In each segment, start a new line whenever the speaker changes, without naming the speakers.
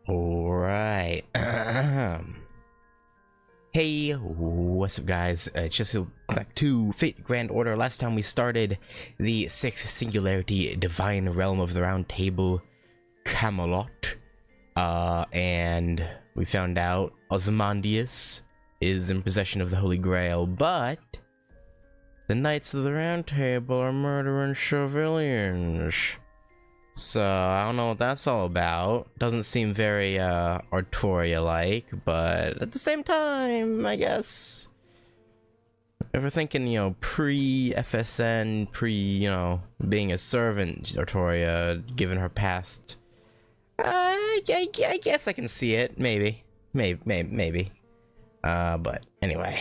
Alright. Hey, what's up guys? Just back to Fate Grand Order. Last time we started the 6th Singularity Divine Realm of the Round Table, Camelot. And we found out Ozymandias is in possession of the Holy Grail, but the Knights of the Round Table are murdering civilians. So, I don't know what that's all about. Doesn't seem very, Artoria-like, but at the same time, I guess... If we're thinking, you know, pre-FSN, being a servant, Artoria, given her past... I guess I can see it. Maybe. Maybe. But, anyway.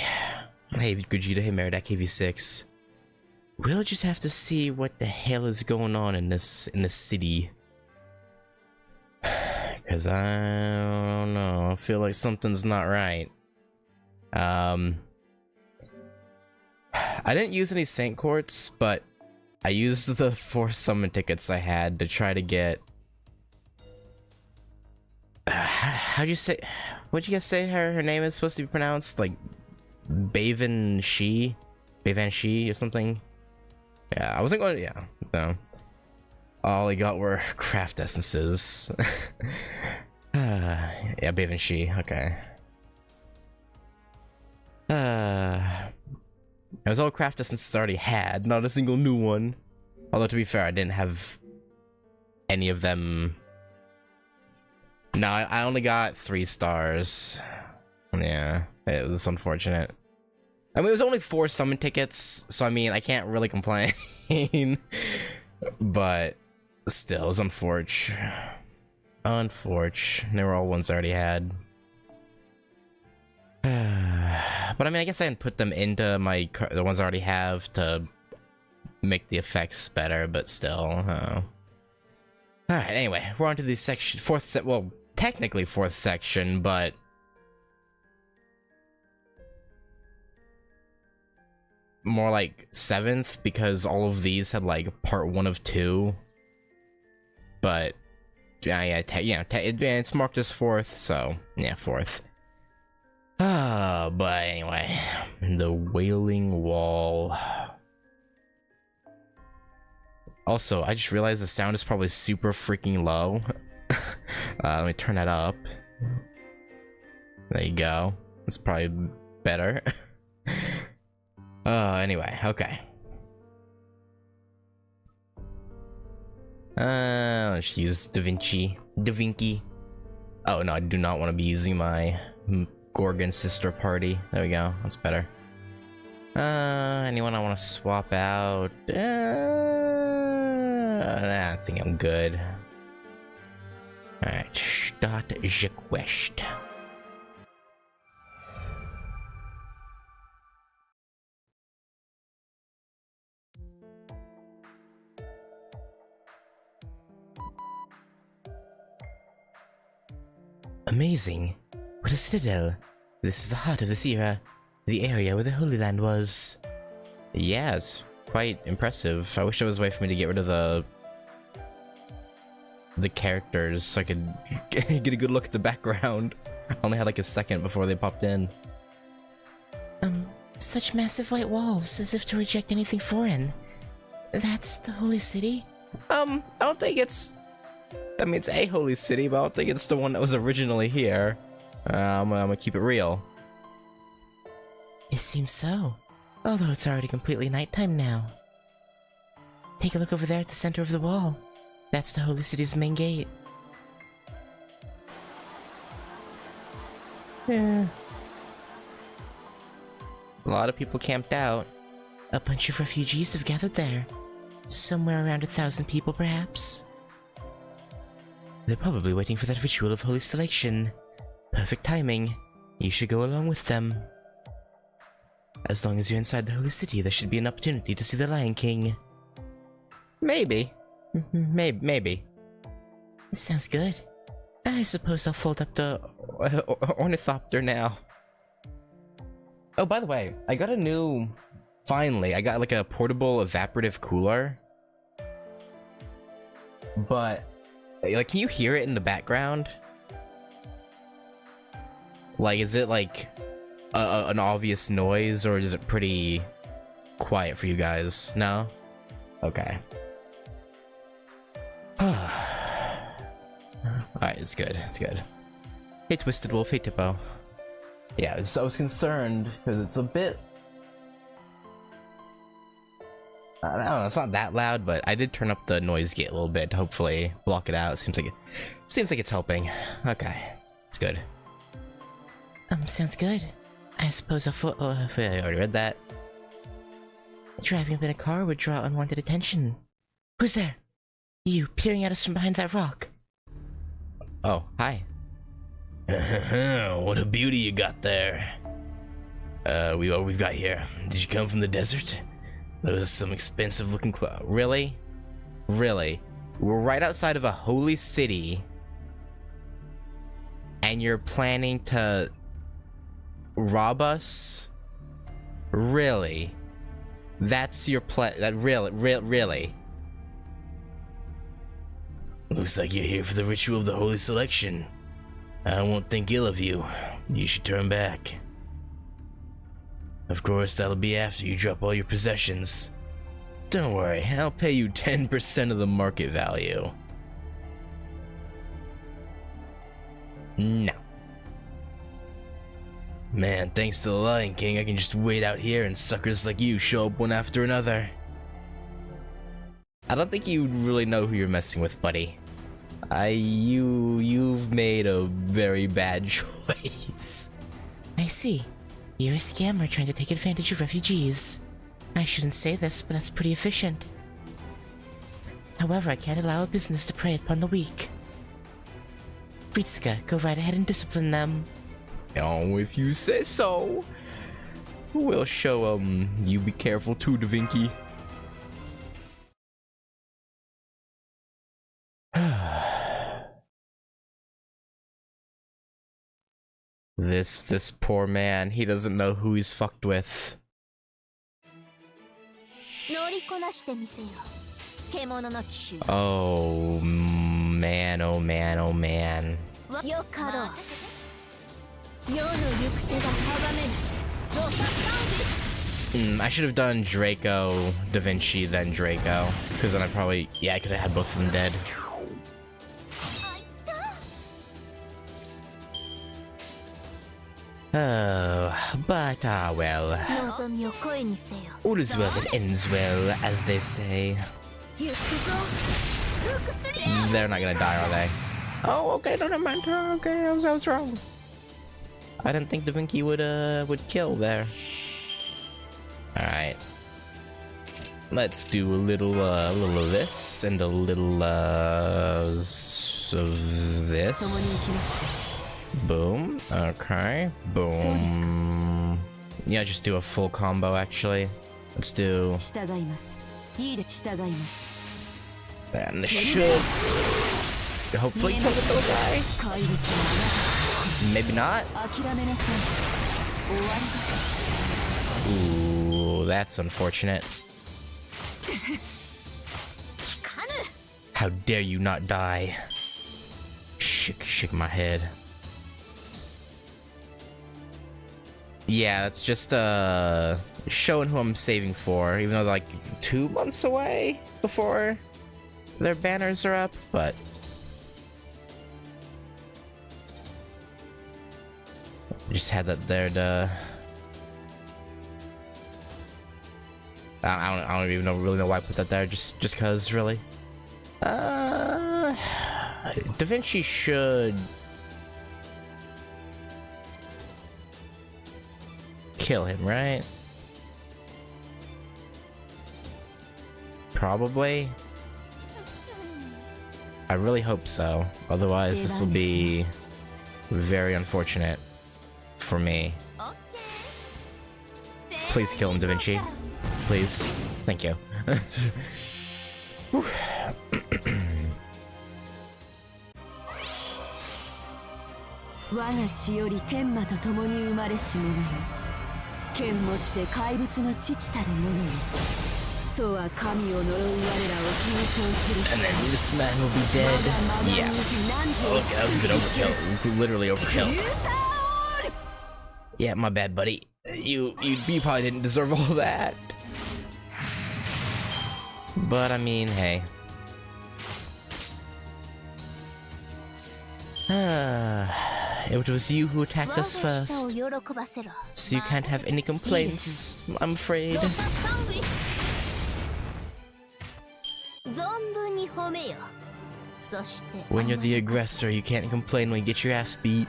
Hey, Gogeta, hey, Meridak, KV6. We'll just have to see what the hell is going on in this city. Cause I don't know, I feel like something's not right. I didn't use any Saint Courts, but I used the 4 summon tickets I had to try to get... how'd you say... What'd you guys say her name is supposed to be pronounced? Like... Bavan Shi or something? Yeah, I wasn't going to, yeah, no. All I got were craft essences. Yeah, Bavan Shi, okay. It was all craft essences I already had, not a single new one. Although, to be fair, I didn't have any of them. No, I only got 3 stars. Yeah, it was unfortunate. I mean, it was only 4 summon tickets, so I mean, I can't really complain. But still, it was unfortunate. They were all ones I already had. But I mean, I guess I can put them into the ones I already have to make the effects better, but still. Alright, anyway, we're on to the section, well, technically 4th section, but more like 7th, because all of these had like part 1 of 2. But it's marked as 4th, so yeah, 4th. But anyway, the Wailing Wall. Also, I just realized the sound is probably super freaking low. Let me turn that up. There you go. That's probably better. Anyway, okay. Let's use Da Vinci. Oh no, I do not want to be using my Gorgon sister party. There we go, that's better. Anyone I want to swap out? I think I'm good. Alright, start the quest. Amazing. What a citadel. This is the heart of this era. The area where the Holy Land was. Yeah, it's quite impressive. I wish there was a way for me to get rid of the characters so I could get a good look at the background. I only had like a second before they popped in.
Such massive white walls, as if to reject anything foreign. That's the Holy City?
I don't think it's... I mean, it's a holy city, but I don't think it's the one that was originally here. I'm gonna keep it real.
It seems so. Although it's already completely nighttime now. Take a look over there at the center of the wall. That's the Holy City's main gate.
Yeah. A lot of people camped out.
A bunch of refugees have gathered there. Somewhere around 1,000 people, perhaps.
They're probably waiting for that ritual of holy selection. Perfect timing. You should go along with them. As long as you're inside the holy city, there should be an opportunity to see the Lion King. Maybe. Maybe.
Sounds good. I suppose I'll fold up the
ornithopter now. Oh, by the way, I got a new... Finally, I got like a portable evaporative cooler. But, like, can you hear it in the background? Like, is it like an obvious noise, or is it pretty quiet for you guys? No? Okay. Alright, it's good. It's good. Hey, Twisted Wolf. Hey, Tippo. Yeah, I was concerned because it's a bit... I don't know, it's not that loud, but I did turn up the noise gate a little bit to hopefully block it out. Seems like it's helping. Okay, it's good.
Sounds good. I suppose I
already read that.
Driving up in a car would draw unwanted attention. Who's there? You, peering at us from behind that rock.
Oh, hi.
What a beauty you got there. What we've got here. Did you come from the desert? Those some expensive looking clothes.
Really? Really? We're right outside of a holy city, and you're planning to rob us? Really? That's your plan? That really?
Looks like you're here for the ritual of the holy selection. I won't think ill of you. You should turn back. Of course, that'll be after you drop all your possessions. Don't worry, I'll pay you 10% of the market value.
No.
Man, thanks to the Lion King, I can just wait out here and suckers like you show up one after another.
I don't think you really know who you're messing with, buddy. You've made a very bad choice.
I see. You're a scammer trying to take advantage of refugees. I shouldn't say this, but that's pretty efficient. However, I can't allow a business to prey upon the weak. Ritsuka, go right ahead and discipline them.
Oh, if you say so. We'll show, you be careful too, Da Vinci. This poor man, he doesn't know who he's fucked with. Oh man, oh man, oh man. I should have done Draco, Da Vinci, then Draco. Because then I probably, yeah, I could have had both of them dead. Oh, but well. All is well that ends well, as they say. They're not gonna die, are they? Oh, okay, no, never mind. Okay, I was wrong. I didn't think Da Vinci would kill there. All right. Let's do a little of this and a little of this. Boom. Okay. Boom. Yeah, just do a full combo actually. Let's do. And should hopefully kill the little guy. Maybe not. Ooh, that's unfortunate. How dare you not die? Shake my head. Yeah, that's just showing who I'm saving for, even though they're like 2 months away before their banners are up, but just had that there to I don't even really know why I put that there, just cause really. Da Vinci should kill him, right? Probably. I really hope so. Otherwise, this will be very unfortunate for me. Please kill him, Da Vinci. Please. Thank you. And then this man will be dead. Yeah. Okay, that was a good overkill. Literally overkill. Yeah, my bad, buddy. You probably didn't deserve all that. But I mean, hey. It was you who attacked us first, so you can't have any complaints, I'm afraid. When you're the aggressor, you can't complain when you get your ass beat.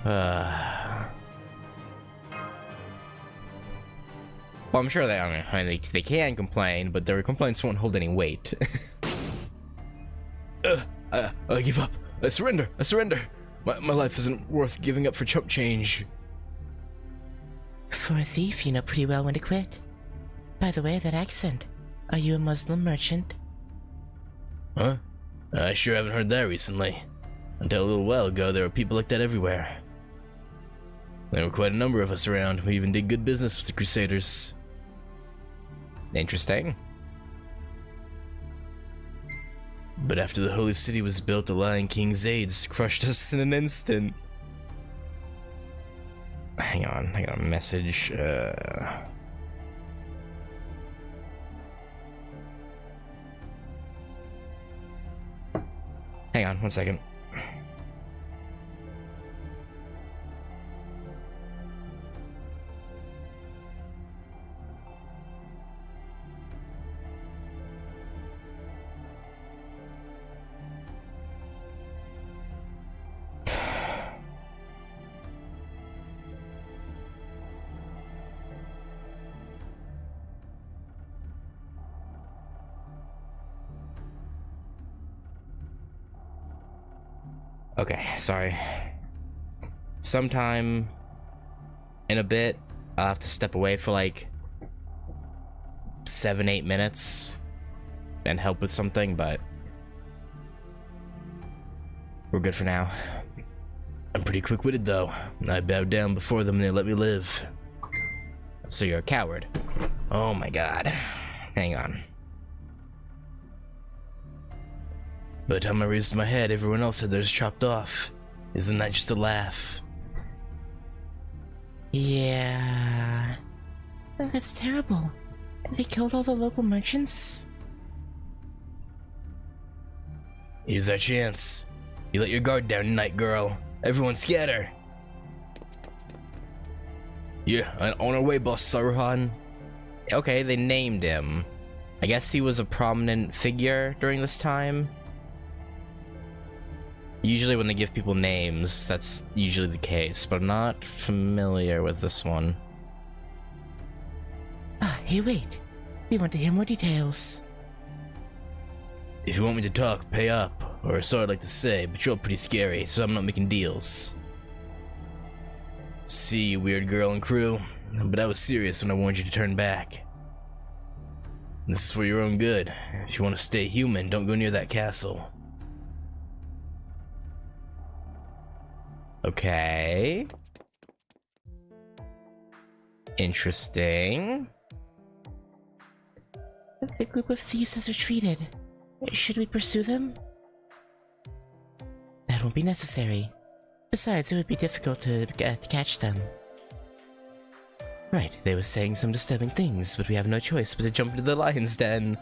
Well, I'm sure they can complain, but their complaints won't hold any weight. I give up. I surrender. My life isn't worth giving up for chump change.
For a thief, you know pretty well when to quit. By the way, that accent. Are you a Muslim merchant?
Huh? I sure haven't heard that recently. Until a little while ago, there were people like that everywhere. There were quite a number of us around. We even did good business with the Crusaders.
Interesting.
But after the Holy City was built, the Lion King's aides crushed us in an instant.
Hang on, I got a message. Hang on, 1 second. Okay, sorry. Sometime in a bit, I'll have to step away for like 7-8 minutes and help with something, but we're good for now.
I'm pretty quick-witted though. I bowed down before them and they let me live.
So you're a coward. Oh my god. Hang on.
By the time I raised my head, everyone else had theirs chopped off. Isn't that just a laugh?
Yeah. That's terrible. They killed all the local merchants?
Here's our chance. You let your guard down tonight, girl. Everyone scatter. Yeah, on our way, boss Saruhan.
Okay, they named him. I guess he was a prominent figure during this time. Usually when they give people names, that's usually the case, but I'm not familiar with this one.
Ah, hey, wait. We want to hear more details.
If you want me to talk, pay up. Or so I'd like to say, but you're all pretty scary, so I'm not making deals. See, you weird girl and crew, but I was serious when I warned you to turn back. This is for your own good. If you want to stay human, don't go near that castle.
Okay. Interesting.
The group of thieves has retreated. Should we pursue them? That won't be necessary. Besides, it would be difficult to catch them.
Right, they were saying some disturbing things, but we have no choice but to jump into the lion's den.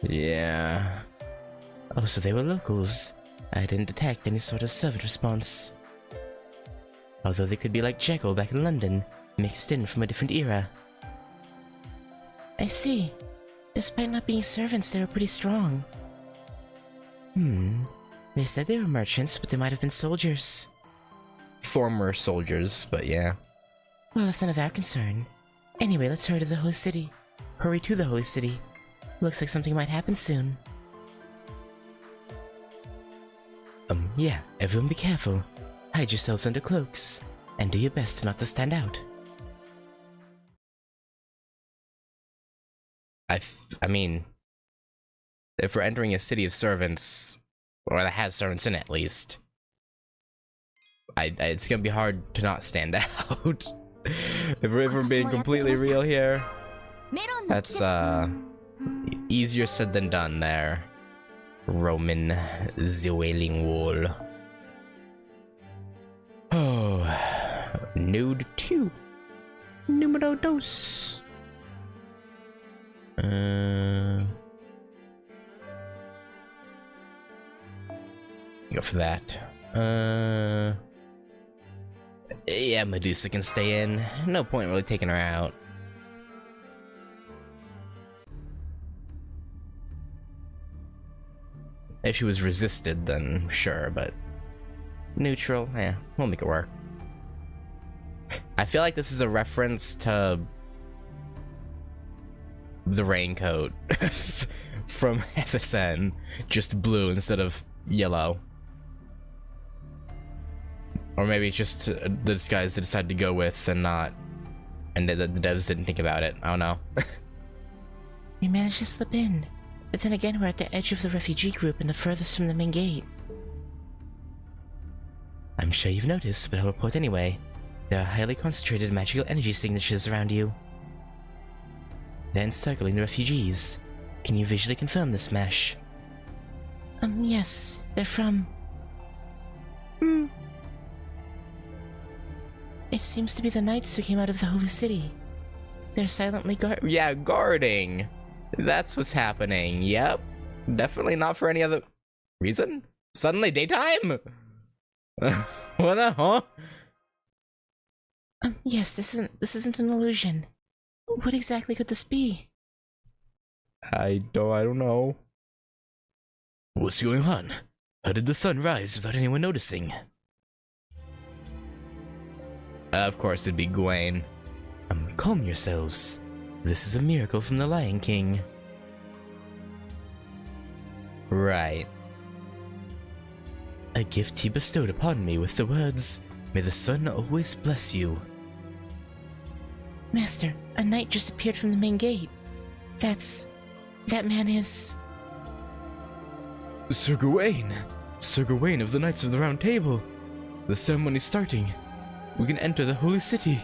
Yeah. Oh, so they were locals. I didn't detect any sort of servant response. Although they could be like Jekyll back in London, mixed in from a different era.
I see. Despite not being servants, they were pretty strong.
They said they were merchants, but they might have been soldiers. Former soldiers, but yeah.
Well, that's none of our concern. Anyway, let's hurry to the Holy City. Hurry to the Holy City. Looks like something might happen soon.
Yeah, everyone be careful. Hide yourselves under cloaks, and do your best not to stand out. I mean, if we're entering a city of servants, or that has servants in it at least, it's gonna be hard to not stand out. If we're being completely real here, that's easier said than done there. Roman the Wailing Wall. Node 2. Numero dos. Go for that. Yeah, Medusa can stay in. No point really taking her out. If she was resisted, then sure, but neutral, we'll make it work. I feel like this is a reference to the raincoat from FSN, just blue instead of yellow. Or maybe it's just the disguise they decided to go with and not, and the devs didn't think about it. I don't know.
We managed to slip in, but then again we're at the edge of the refugee group and the furthest from the main gate.
I'm sure you've noticed, but I'll report anyway. There are highly concentrated magical energy signatures around you. They're encircling the refugees. Can you visually confirm this, Mash?
Yes, they're from... It seems to be the knights who came out of the Holy City. They're silently
guarding. That's what's happening. Yep. Definitely not for any other reason. Suddenly daytime? What the huh?
Yes, this isn't an illusion. What exactly could this be?
I don't know.
What's going on? How did the sun rise without anyone noticing?
Of course it'd be Gwen.
Calm yourselves. This is a miracle from the Lion King.
Right.
A gift he bestowed upon me with the words, "May the sun always bless you."
Master, a knight just appeared from the main gate. That man is...
Sir Gawain! Sir Gawain of the Knights of the Round Table! The ceremony's starting. We can enter the Holy City.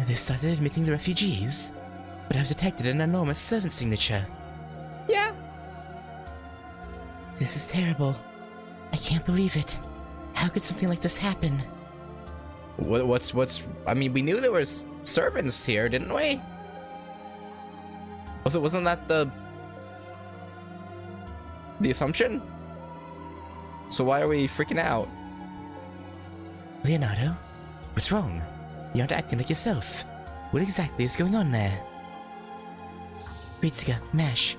They started admitting the refugees, but I've detected an enormous servant signature.
Yeah.
This is terrible. I can't believe it. How could something like this happen?
What's I mean, we knew there was servants here, didn't we? Wasn't that the assumption? So why are we freaking out?
Leonardo, what's wrong? You aren't acting like yourself. What exactly is going on there? Ritsuga, Mash,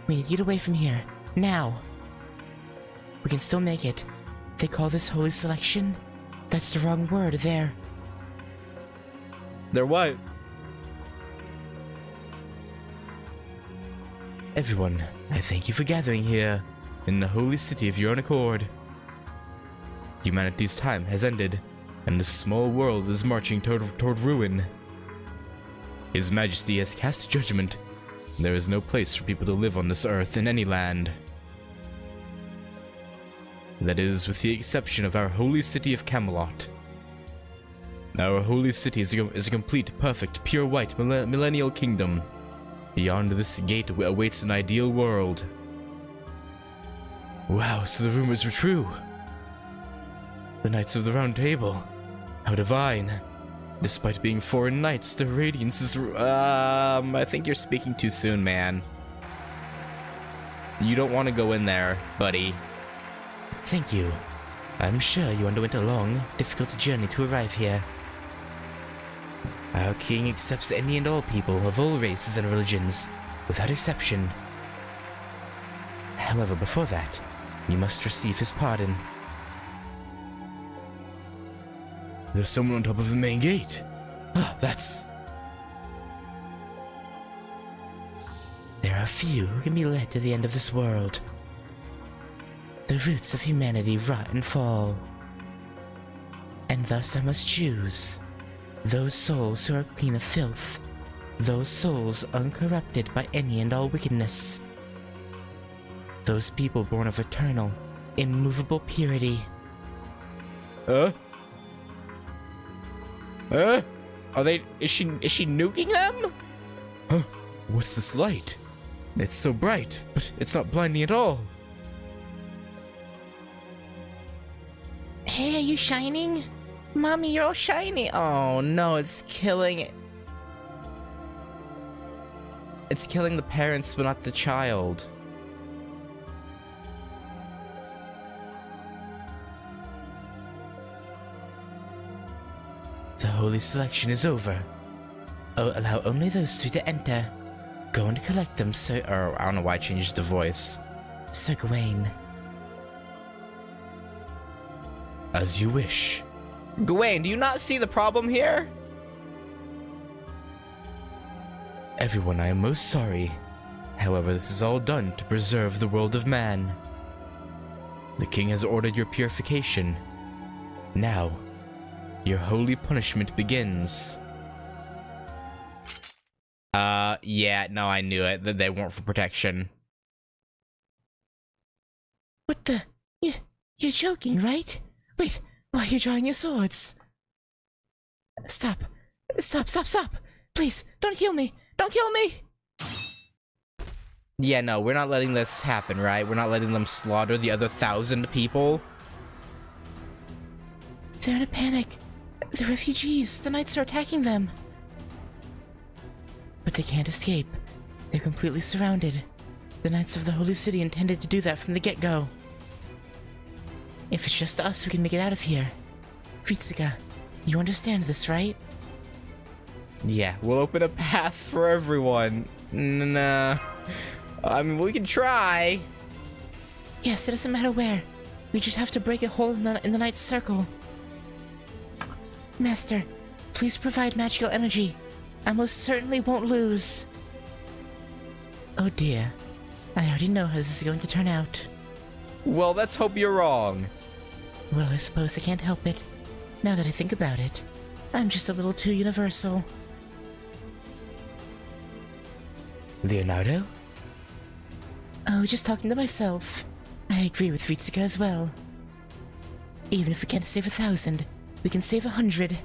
we need to get away from here. Now! We can still make it. They call this holy selection? That's the wrong word, they're
what?
Everyone, I thank you for gathering here, in the holy city of your own accord. Humanity's time has ended, and the small world is marching toward ruin. His Majesty has cast judgment. There is no place for people to live on this earth in any land. That is, with the exception of our holy city of Camelot. Our holy city is a complete, perfect, pure white millennial kingdom. Beyond this gate awaits an ideal world. Wow, so the rumors were true. The Knights of the Round Table. How divine. Despite being foreign knights, their radiance is...
I think you're speaking too soon, man. You don't want to go in there, buddy.
Thank you. I'm sure you underwent a long, difficult journey to arrive here. Our king accepts any and all people of all races and religions, without exception. However, before that, you must receive his pardon.
There's someone on top of the main gate. That's...
There are few who can be led to the end of this world. The roots of humanity rot and fall. And thus I must choose. Those souls who are clean of filth. Those souls uncorrupted by any and all wickedness. Those people born of eternal, immovable purity.
Are they... Is she nuking them?
Huh? What's this light? It's so bright, but it's not blinding at all.
Hey, are you shining? Mommy, you're all shiny.
Oh no, it's killing... It's killing the parents, but not the child.
The holy selection is over. Oh, allow only those three to enter. Go and collect them, Sir...
Or, I don't know why I changed the voice.
Sir Gawain.
As you wish.
Gawain, do you not see the problem here?
Everyone, I am most sorry. However, this is all done to preserve the world of man. The king has ordered your purification. Now, your holy punishment begins.
Yeah, no, I knew it. That they weren't for protection.
What the? You're joking, right? Wait, why are you drawing your swords? Stop. Stop, stop, stop! Please, don't kill me! Don't kill me!
Yeah, no, we're not letting this happen, right? We're not letting them slaughter the other 1,000 people.
They're in a panic. The refugees. The knights are attacking them. But they can't escape. They're completely surrounded. The Knights of the Holy City intended to do that from the get-go. If it's just us, we can make it out of here. Ritsuka, you understand this, right?
Yeah, we'll open a path for everyone. Nah. I mean, we can try.
Yes, it doesn't matter where. We just have to break a hole in the Knight's circle. Master, please provide magical energy. I most certainly won't lose. Oh dear. I already know how this is going to turn out.
Well, let's hope you're wrong.
Well, I suppose I can't help it. Now that I think about it, I'm just a little too universal.
Leonardo?
Oh, just talking to myself. I agree with Ritsuka as well. Even if we can't save 1,000, we can save 100.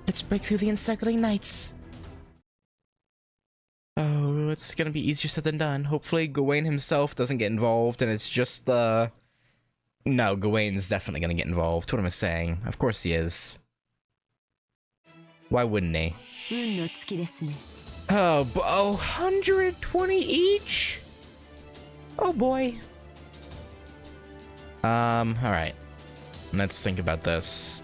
Let's break through the encircling knights.
Oh, it's gonna be easier said than done. Hopefully Gawain himself doesn't get involved and it's just the... No, Gawain's definitely gonna get involved. What am I saying? Of course he is. Why wouldn't he? Oh, 120 each? Oh boy. Alright. Let's think about this.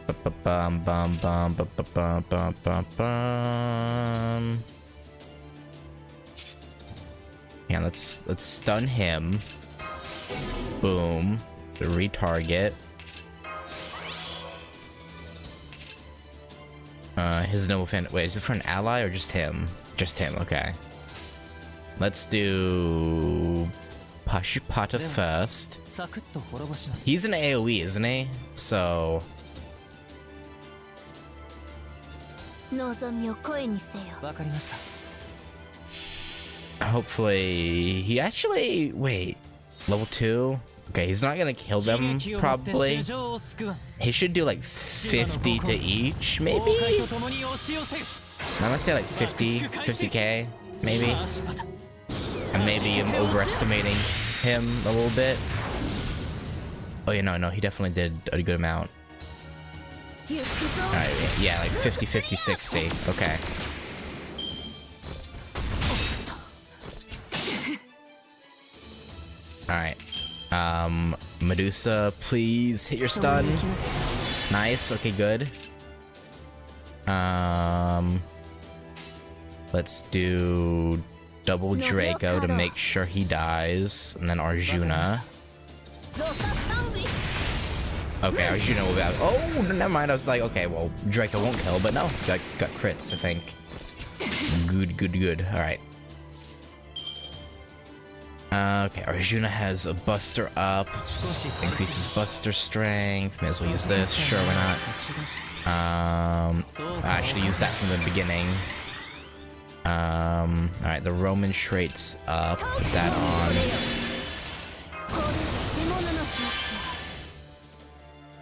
Yeah, let's stun him. Boom. Retarget. His noble fan. Wait, is it for an ally or just him? Just him, okay. Let's do Pashupata first. He's an AoE, isn't he? So hopefully he actually wait. Level 2? Okay, he's not gonna kill them, probably. He should do like 50 to each, maybe? I'm gonna say like 50k, maybe? And maybe I'm overestimating him a little bit. Oh yeah, no, he definitely did a good amount. Alright, yeah, like 50, 50, 60, okay. Alright. Medusa, please hit your stun. Nice, okay, good. Let's do double Draco to make sure he dies, and then Arjuna. Okay, Arjuna will be out. Oh, never mind, I was like, okay, well, Draco won't kill, but no, got crits, I think. Good, alright. Okay, Arjuna has a Buster up. Increases Buster strength. May as well use this. Sure, why not? I should have used that from the beginning. Alright, the Roman traits up. Put that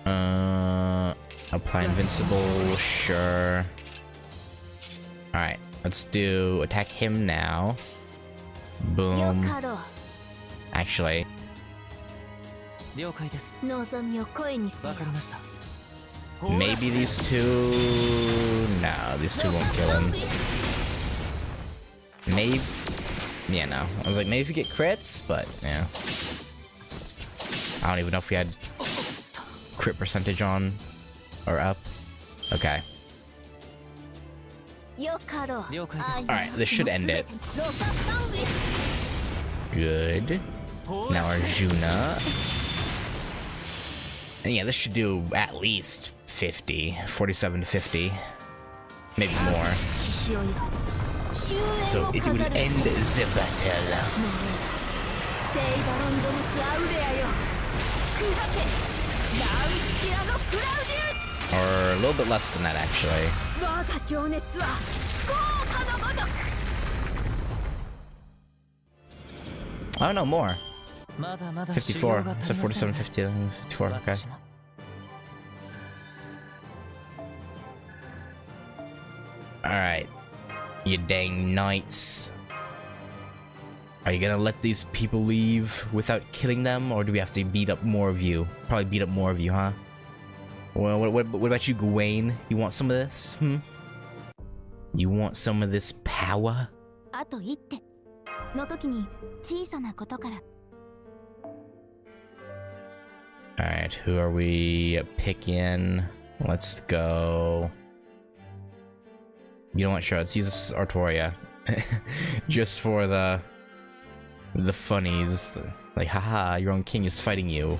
on. Apply invincible. Sure. Alright, let's do attack him now. Boom. Actually. Maybe these two... No, these two won't kill him. Maybe... Yeah, no. I was like, maybe if you get crits, but, yeah. I don't even know if we had crit percentage on or up. Okay. Alright, this should end it. Good. Now Arjuna. And yeah, this should do at least 50. 47 to 50. Maybe more. So it will end the battle. Or a little bit less than that, actually. Oh no, more. 54. So 47, 50, 54. Okay. Alright. You dang knights. Are you gonna let these people leave without killing them, or do we have to beat up more of you? Probably beat up more of you, huh? Well, what about you, Gawain? You want some of this? You want some of this power? Alright, who are we picking? Let's go... You know what, sure, let's use Artoria. Just for the funnies. Like, haha, your own king is fighting you.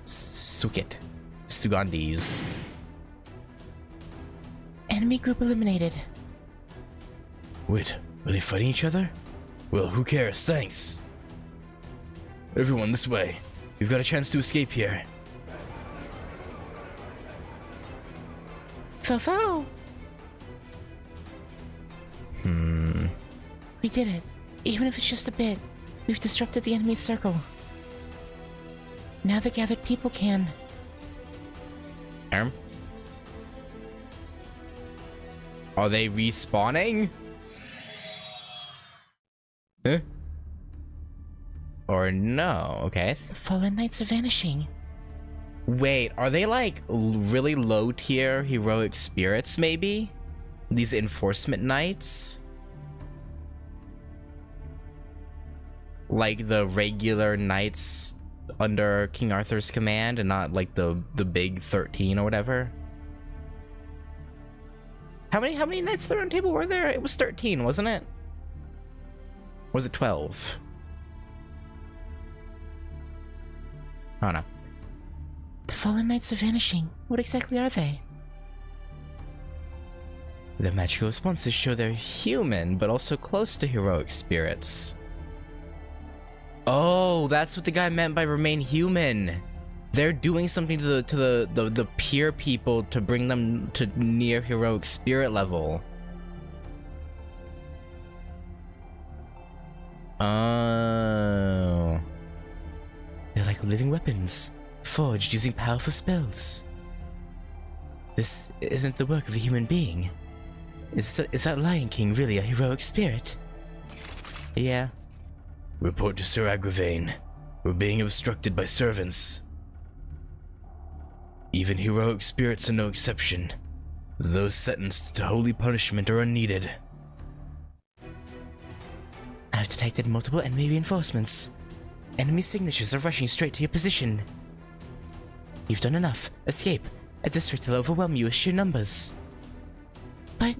Sukit. Sugandis.
Enemy group eliminated.
Wait, are they fighting each other? Well, who cares? Thanks. Everyone, this way. We've got a chance to escape here.
Fo-fo! We did it. Even if it's just a bit. We've disrupted the enemy's circle. Now the gathered people can.
Are they respawning? Huh? Or no? Okay.
The fallen knights are vanishing.
Wait, are they like really low tier heroic spirits maybe? These enforcement knights? Like the regular knights under King Arthur's command and not like the big 13 or whatever? How many knights of the round table were there? It was 13, wasn't it? Or was it 12? I don't know.
The fallen knights are vanishing. What exactly are they?
The magical responses show they're human, but also close to heroic spirits. Oh, that's what the guy meant by remain human. They're doing something to the peer people to bring them to near heroic spirit level. Oh.
They're like living weapons, forged using powerful spells. This isn't the work of a human being. Is that Lion King really a heroic spirit?
Yeah.
Report to Sir Agravain. We're being obstructed by servants. Even heroic spirits are no exception. Those sentenced to holy punishment are unneeded.
I've detected multiple enemy reinforcements. Enemy signatures are rushing straight to your position. You've done enough. Escape. At this rate, they'll overwhelm you with sheer numbers. But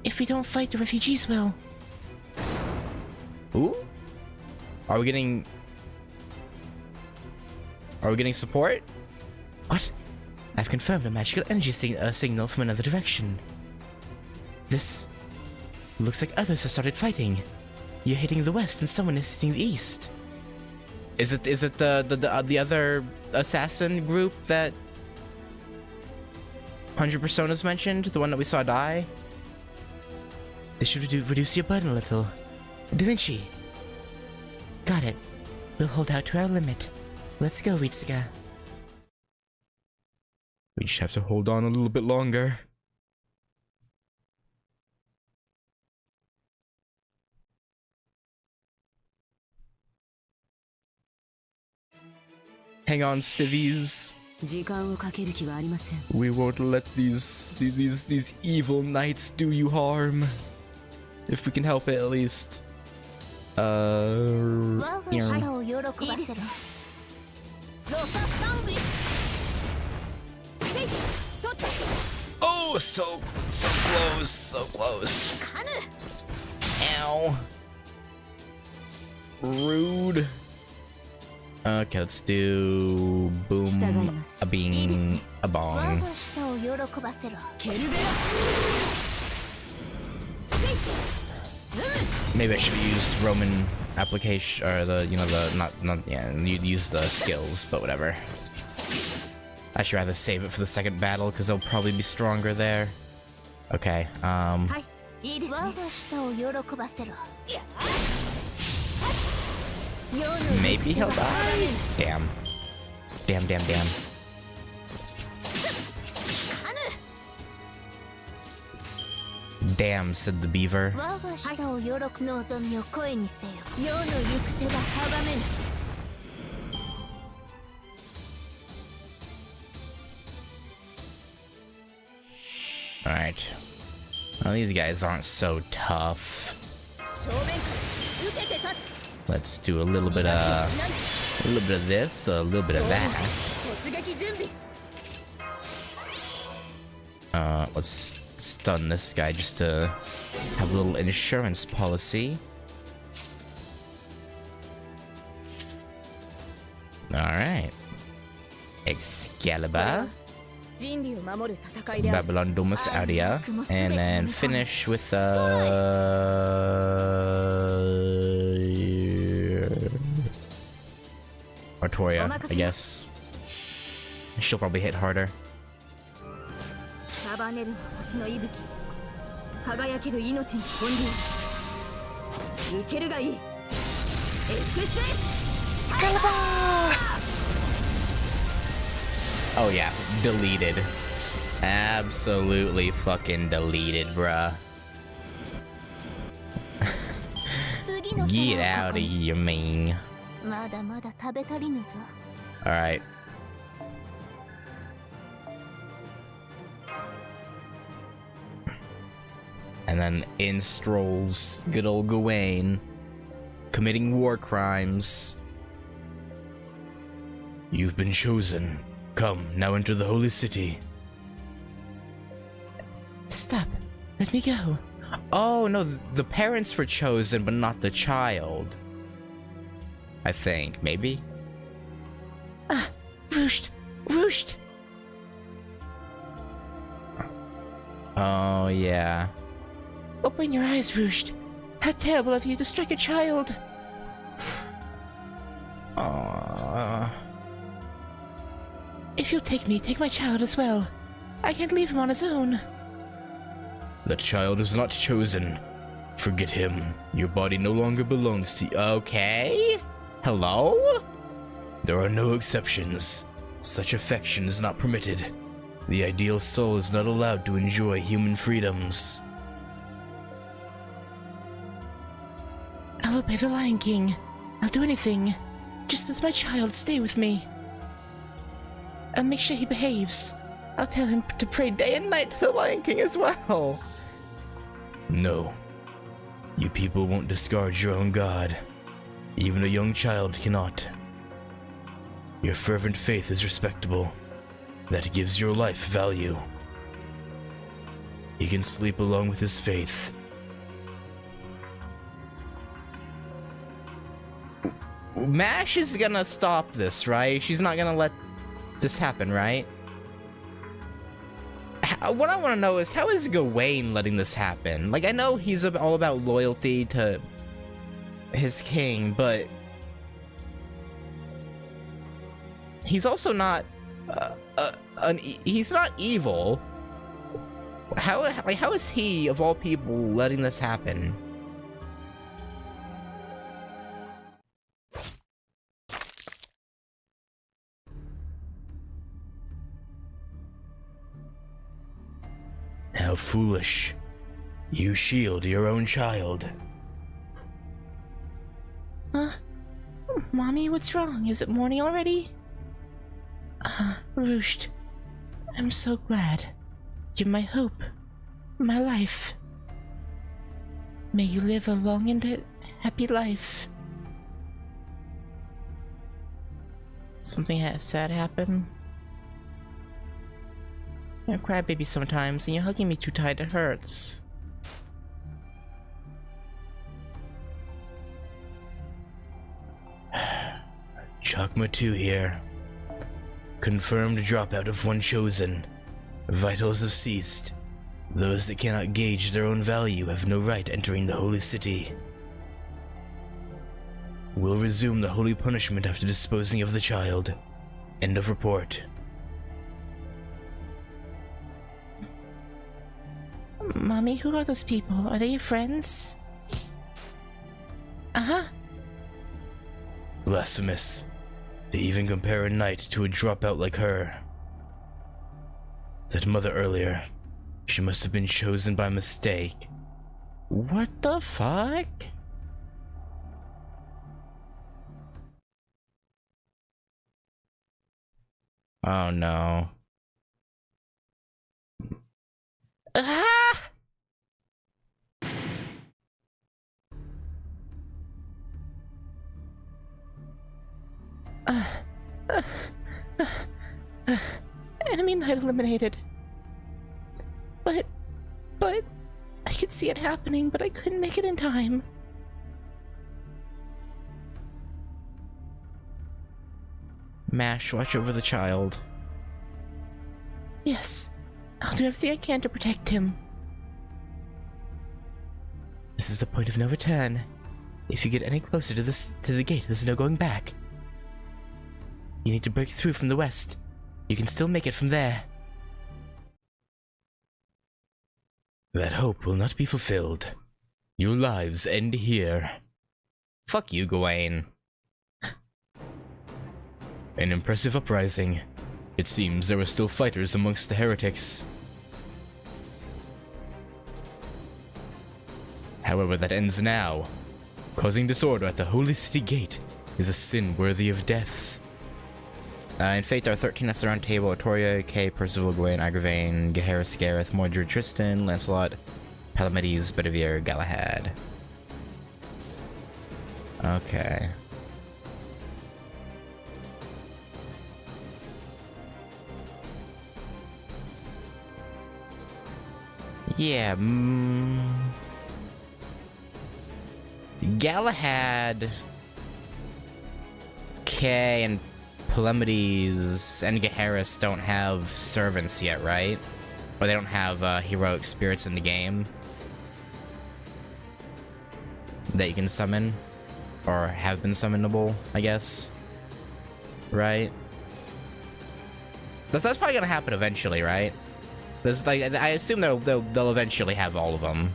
if we don't fight, the refugees will.
Ooh? Are we getting support?
What? I've confirmed a magical energy signal from another direction. This looks like others have started fighting. You're hitting the west and someone is hitting the east.
Is it the other assassin group that 100 Personas mentioned? The one that we saw die?
This should reduce your burden a little. Da Vinci! Got it. We'll hold out to our limit. Let's go, Ritsuga.
We just have to hold on a little bit longer. Hang on, civvies. We won't let these evil knights do you harm. If we can help it, at least. Oh, so close, so close. Ow. Rude. Okay, let's do boom, a bean, a bong. Maybe I should have used Roman application, or you'd use the skills, but whatever. I should rather save it for the second battle because they'll probably be stronger there. Okay, maybe he'll die? Damn. Damn. Damn, said the beaver. Alright. Well, these guys aren't so tough. Let's do a little bit of this, a little bit of that. Let's stun this guy just to have a little insurance policy. Alright. Excalibur. Babylon Domus Aurea. And then finish with Artoria, I guess. She'll probably hit harder. Oh yeah, deleted. Absolutely fucking deleted, bruh. Get out of here, man. Alright. And then in strolls good old Gawain, committing war crimes.
You've been chosen. Come, now enter the holy city.
Stop. Let me go.
Oh no, the parents were chosen, but not the child. I think, maybe?
Ah, Roosht! Roosht!
Oh, yeah.
Open your eyes, Roosht. How terrible of you to strike a child.
Aww.
If you'll take me, take my child as well. I can't leave him on his own.
That child is not chosen. Forget him. Your body no longer belongs to you.
Okay? Hello?
There are no exceptions. Such affection is not permitted. The ideal soul is not allowed to enjoy human freedoms.
I'll obey the Lion King. I'll do anything. Just let my child stay with me. I'll make sure he behaves. I'll tell him to pray day and night to the Lion King as well.
No. You people won't discard your own god. Even a young child cannot. Your fervent faith is respectable. That gives your life value. He can sleep along with his faith.
Mash is gonna stop this, right? She's not gonna let this happen, right? What I want to know is, how is Gawain letting this happen? Like, I know he's all about loyalty to his king, but he's also not he's not evil. How is he, of all people, letting this happen?
How foolish. You shield your own child.
Mommy, what's wrong? Is it morning already? Roosht, I'm so glad. You're my hope, my life. May you live a long and happy life. Something sad happened? I cry baby sometimes, and you're hugging me too tight, it hurts.
Chakma 2 here. Confirmed dropout of one chosen. Vitals have ceased. Those that cannot gauge their own value have no right entering the holy city. We'll resume the holy punishment after disposing of the child. End of report.
Mommy, who are those people? Are they your friends? Uh-huh.
Blasphemous. To even compare a knight to a dropout like her. That mother earlier, she must have been chosen by mistake.
What the fuck?
Oh no.
Ah! Enemy knight eliminated. But I could see it happening, but I couldn't make it in time.
Mash, watch over the child.
Yes, I'll do everything I can to protect him.
This is the point of no return. If you get any closer to the gate, there's no going back. You need to break through from the west. You can still make it from there.
That hope will not be fulfilled. Your lives end here.
Fuck you, Gawain.
An impressive uprising. It seems there were still fighters amongst the heretics.
However, that ends now. Causing disorder at the Holy City Gate is a sin worthy of death. In fate, there are 13 at the round table: Artoria, Kay, Percival, Gawain, Agravain, Gaheris, Gareth, Mordred, Tristan, Lancelot, Palamedes, Bedivere, Galahad. Okay. Yeah, Galahad, Kay, and Palamedes and Gaheris don't have servants yet, right? Or they don't have heroic spirits in the game that you can summon, or have been summonable, I guess. Right? That's probably gonna happen eventually, right? There's like, I assume they'll eventually have all of them.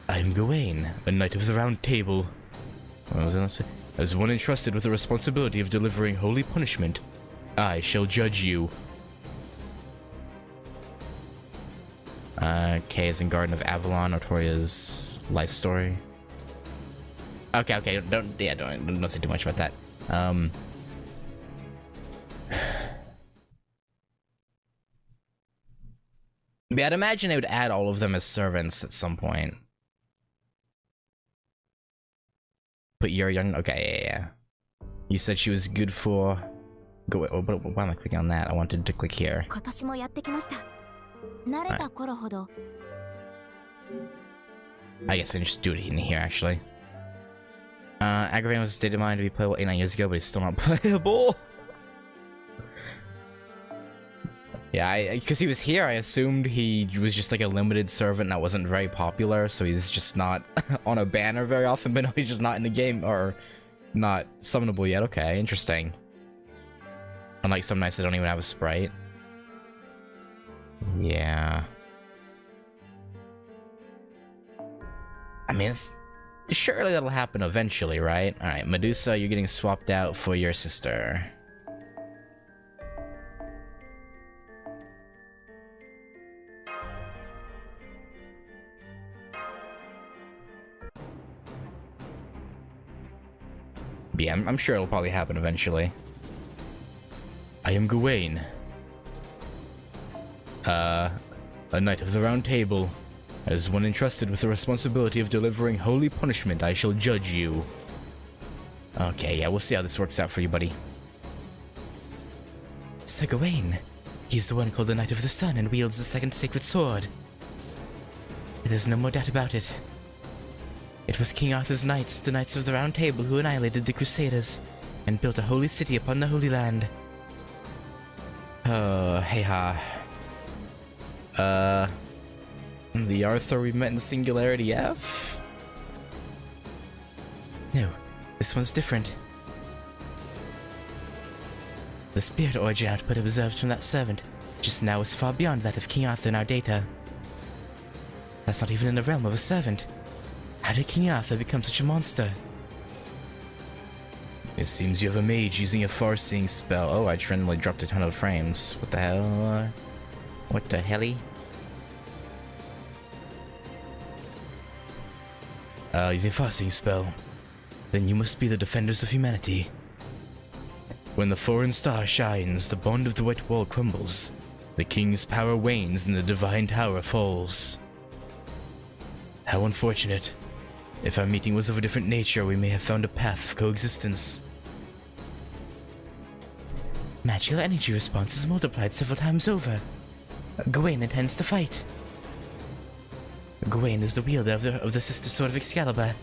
I'm Gawain, a knight of the Round Table. As one entrusted with the responsibility of delivering holy punishment, I shall judge you.
Kay is in Garden of Avalon, Artoria's life story. Okay, don't say too much about that. Yeah, I'd imagine they would add all of them as servants at some point. But you're young. Okay, yeah. You said she was good for. Go. Oh, but why am I clicking on that? I wanted to click here. I guess I can just do it in here, actually. Agravain was state of mind to be playable 8-9 years ago, but he's still not playable. Yeah, because he was here, I assumed he was just like a limited servant that wasn't very popular, so he's just not on a banner very often, but no, he's just not in the game, or not summonable yet. Okay, interesting. Unlike some knights that don't even have a sprite. Yeah. I mean, surely that'll happen eventually, right? Alright, Medusa, you're getting swapped out for your sister. But yeah, I'm sure it'll probably happen eventually. I am Gawain. A knight of the Round Table. As one entrusted with the responsibility of delivering holy punishment, I shall judge you. Okay, yeah, we'll see how this works out for you, buddy.
Sir Gawain. He's the one called the Knight of the Sun and wields the second sacred sword. There's no more doubt about it. It was King Arthur's knights, the Knights of the Round Table, who annihilated the Crusaders and built a holy city upon the Holy Land.
Hey ha. The Arthur we met in Singularity F?
No, this one's different. The spirit origin output observed from that servant just now is far beyond that of King Arthur in our data. That's not even in the realm of a servant. How did King Arthur become such a monster?
It seems you have a mage using a far-seeing spell. Oh, I randomly dropped a ton of frames. What the hell? What the helly? Using a far-seeing spell. Then you must be the defenders of humanity. When the foreign star shines, the bond of the white wall crumbles. The king's power wanes and the divine tower falls. How unfortunate. If our meeting was of a different nature, we may have found a path of coexistence.
Magical energy response is multiplied several times over. Gawain intends to fight. Gawain is the wielder of the Sister Sword of Excalibur,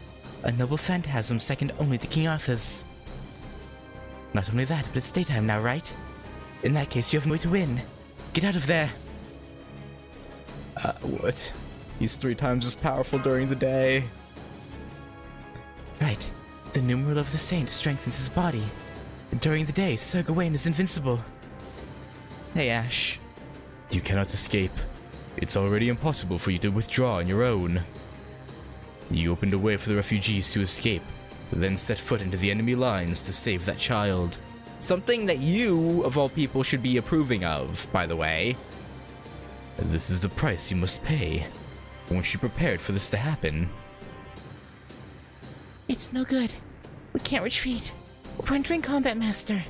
a noble phantasm second only to King Arthur's. Not only that, but it's daytime now, right? In that case, you have no way to win. Get out of there!
What? He's 3 times as powerful during the day.
Right. The numeral of the saint strengthens his body. During the day, Sir Gawain is invincible. Hey, Ash.
You cannot escape. It's already impossible for you to withdraw on your own. You opened a way for the refugees to escape, then set foot into the enemy lines to save that child. Something that you, of all people, should be approving of, by the way. This is the price you must pay. Weren't you prepared for this to happen?
It's no good. We can't retreat. We're entering combat, Master.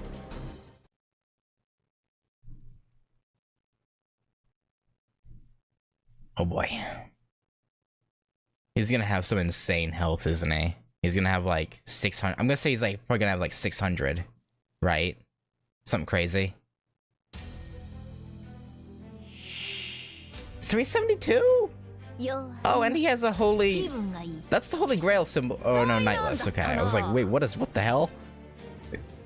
Oh boy. He's gonna have some insane health, isn't he? He's gonna have like 600. I'm gonna say he's like probably gonna have like 600, right? Something crazy. 372? Oh, and he has a holy... That's the Holy Grail symbol. Oh no, Knightless. Okay, I was like, wait, what the hell?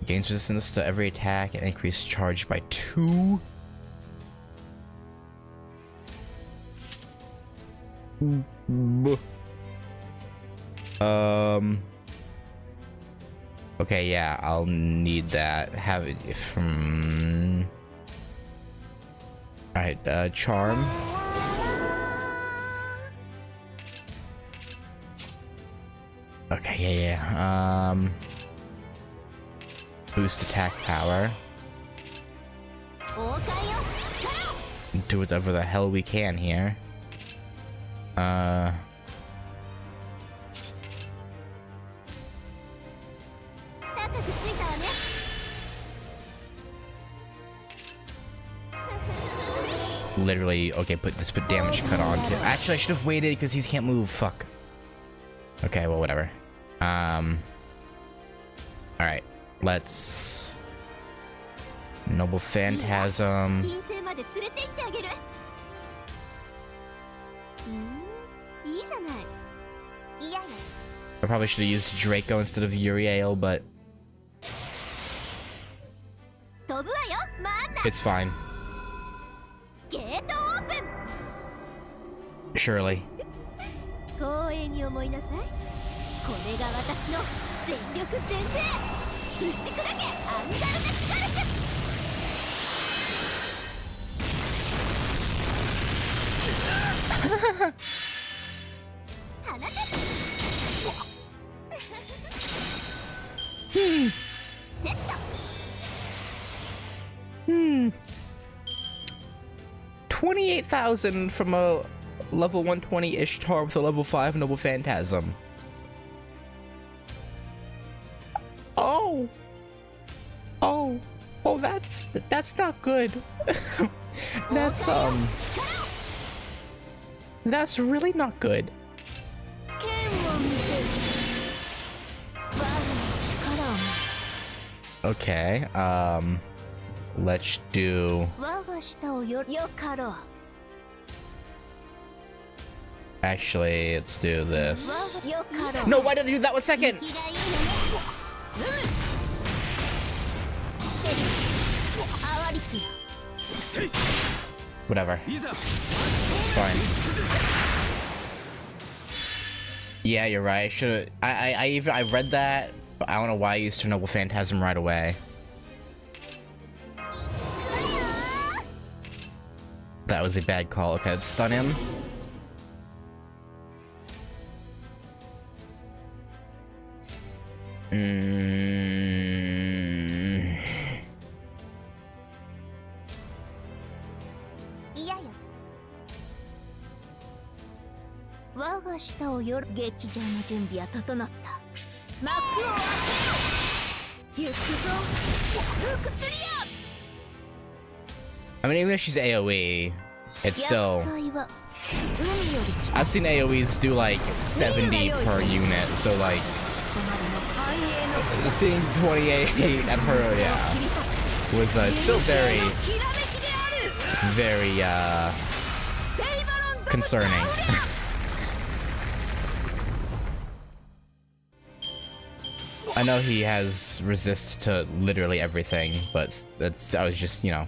Gains resistance to every attack and increased charge by 2. Okay, yeah, I'll need that. Have it from... Alright, Charm. Okay, yeah. Boost attack power. Do whatever the hell we can here. Literally, okay, put damage cut on to. Actually, I should have waited because he can't move. Fuck. Okay, well, whatever. Alright, let's... Noble Phantasm. I probably should have used Draco instead of Uriel, but... It's fine. Surely. Hmm. 28,000 from a level 120 Ishtar with a level 5 Noble Phantasm. Oh! Oh! Oh, that's not good. That's really not good. Okay, let's do... Actually, let's do this. No, why did I do that 1 second? Whatever. It's fine. Yeah, you're right. I read that, but I don't know why I used Noble Phantasm right away. That was a bad call. Okay, let's stun him. I mean, even if she's AoE, it's still... I've seen AoEs do like 70 per unit, so like... Seeing 28 at her, yeah, was still very, very concerning. I know he has resist to literally everything, but I was just, you know.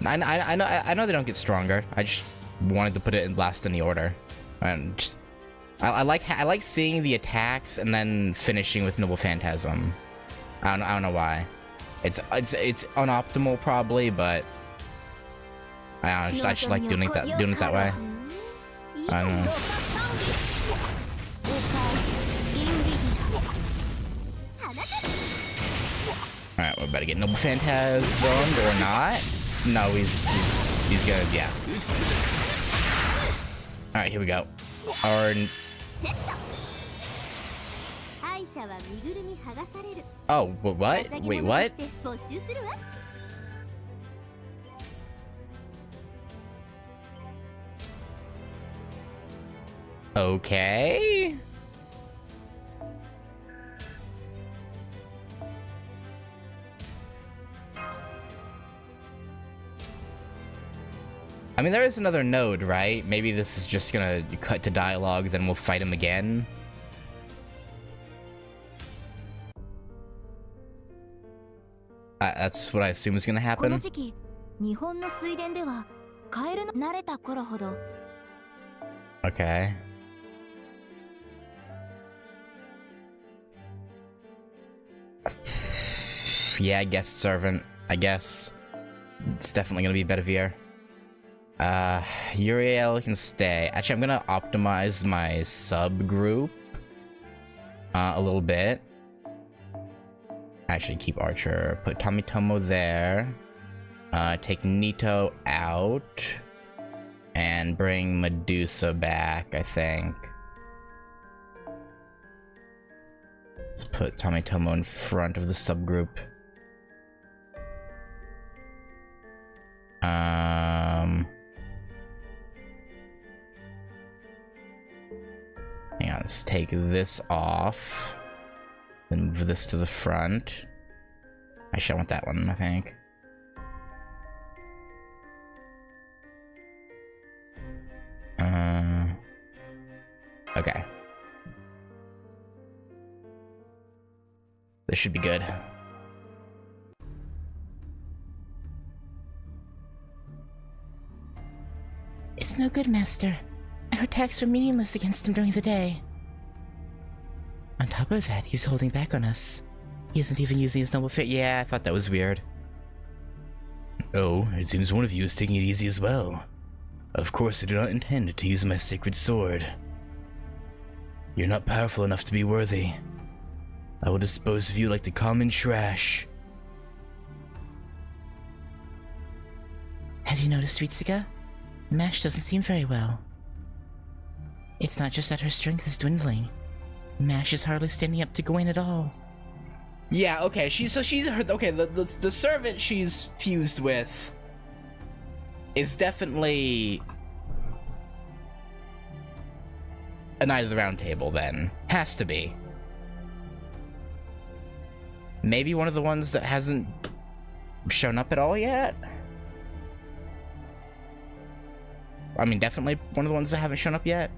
I know they don't get stronger. I just wanted to put it in last in the order, and just I like seeing the attacks and then finishing with Noble Phantasm. I don't know why. It's unoptimal probably, but I just like doing it that way. I don't know. All right, we're about to get Noble Phantasm or not? No, he's gonna, yeah. All right, here we go. Our... Oh, what? Wait, what? Okay. I mean, there is another node, right? Maybe this is just gonna cut to dialogue, then we'll fight him again. That's what I assume is gonna happen. Okay. Yeah, guest servant. I guess. It's definitely gonna be Bedivere. Uriel can stay. Actually, I'm gonna optimize my subgroup a little bit. Actually, keep Archer. Put Tomitomo there. Take Nito out. And bring Medusa back, I think. Let's put Tomitomo in front of the subgroup. Hang on, let's take this off. Then move this to the front. Actually, I want that one, I think. Okay. This should be good.
It's no good, Master. Our attacks are meaningless against him during the day. On top of that, he's holding back on us. He isn't even using his noble fit.
Yeah, I thought that was weird.
Oh, it seems one of you is taking it easy as well. Of course, I do not intend to use my sacred sword. You're not powerful enough to be worthy. I will dispose of you like the common trash.
Have you noticed, Ritsuka? Mash doesn't seem very well. It's not just that her strength is dwindling. Mash is hardly standing up to Gawain at all.
Yeah, okay, the servant she's fused with is definitely a Knight of the Round Table, then. Has to be. Maybe one of the ones that hasn't shown up at all yet? I mean, definitely one of the ones that haven't shown up yet.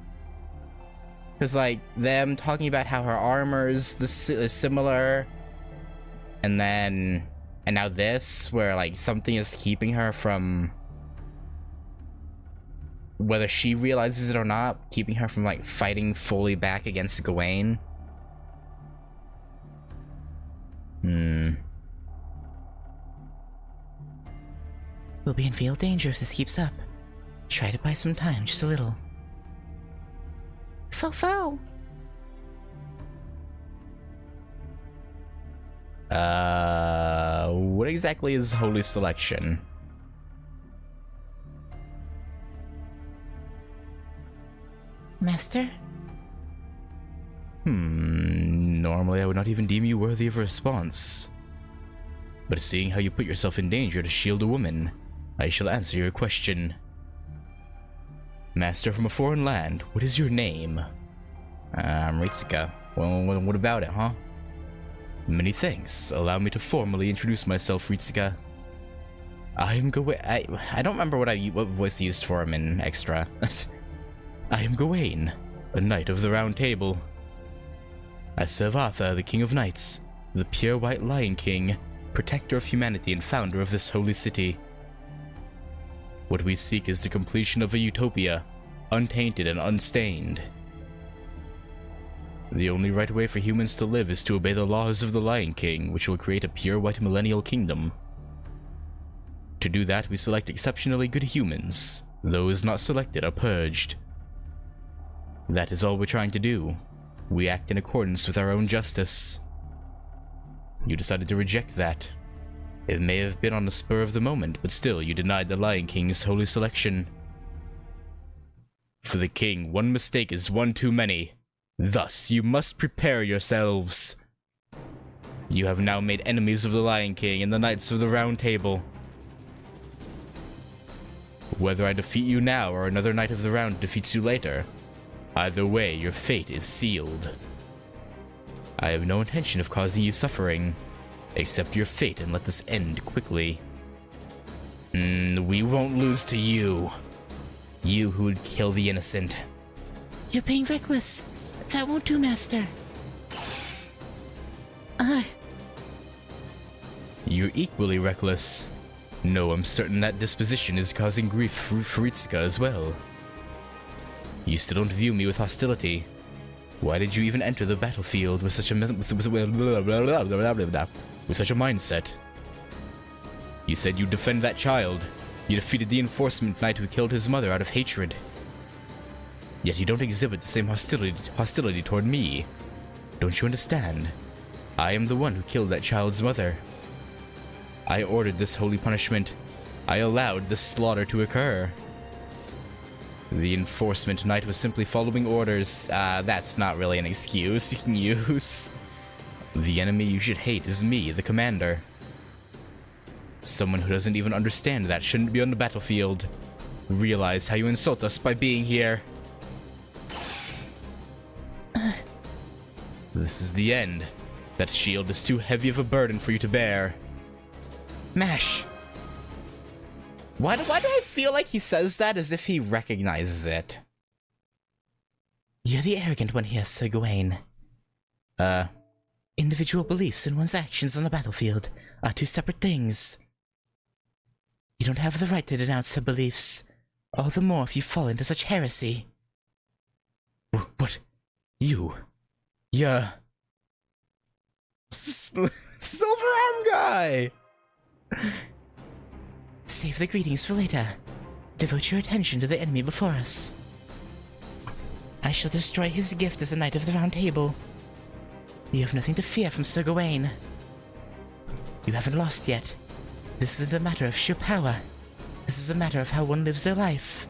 Because, like, them talking about how her armor is similar, and now this, where, like, something is keeping her from, whether she realizes it or not, keeping her from, like, fighting fully back against Gawain.
We'll be in real danger if this keeps up. Try to buy some time, just a little. Fo-fo!
What exactly is Holy Selection?
Master?
Normally I would not even deem you worthy of a response. But seeing how you put yourself in danger to shield a woman, I shall answer your question. Master from a foreign land, what is your name?
Ritsuka. Well, what about it, huh?
Many thanks. Allow me to formally introduce myself, Ritsuka. I am Gawain.
I don't remember what voice I used for him in Extra.
I am Gawain, a Knight of the Round Table. I serve Arthur, the King of Knights, the pure white Lion King, protector of humanity and founder of this holy city. What we seek is the completion of a utopia, untainted and unstained. The only right way for humans to live is to obey the laws of the Lion King, which will create a pure white millennial kingdom. To do that, we select exceptionally good humans. Those not selected are purged. That is all we're trying to do. We act in accordance with our own justice. You decided to reject that. It may have been on the spur of the moment, but still you denied the Lion King's holy selection. For the king, one mistake is one too many. Thus, you must prepare yourselves. You have now made enemies of the Lion King and the Knights of the Round Table. Whether I defeat you now or another Knight of the Round defeats you later, either way, your fate is sealed. I have no intention of causing you suffering. Accept your fate and let this end quickly. We won't lose to you. You who would kill the innocent.
You're being reckless. That won't do, Master.
You're equally reckless. No, I'm certain that disposition is causing grief for Ritsuka as well. You still don't view me with hostility. Why did you even enter the battlefield with such a mindset? You said you'd defend that child. You defeated the enforcement knight who killed his mother out of hatred. Yet you don't exhibit the same hostility toward me. Don't you understand? I am the one who killed that child's mother. I ordered this holy punishment. I allowed this slaughter to occur. The enforcement knight was simply following orders. That's not really an excuse you can use. The enemy you should hate is me, the commander. Someone who doesn't even understand that shouldn't be on the battlefield. Realize how you insult us by being here. This is the end. That shield is too heavy of a burden for you to bear.
Mash! Why do I feel like he says that as if he recognizes it?
You're the arrogant one here, Sir Gawain. Individual beliefs and one's actions on the battlefield are two separate things. You don't have the right to denounce her beliefs, all the more if you fall into such heresy.
What? You? Yeah.
Silver Arm Guy!
Save the greetings for later. Devote your attention to the enemy before us. I shall destroy his gift as a Knight of the Round Table. You have nothing to fear from Sir Gawain. You haven't lost yet. This isn't a matter of sheer power. This is a matter of how one lives their life.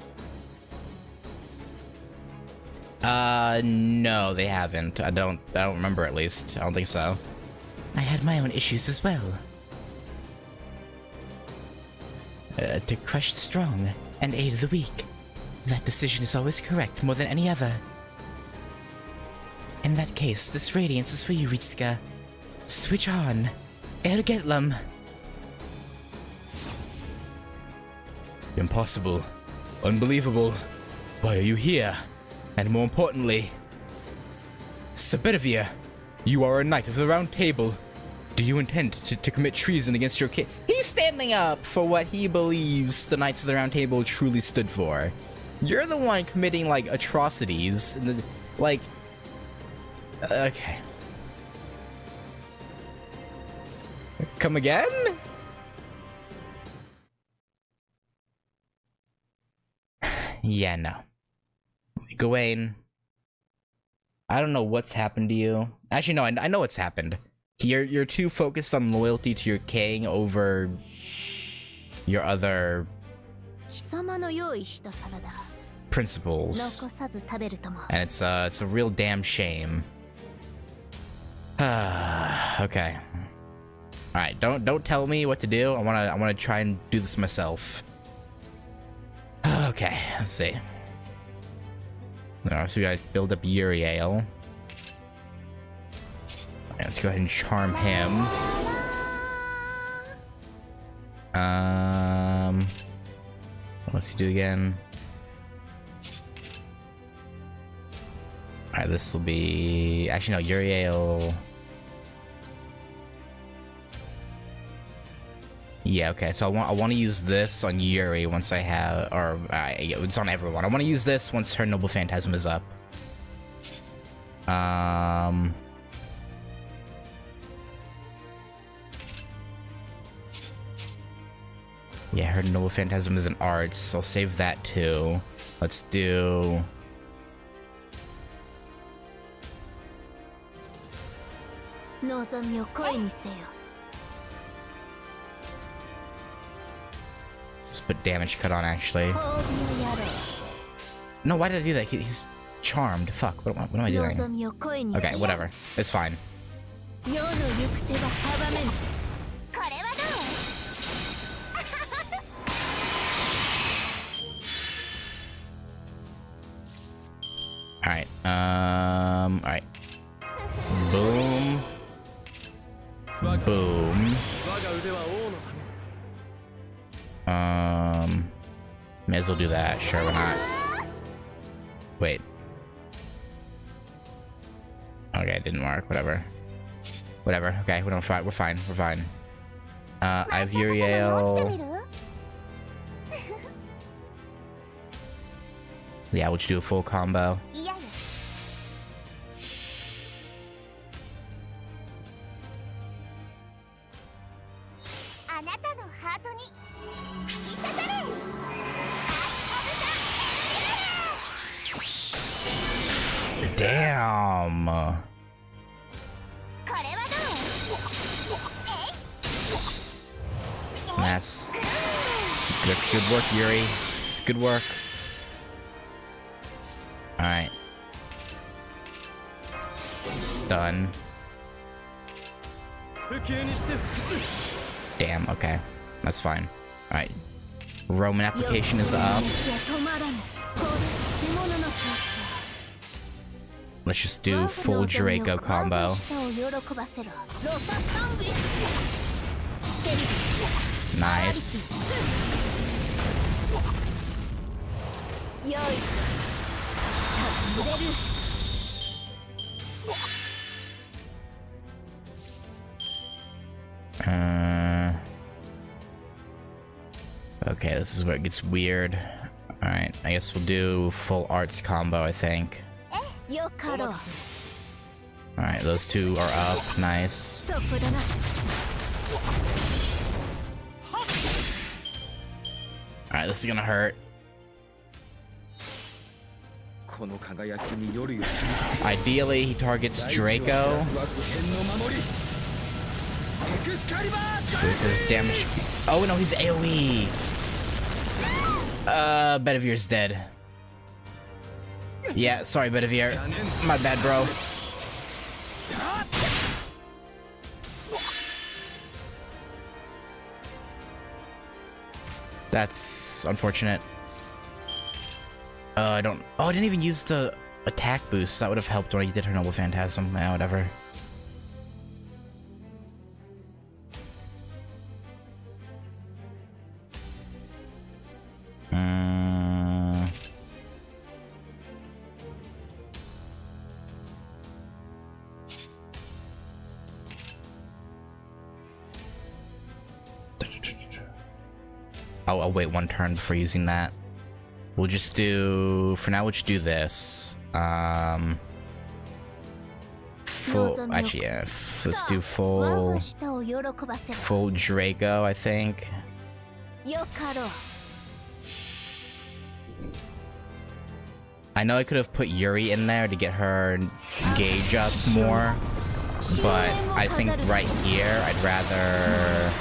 No, they haven't. I don't remember, at least. I don't think so.
I had my own issues as well. To crush the strong and aid the weak. That decision is always correct more than any other. In that case, this radiance is for you, Ritsuka. Switch on. Ergetlam.
Impossible. Unbelievable. Why are you here? And more importantly, Sabedivia, you are a knight of the Round Table. Do you intend to commit treason against your king? He's standing up for what he believes the Knights of the Round Table truly stood for. You're the one committing, like, atrocities. And like, okay. Come again? Yeah, no. Gawain, I don't know what's happened to you. Actually, no, I know what's happened. You're too focused on loyalty to your king over your other principles, and it's a real damn shame. Okay. All right, don't tell me what to do. I wanna try and do this myself. Okay, let's see. So we gotta build up Uriel. Alright, let's go ahead and charm him. What's he do again? Alright, this will be... Actually, no, Uriel... Yeah, okay, so I want to use this on Yuri once I have... Or, it's on everyone. I want to use this once her Noble Phantasm is up. Yeah, her Noble Phantasm is an arts, so I'll save that too. Let's do... Let's put damage cut on, actually. No, why did I do that? He's charmed. Fuck, what am I doing? Okay, whatever. It's fine. Alright, alright. Boom. Boom. May as well do that. Sure, why not? Wait. Okay, it didn't work. Whatever. Whatever. Okay, we're fine. We're fine. We're fine. I have Uriel. Yeah, we'll just do a full combo. Damn. That's good work, Yuri. It's good work. Alright. Stun. Damn, okay. That's fine. Alright. Roman application is up. Let's just do full Draco combo. Nice. Okay, this is where it gets weird. Alright, I guess we'll do full arts combo, I think. Alright, those two are up. Nice. Alright, this is gonna hurt. Ideally, he targets Draco. Draco's damage. Oh no, he's AoE. Bedivir's dead. Yeah, sorry, Bedivere. My bad, bro. That's unfortunate. I don't... Oh, I didn't even use the attack boost. That would have helped when I did her Noble Phantasm. Yeah, whatever. I'll wait one turn before using that. We'll just do... For now, we'll just do this. Full... Actually, yeah. Let's do full... Full Draco, I think. I know I could have put Yuri in there to get her gauge up more. But I think right here, I'd rather...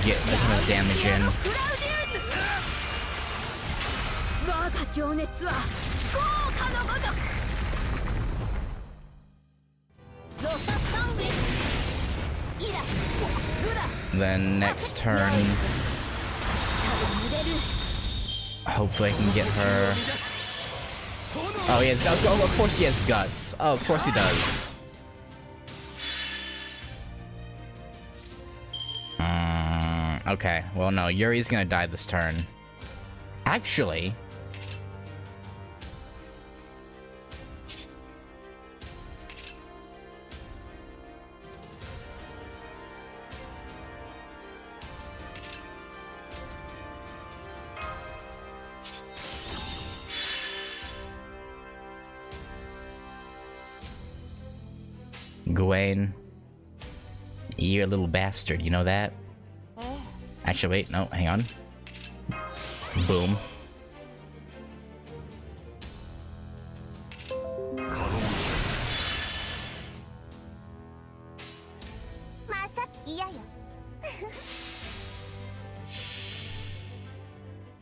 get a ton of damage in. Then next turn, hopefully I can get her. Oh, he has. Oh, of course he has guts. Oh, of course he does. Okay, well no, Yuri's gonna die this turn. Actually... Gawain, you're a little bastard, you know that? Actually, wait, no, hang on. Boom.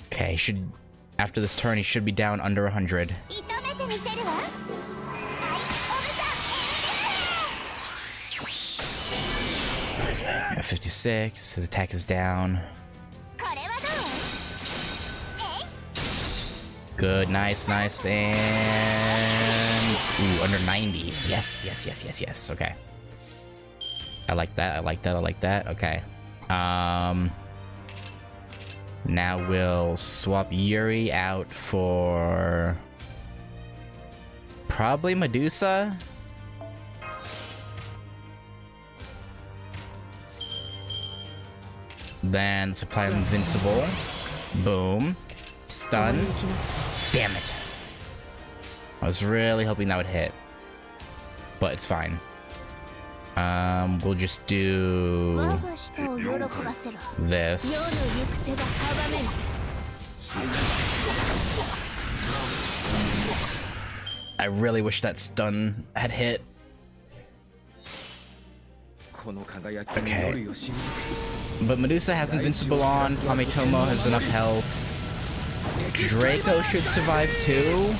Okay, he should... After this turn, he should be down under 100. 56, his attack is down. Good, nice, nice, and... Ooh, under 90. Yes, yes, yes, yes, yes, okay. I like that, I like that, I like that, okay. Now we'll swap Yuri out for... Probably Medusa? Then supply invincible. Boom. Stun. Damn it. I was really hoping that would hit. But it's fine. We'll just do this. I really wish that stun had hit. Okay. But Medusa has invincible on, Kametomo has enough health. Draco should survive too.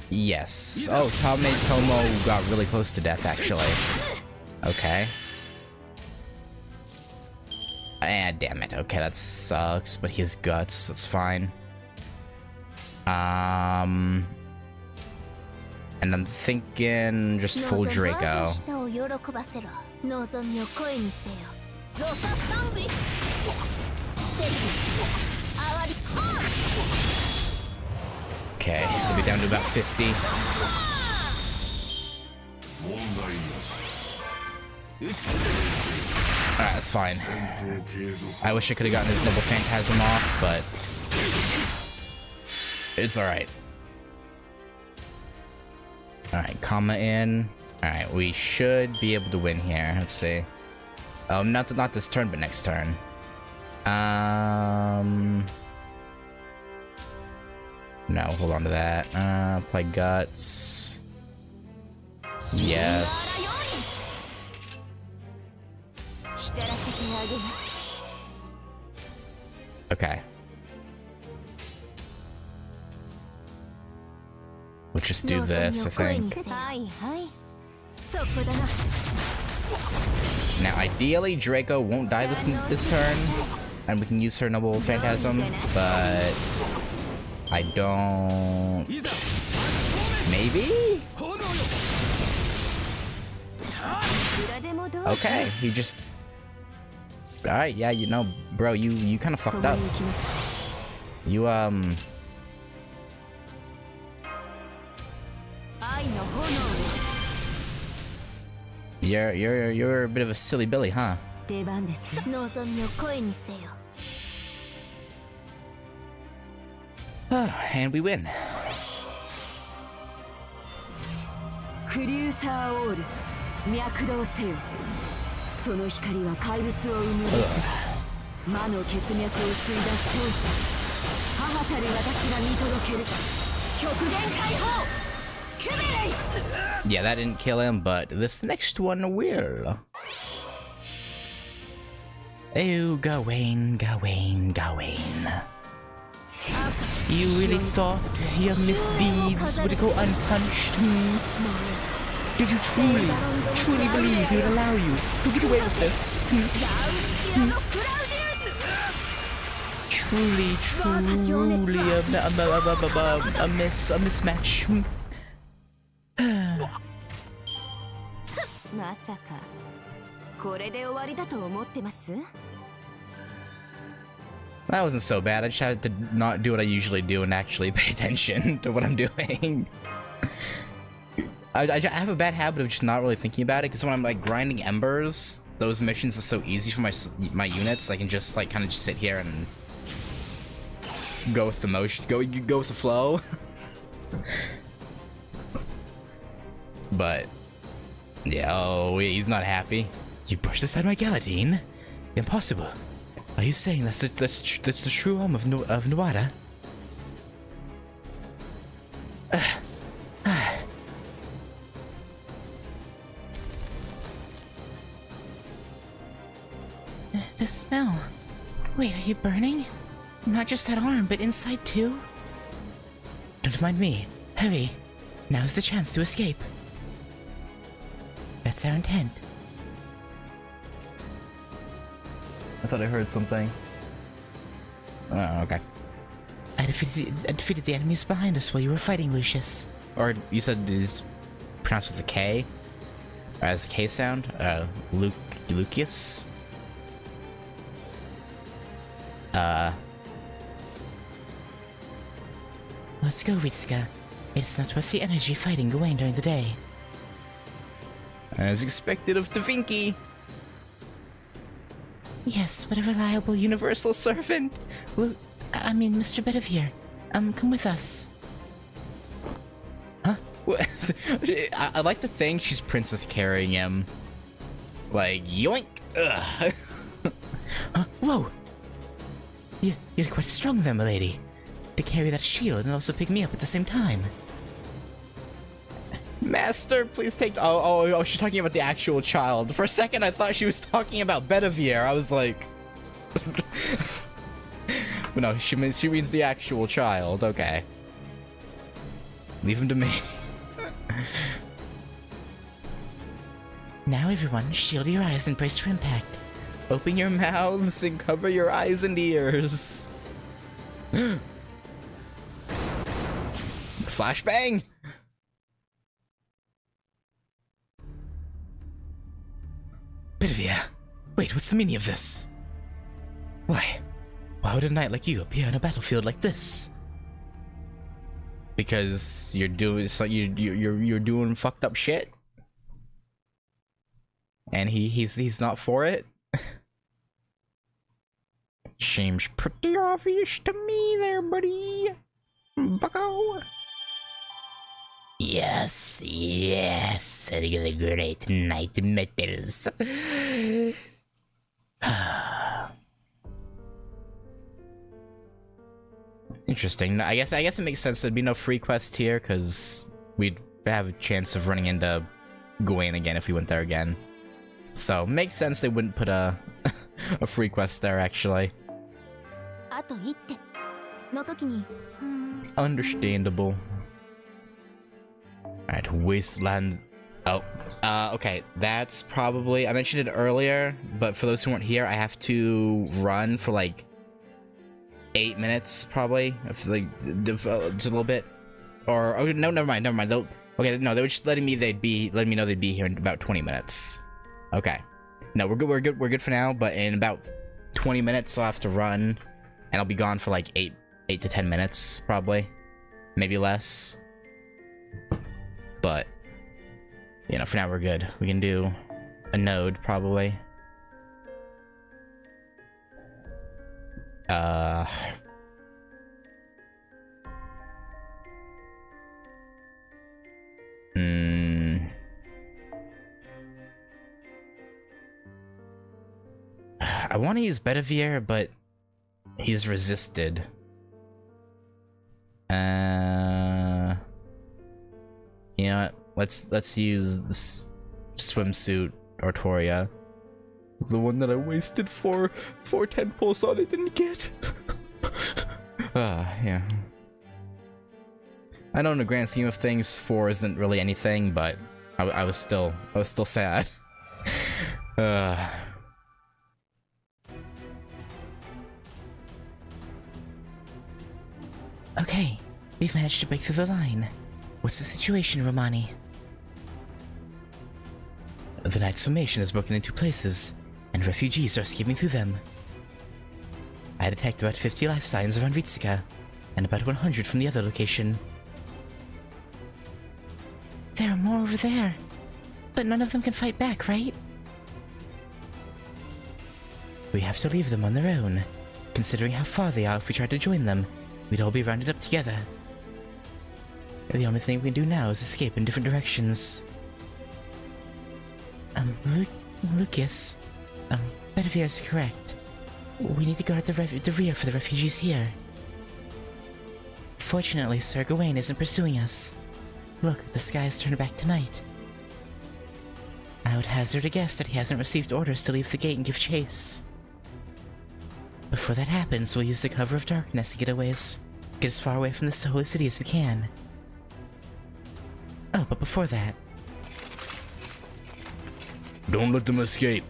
Yes. Oh, Kametomo got really close to death actually. Okay. Ah, damn it. Okay, that sucks, but he has guts, that's fine. And I'm thinking just full Draco. Okay, we'll be down to about 50. Alright, that's fine. I wish I could have gotten his Noble Phantasm off, but it's alright. Alright, comma in. Alright, we should be able to win here. Let's see. Not this turn, but next turn. No, hold on to that. Play Guts. Yes. Okay. We'll just do this, I think. Now, ideally, Draco won't die this turn, and we can use her Noble Phantasm, but I don't... Maybe? Okay, he just... Alright, yeah, you know, bro, you kind of fucked up. You, You're a bit of a silly Billy, huh? And we win. Yeah, that didn't kill him, but this next one will. Oh, Gawain, Gawain, Gawain. You really thought your misdeeds would go unpunished? Did you truly believe he would allow you to get away with this? Truly a mismatch. That wasn't so bad. I just had to not do what I usually do and actually pay attention to what I'm doing. I have a bad habit of just not really thinking about it, because when I'm like grinding embers, those missions are so easy for my units. I can just like kind of just sit here and go with the motion, go with the flow. But yeah, oh, he's not happy. You pushed aside my Galadine? Impossible. Are you saying that's the true home of Nuada?
The smell. Wait, are you burning? Not just that arm, but inside too?
Don't mind me. Hurry. Now's the chance to escape. That's our intent.
I thought I heard something.
Oh, okay.
I defeated the enemies behind us while you were fighting, Lucius.
Or you said it is pronounced with a K? Or as a K sound? Lucius?
Let's go, Ritsuka. It's not worth the energy fighting Gawain during the day.
As expected of Davinki.
Yes, what a reliable universal servant. I mean, Mr. Bedivere. Come with us.
Huh? I like to think she's princess carrying him. Like, yoink! Ugh.
Huh? Whoa! You're quite strong there, milady. To carry that shield and also pick me up at the same time.
Master, please take... Oh, she's talking about the actual child. For a second, I thought she was talking about Bedivere. I was like... But no, she means the actual child. Okay. Leave him to me.
Now everyone, shield your eyes and brace for impact.
Open your mouths and cover your eyes and ears. Flashbang!
Bedivere, wait, what's the meaning of this? Why would a knight like you appear on a battlefield like this?
Because you're doing fucked up shit, and he's not for it. Seems pretty obvious to me, there, buddy. Bucko.
Yes, the great knight metals.
Interesting. I guess it makes sense there'd be no free quest here, because we'd have a chance of running into Gawain again if we went there again. So, makes sense they wouldn't put a a free quest there, actually. Understandable. Alright, Wasteland. Oh, okay, that's probably... I mentioned it earlier, but for those who weren't here, I have to run for like 8 minutes, probably. If, like, just a little bit. Or, oh, no, never mind. Okay, no, they were just letting me know they'd be here in about 20 minutes. Okay. No, we're good for now, but in about 20 minutes I'll have to run, and I'll be gone for like 8 to 10 minutes, probably. Maybe less. But, you know, for now we're good. We can do a node, probably. I want to use Bedivere, but he's resisted. You know what? Let's use this swimsuit Artoria. The one that I wasted four 10 pulse on, I didn't get. Yeah. I know in the grand scheme of things, 4 isn't really anything, but I was still sad.
Okay, we've managed to break through the line. What's the situation, Romani?
The Knight's formation is broken into places, and refugees are escaping through them. I detect about 50 life signs around Vitsika, and about 100 from the other location.
There are more over there, but none of them can fight back, right?
We have to leave them on their own. Considering how far they are, if we tried to join them, we'd all be rounded up together. The only thing we can do now is escape in different directions.
Lucas, Bedivere is correct. We need to guard the rear for the refugees here. Fortunately, Sir Gawain isn't pursuing us. Look, the sky has turned back to night. I would hazard a guess that he hasn't received orders to leave the gate and give chase. Before that happens, we'll use the cover of darkness to get as far away from this holy city as we can. Oh, but before that...
Don't let them escape.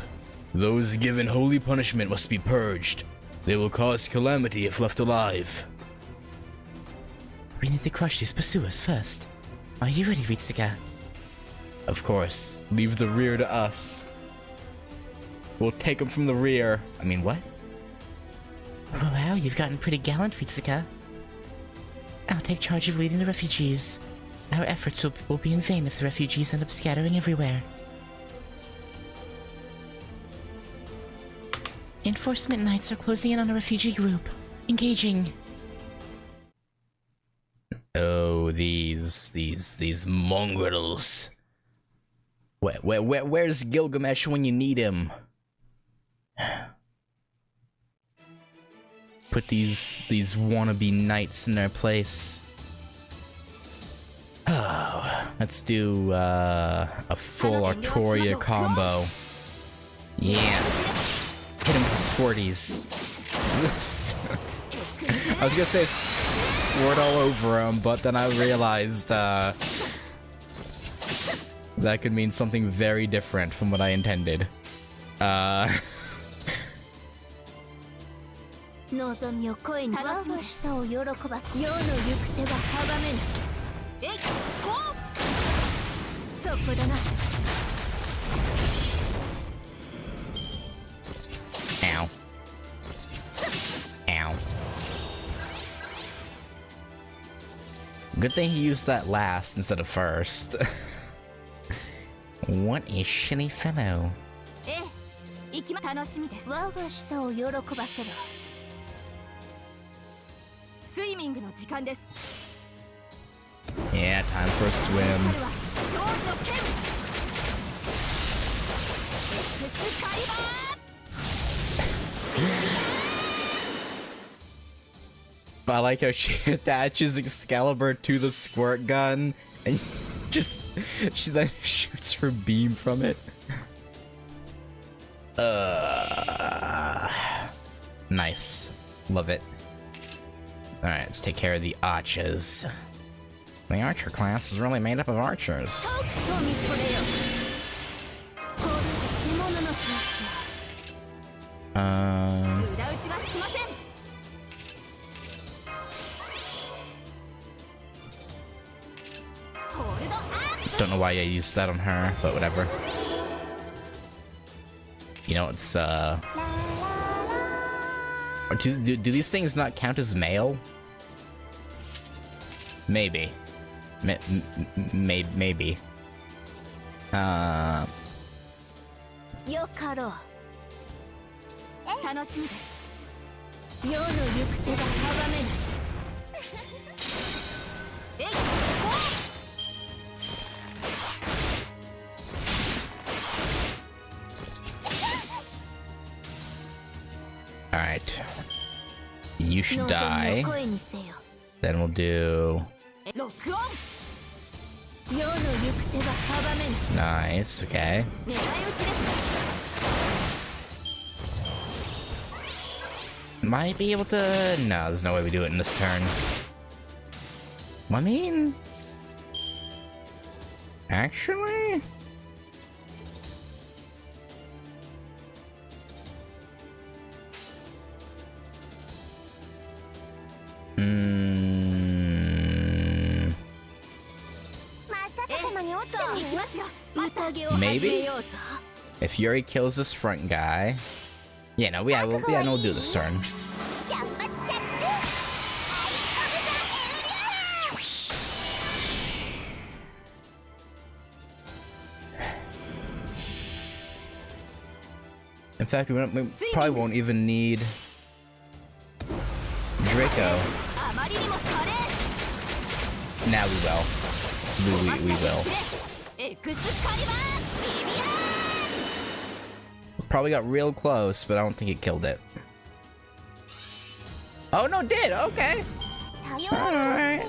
Those given holy punishment must be purged. They will cause calamity if left alive.
We need to crush these pursuers first. Are you ready, Ritsuka?
Of course. Leave the rear to us. We'll take them from the rear. I mean, what?
Oh, wow, you've gotten pretty gallant, Ritsuka. I'll take charge of leading the refugees. Our efforts will be in vain if the refugees end up scattering everywhere. Enforcement Knights are closing in on a refugee group. Engaging.
Oh, these mongrels.
Where's Gilgamesh when you need him? Put these wannabe knights in their place. Oh, let's do a full Artoria combo. Yeah. Hit him with squirties. I was gonna say squirt all over him, but then I realized that could mean something very different from what I intended. Ow. Ow. Good thing he used that last instead of first. What a shitty fellow. Yeah, time for a swim. I like how she attaches Excalibur to the squirt gun and Just, she then shoots her beam from it. Nice. Love it. Alright, let's take care of the archers. The archer class is really made up of archers. Don't know why I used that on her, but whatever. You know, it's do these things not count as mail? Maybe. Maybe.
よかろう。楽しみです。世の行く手が阻めぬ。えい。
Alright. You should die. Then we'll do... Nice, okay. Might be able to... No, there's no way we do it in this turn. I mean... Actually... Maybe? If Yuri kills this front guy... Yeah, no, we'll do this turn. In fact, we probably won't even need Draco. Now we will. We will. Probably got real close, but I don't think it killed it. Oh no, it did! Okay. Alright.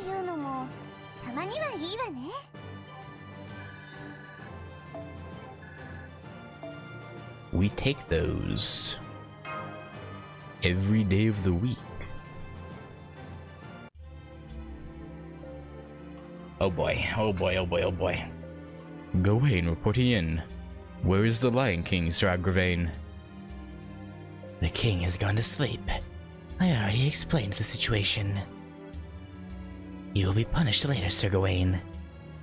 We take those every day of the week. Oh boy, oh boy, oh boy, oh boy. Gawain reporting in. Where is the Lion King, Sir Agravain?
The king has gone to sleep. I already explained the situation. You will be punished later, Sir Gawain.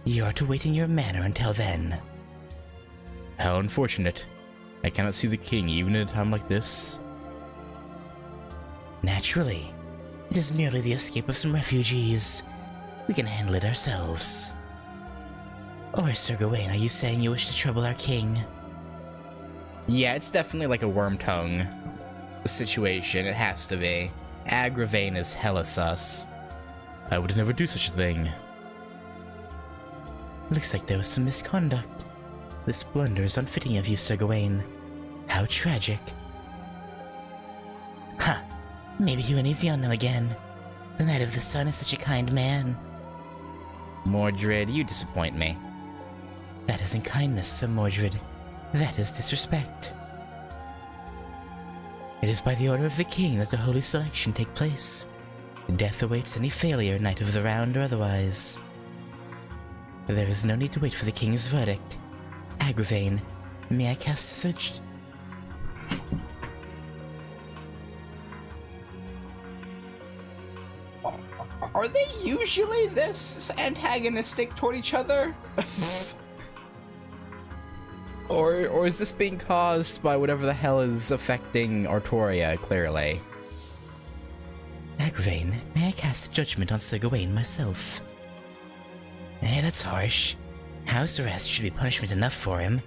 You are to wait in your manor until then.
How unfortunate. I cannot see the king even at a time like this.
Naturally. It is merely the escape of some refugees. We can handle it ourselves. Or, Sir Gawain, are you saying you wish to trouble our king?
Yeah, it's definitely like a worm tongue situation. It has to be. Agravain is hella sus. I would never do such a thing.
Looks like there was some misconduct. This blunder is unfitting of you, Sir Gawain. How tragic. Huh. Maybe he went easy on them again. The Knight of the Sun is such a kind man.
Mordred, you disappoint me.
That isn't kindness, Sir Mordred. That is disrespect. It is by the order of the king that the holy selection take place. Death awaits any failure, Knight of the Round or otherwise. There is no need to wait for the king's verdict. Agravain, may I cast a search?
Are they usually this antagonistic toward each other? Or is this being caused by whatever the hell is affecting Artoria, clearly?
Agravain, may I cast judgment on Sir Gawain myself? That's harsh. House arrest should be punishment enough for him.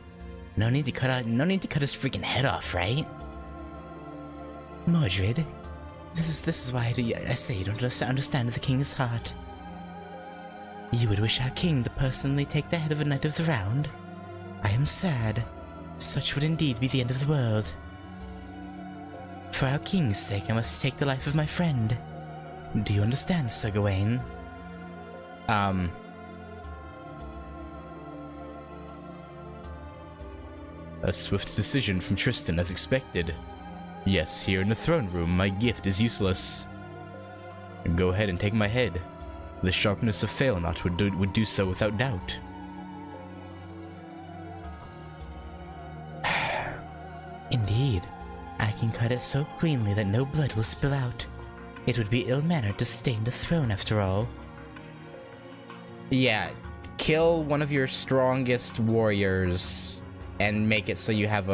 No need to cut his freaking head off, right? Mordred, this is why I say you don't understand the king's heart. You would wish our king to personally take the head of a Knight of the Round? I am sad. Such would indeed be the end of the world. For our king's sake, I must take the life of my friend. Do you understand, Sir Gawain?
A swift decision from Tristan as expected. Yes, here in the throne room, my gift is useless. Go ahead and take my head. The sharpness of Failnaught would do so without doubt.
Indeed, I can cut it so cleanly that no blood will spill out. It would be ill-mannered to stain the throne after all.
Yeah, kill one of your strongest warriors and make it so you have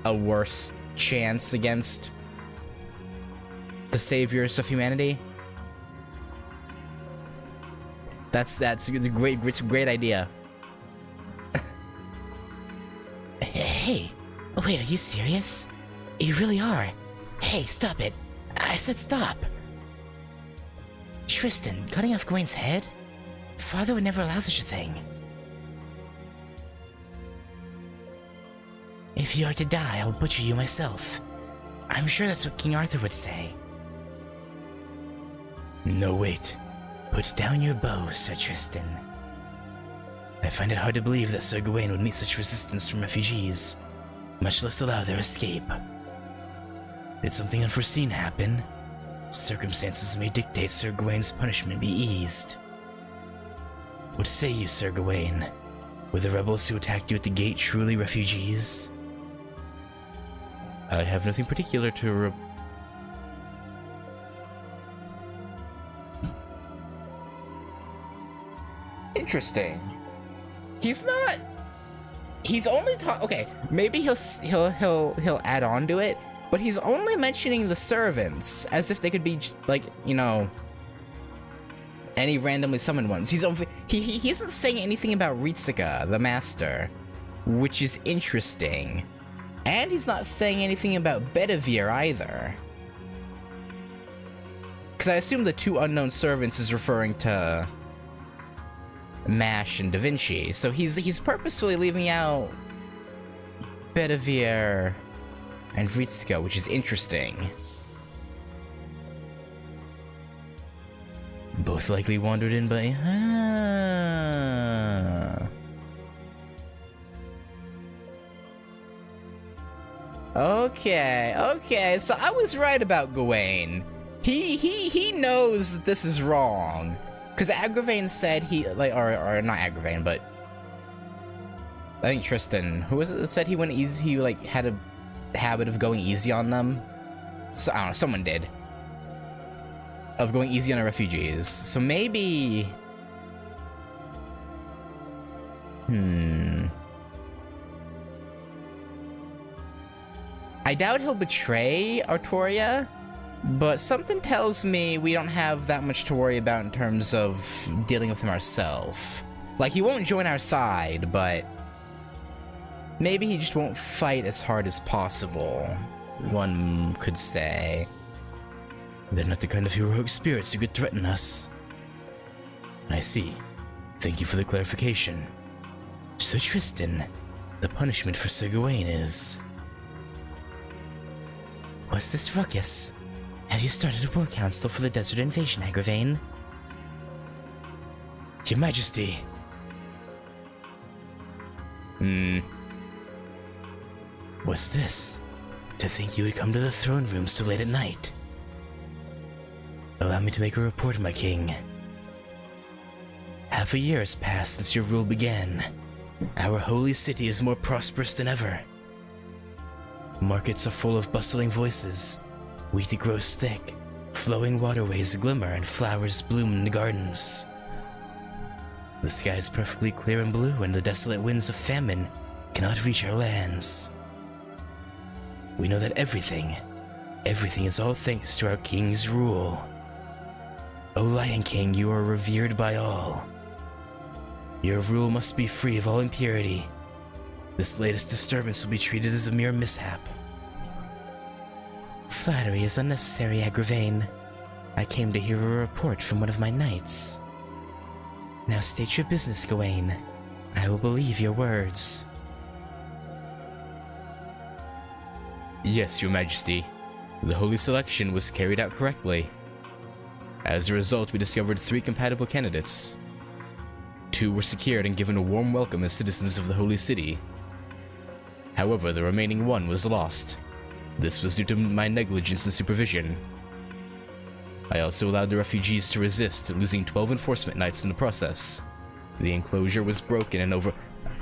a worse chance against the saviors of humanity. That's a great idea.
Hey, wait, are you serious? You really are. Hey, stop it. I said stop. Tristan, cutting off Gawain's head? Father would never allow such a thing. If you are to die, I'll butcher you myself. I'm sure that's what King Arthur would say.
No, wait.
Put down your bow, Sir Tristan.
I find it hard to believe that Sir Gawain would meet such resistance from refugees, much less allow their escape. Did something unforeseen happen? Circumstances may dictate Sir Gawain's punishment be eased. What say you, Sir Gawain? Were the rebels who attacked you at the gate truly refugees?
I have nothing particular to Interesting. He's not. He's only okay, maybe he'll add on to it, but he's only mentioning the servants as if they could be like, you know, any randomly summoned ones. He isn't saying anything about Ritsuka, the master, which is interesting. And he's not saying anything about Bedivere either. Because I assume the two unknown servants is referring to Mash and Da Vinci, so he's purposefully leaving out Bedivere and Ritsuka, which is interesting.
Both likely wandered in by...
Okay, so I was right about Gawain. He knows that this is wrong. Because Agravain said he, like, or not Agravain, but I think Tristan, who was it that said he went easy, he, like, had a habit of going easy on them? So, I don't know, someone did. Of going easy on the refugees. So maybe... I doubt he'll betray Artoria, but something tells me we don't have that much to worry about in terms of dealing with him ourselves. Like, he won't join our side, but maybe he just won't fight as hard as possible, one could say.
They're not the kind of heroic spirits who could threaten us. I see. Thank you for the clarification. So Tristan, the punishment for Sir Gawain is...
What's this ruckus? Have you started a war council for the desert invasion, Agravain?
Your Majesty! What's this? To think you would come to the throne room so late at night. Allow me to make a report, my king. Half a year has passed since your rule began. Our holy city is more prosperous than ever. Markets are full of bustling voices. Wheat grows thick, flowing waterways glimmer, and flowers bloom in the gardens. The sky is perfectly clear and blue, and the desolate winds of famine cannot reach our lands. We know that everything is all thanks to our king's rule. O Lion King, you are revered by all. Your rule must be free of all impurity. This latest disturbance will be treated as a mere mishap.
Flattery is unnecessary, Agravain. I came to hear a report from one of my knights. Now state your business, Gawain. I will believe your words.
Yes, your majesty. The holy selection was carried out correctly. As a result, we discovered 3 compatible candidates. 2 were secured and given a warm welcome as citizens of the holy city. However, the remaining one was lost. This was due to my negligence and supervision. I also allowed the refugees to resist, losing 12 enforcement knights in the process. The enclosure was broken and over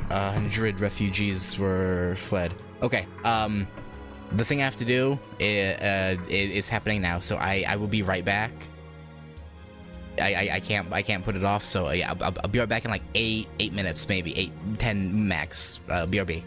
100 refugees were fled. Okay, the thing I have to do is happening now, so I will be right back. I can't put it off, so yeah, I'll be right back in like 8 minutes, maybe 8-10 max. BRB.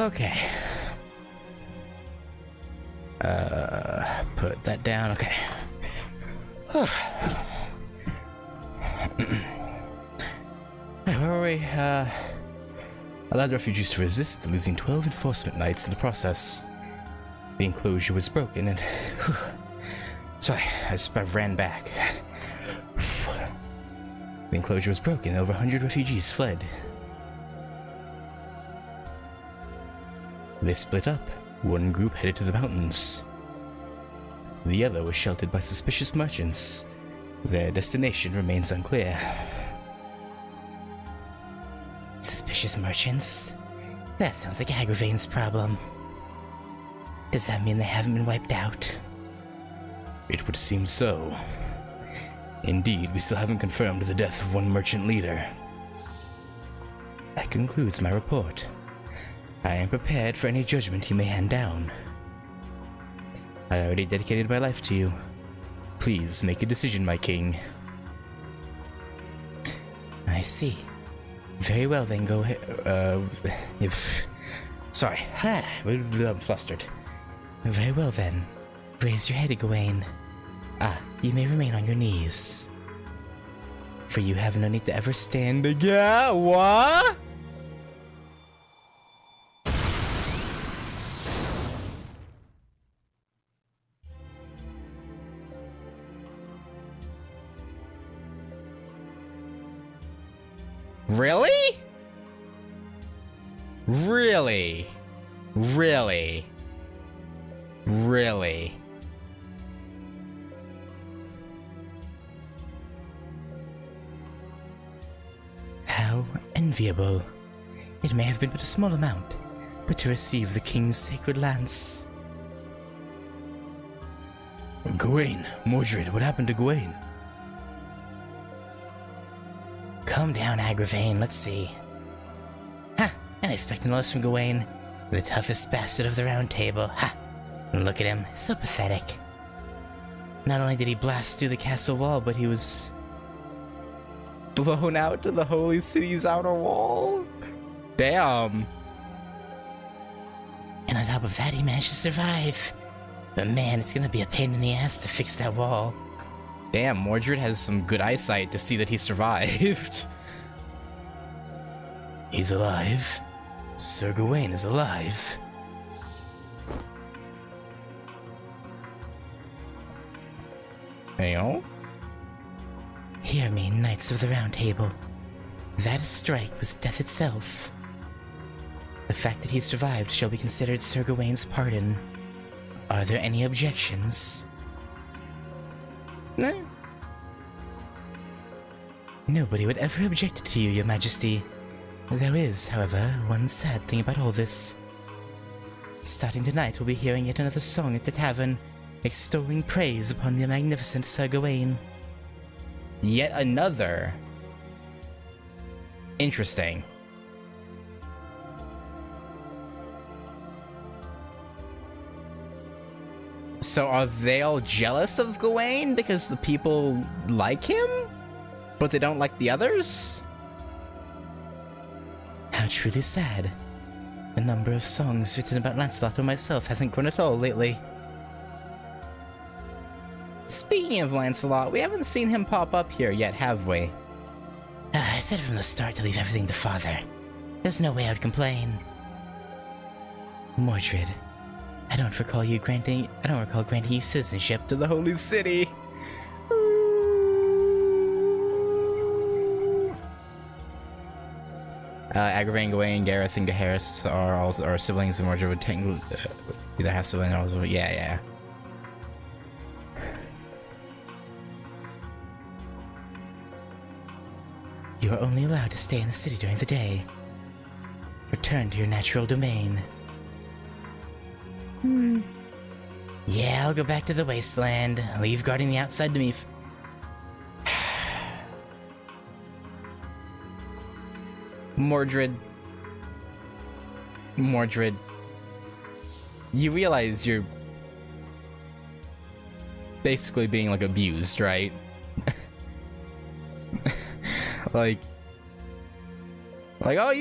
Okay. Put that down. Okay. Where were we? Allowed refugees to resist, losing 12 enforcement knights in the process. The enclosure was broken and... So I ran back. The enclosure was broken and over 100 refugees fled. They split up. One group headed to the mountains. The other was sheltered by suspicious merchants. Their destination remains unclear.
Suspicious merchants? That sounds like Agravain's problem. Does that mean they haven't been wiped out?
It would seem so. Indeed, we still haven't confirmed the death of one merchant leader.
That concludes my report. I am prepared for any judgment you may hand down. I already dedicated my life to you. Please make a decision, my king.
I see. Very well then, go ahead.
Sorry. I'm flustered.
Very well then. Raise your head, Gawain. You may remain on your knees. For you have no need to ever stand again.
What? Really? Really? Really? Really?
How enviable. It may have been but a small amount, but to receive the king's sacred lance.
Gawain, Mordred, what happened to Gawain?
Calm down, Agravain, let's see. Ha! And expecting less from Gawain, the toughest bastard of the Round Table. Ha! Look at him, so pathetic. Not only did he blast through the castle wall, but he was
Blown out to the holy city's outer wall? Damn.
And on top of that, he managed to survive. But man, it's gonna be a pain in the ass to fix that wall.
Damn, Mordred has some good eyesight to see that he survived.
He's alive. Sir Gawain is alive.
Heyo?
Hear me, Knights of the Round Table. That strike was death itself. The fact that he survived shall be considered Sir Gawain's pardon. Are there any objections?
No.
Nobody would ever object to you, Your Majesty. There is, however, one sad thing about all this. Starting tonight, we'll be hearing yet another song at the tavern, extolling praise upon the magnificent Sir Gawain.
Yet another. Interesting. So are they all jealous of Gawain because the people like him, but they don't like the others?
How truly sad. The number of songs written about Lancelot or myself hasn't grown at all lately.
Speaking of Lancelot, we haven't seen him pop up here yet, have we?
I said from the start to leave everything to Father. There's no way I would complain. Mordred, I don't recall granting you citizenship
To the Holy City. Agravain, Gawain, Gareth, and Gaheris are all our siblings, and Mordred would technically either have siblings or also, yeah.
You are only allowed to stay in the city during the day. Return to your natural domain. Yeah, I'll go back to the wasteland. Leave guarding the outside to me.
Mordred, you realize you're basically being like abused, right? Like, Like, oh,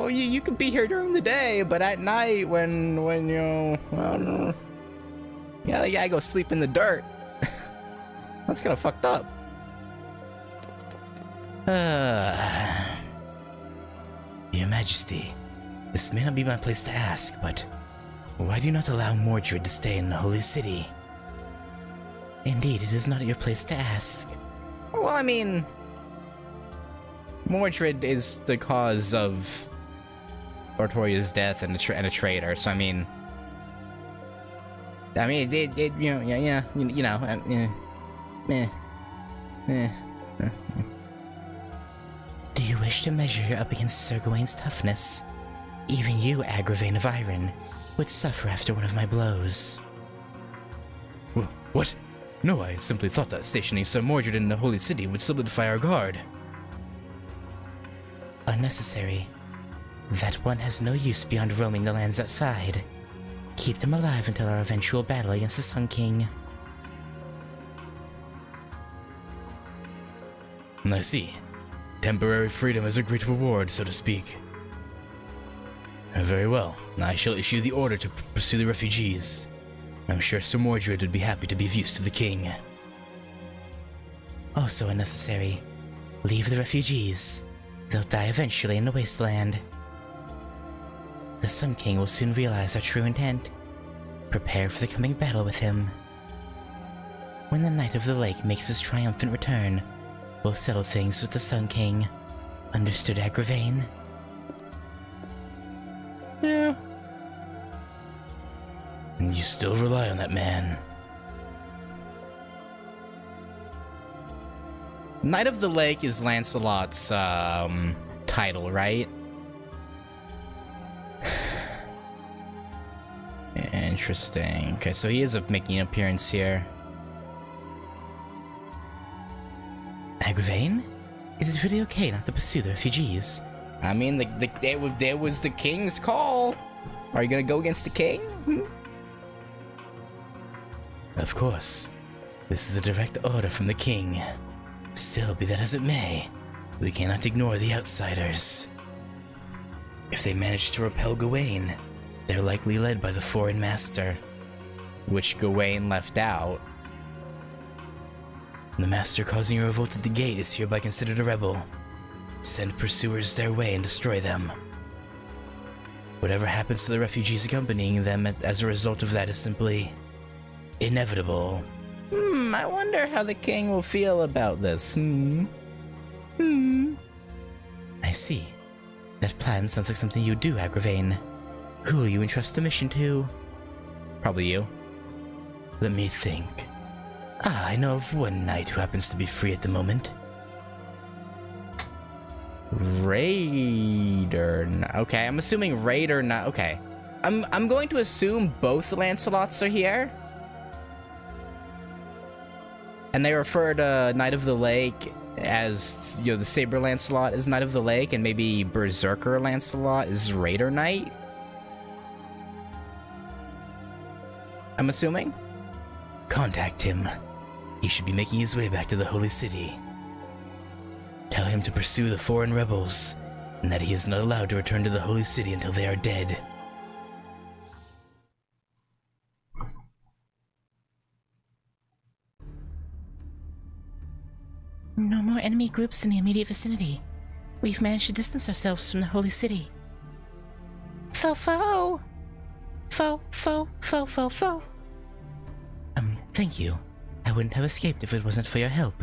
you can be here during the day, but at night when you know, I don't know, you gotta go sleep in the dirt. That's kind of fucked up.
Your Majesty, this may not be my place to ask, but why do you not allow Mordred to stay in the Holy City? Indeed, it is not your place to ask.
Well, I mean, Mordred is the cause of Artoria's death and a traitor. So I mean, it you know, yeah, you know,
Do you wish to measure up against Sir Gawain's toughness? Even you, Agravain of Iron, would suffer after one of my blows.
What? No, I simply thought that stationing Sir Mordred in the Holy City would solidify our guard.
Unnecessary. That one has no use beyond roaming the lands outside. Keep them alive until our eventual battle against the Sun King.
I see. Temporary freedom is a great reward, so to speak. Very well. I shall issue the order to pursue the refugees. I'm sure Sir Mordred would be happy to be of use to the king.
Also unnecessary. Leave the refugees. They'll die eventually in the wasteland. The Sun King will soon realize our true intent. Prepare for the coming battle with him. When the Knight of the Lake makes his triumphant return, we'll settle things with the Sun King. Understood, Agravain?
yeah.
And you still rely on that man.
Knight of the Lake is Lancelot's title, right? Interesting. Okay, so he is making an appearance here.
Agravain? Is it really okay not to pursue the refugees?
I mean, there was the king's call. Are you gonna go against the king?
Of course. This is a direct order from the king. Still, be that as it may, we cannot ignore the outsiders. If they manage to repel Gawain, they're likely led by the foreign master.
Which Gawain left out.
The master causing a revolt at the gate is hereby considered a rebel. Send pursuers their way and destroy them. Whatever happens to the refugees accompanying them as a result of that is simply inevitable.
I wonder how the king will feel about this.
I see. That plan sounds like something you do, Agravain. Who will you entrust the mission to?
Probably you.
Let me think. I know of one knight who happens to be free at the moment.
Raider. Okay, I'm assuming Raider. Not okay. I'm going to assume both Lancelots are here. And they refer to Knight of the Lake as, you know, the Saber Lancelot is Knight of the Lake, and maybe Berserker Lancelot is Raider Knight. I'm assuming.
Contact him. He should be making his way back to the Holy City. Tell him to pursue the foreign rebels, and that he is not allowed to return to the Holy City until they are dead.
No more enemy groups in the immediate vicinity. We've managed to distance ourselves from the Holy City. Fo. Thank you. I wouldn't have escaped if it wasn't for your help.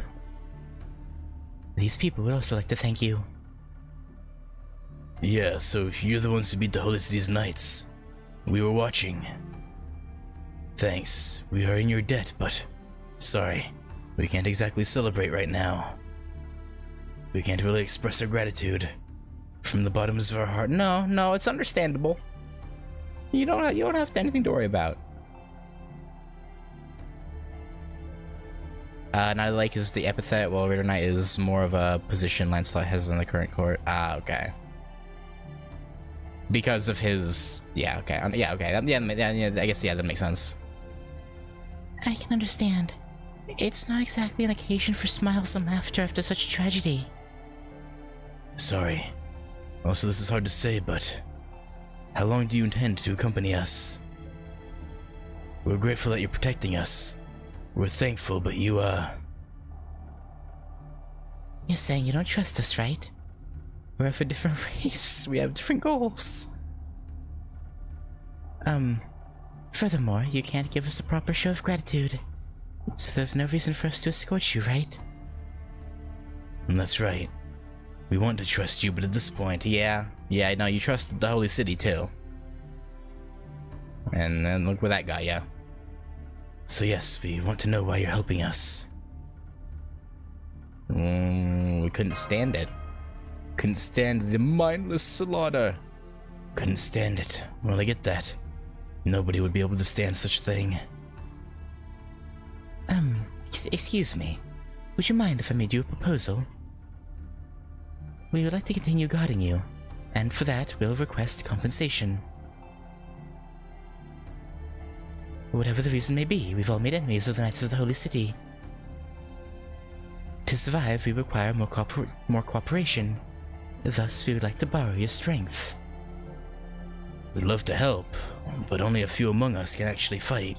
These people would also like to thank you.
Yeah, so you're the ones who beat the Holy City's knights. We were watching. Thanks. We are in your debt, but sorry. We can't exactly celebrate right now. We can't really express our gratitude from the bottoms of our heart.
No, it's understandable. You don't have anything to worry about. Knight of the Lake is the epithet, while Raider Knight is more of a position Lancelot has in the current court. Okay. Because of his... Yeah, okay. Yeah, I guess, yeah, that makes sense.
I can understand. It's not exactly an occasion for smiles and laughter after such tragedy.
Sorry. Also, this is hard to say, but how long do you intend to accompany us? We're grateful that you're protecting us. We're thankful, but
You're saying you don't trust us, right? We're of a different race. We have different goals. Furthermore, you can't give us a proper show of gratitude. So there's no reason for us to escort you, right?
That's right. We want to trust you, but at this point,
Yeah, no, you trust the Holy City too. And then look where that got ya.
so yes, we want to know why you're helping us.
We couldn't stand it. Couldn't stand the mindless slaughter.
Couldn't stand it. Well, I get that. Nobody would be able to stand such a thing.
Excuse me. Would you mind if I made you a proposal? We would like to continue guarding you, and for that, we'll request compensation. Whatever the reason may be, we've all made enemies of the Knights of the Holy City. To survive, we require more cooperation. Thus, we would like to borrow your strength.
We'd love to help, but only a few among us can actually fight.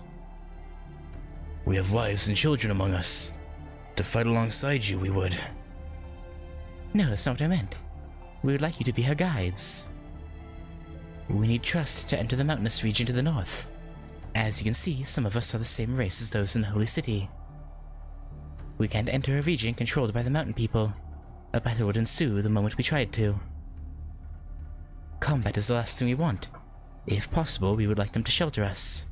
We have wives and children among us. To fight alongside you, we would.
No, that's not what I meant. We would like you to be our guides. We need trust to enter the mountainous region to the north. As you can see, some of us are the same race as those in the Holy City. We can't enter a region controlled by the mountain people. A battle would ensue the moment we tried to. Combat is the last thing we want. If possible, we would like them to shelter us.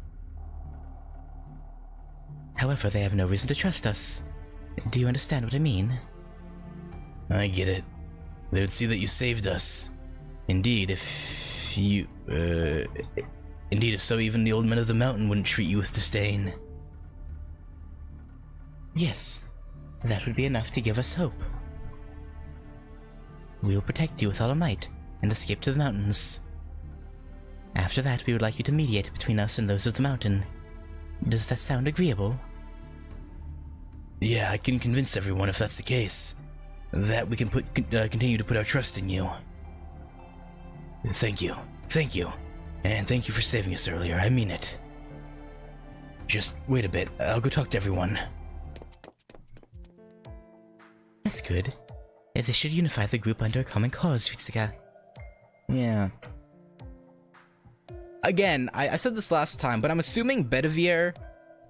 However, they have no reason to trust us. Do you understand what I mean?
I get it. They would see that you saved us. Indeed, if so, even the old men of the mountain wouldn't treat you with disdain.
Yes, that would be enough to give us hope. We will protect you with all our might, and escape to the mountains. After that, we would like you to mediate between us and those of the mountain. Does that sound agreeable?
Yeah, I can convince everyone if that's the case. That we can continue to put our trust in you. Thank you. Thank you. And thank you for saving us earlier, I mean it. Just wait a bit, I'll go talk to everyone.
That's good. This should unify the group under a common cause, Ritsuka.
Yeah. Again, I said this last time, but I'm assuming Bedivere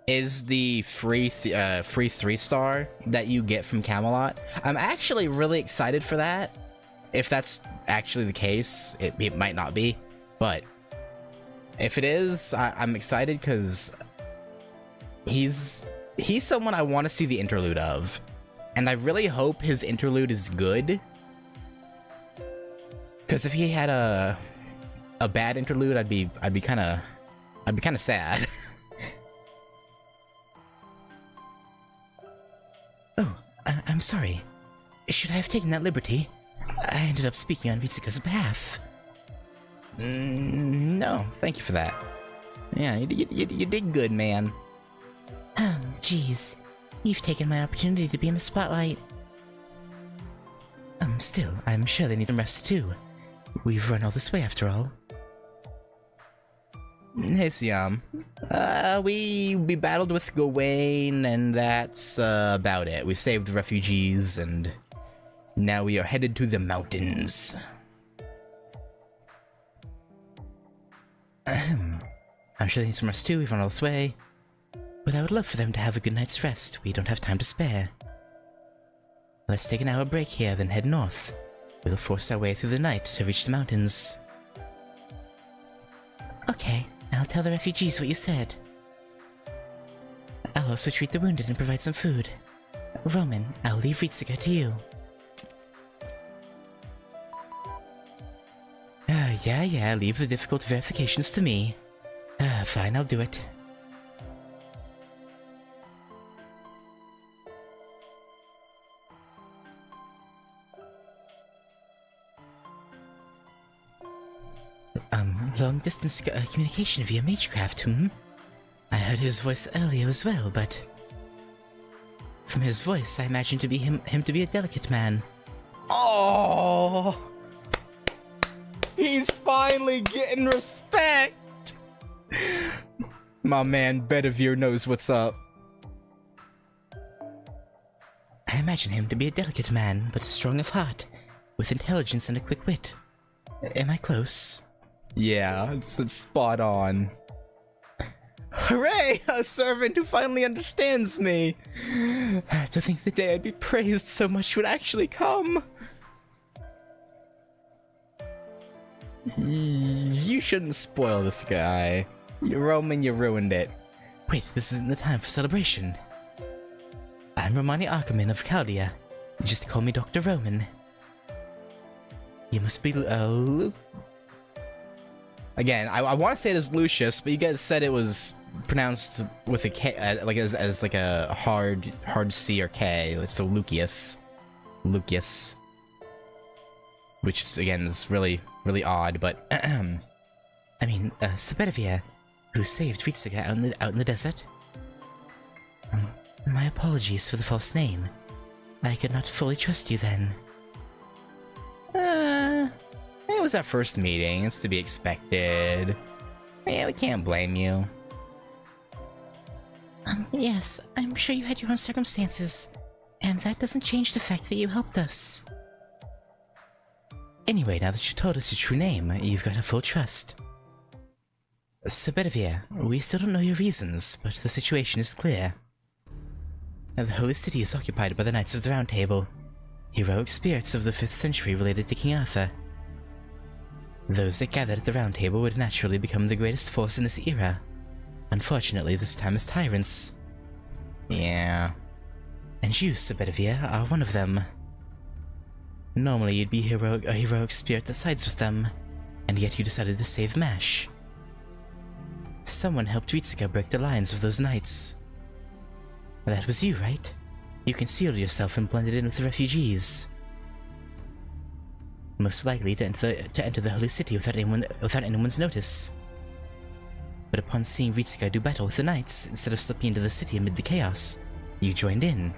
is the free 3-star that you get from Camelot. I'm actually really excited for that. If that's actually the case, it might not be, but if it is, I'm excited because he's someone I want to see the interlude of, and I really hope his interlude is good. Because if he had a bad interlude, I'd be kind of sad.
Oh, I'm sorry. Should I have taken that liberty? I ended up speaking on Ritsuka's behalf.
No, thank you for that. Yeah, you did good, man.
Jeez. You've taken my opportunity to be in the spotlight. Still, I'm sure they need some rest too. We've run all this way after all.
Hey, Siam. We battled with Gawain, and that's about it. We saved refugees, and now we are headed to the mountains.
I'm sure they need some rest too. We've run all this way. But I would love for them to have a good night's rest. We don't have time to spare. Let's take an hour break here, then head north. We'll force our way through the night to reach the mountains. Okay, I'll tell the refugees what you said. I'll also treat the wounded and provide some food. Roman, I'll leave Ritsuka to you. Yeah, leave the difficult verifications to me. Fine, I'll do it. Long-distance communication via Magecraft, I heard his voice earlier as well, but... From his voice, I imagined him to be a delicate man.
Oh! He's finally getting respect! My man Bedivere knows what's up.
I imagine him to be a delicate man, but strong of heart, with intelligence and a quick wit. Am I close?
Yeah, it's spot on. Hooray! A servant who finally understands me! To think the day I'd be praised so much would actually come! You shouldn't spoil this guy. Roman, you ruined it.
Wait, this isn't the time for celebration. I'm Romani Ackerman of Chaldea. Just call me Dr. Roman. You must be
Again, I want to say it as Lucius, but you guys said it was pronounced with a K, like as like a hard C or K. It's the Lucius, which is, again, is really odd. But
I mean, Sebedivere, who saved Ritsuka out in the desert. My apologies for the false name. I could not fully trust you then.
It was our first meeting. It's to be expected. Yeah, we can't blame you.
Yes, I'm sure you had your own circumstances, and that doesn't change the fact that you helped us. Anyway, now that you told us your true name, you've got our full trust. Sebedivere, we still don't know your reasons, but the situation is clear. The Holy City is occupied by the Knights of the Round Table, heroic spirits of the 5th century related to King Arthur. Those that gathered at the Round Table would naturally become the greatest force in this era. Unfortunately, this time as tyrants.
Yeah.
And you, Sebedivere, are one of them. Normally you'd be a heroic spirit that sides with them, and yet you decided to save Mash. Someone helped Ritsuka break the lines of those knights. That was you, right? You concealed yourself and blended in with the refugees. Most likely to enter the Holy City without anyone's notice. But upon seeing Ritsuka do battle with the knights, instead of slipping into the city amid the chaos, you joined in.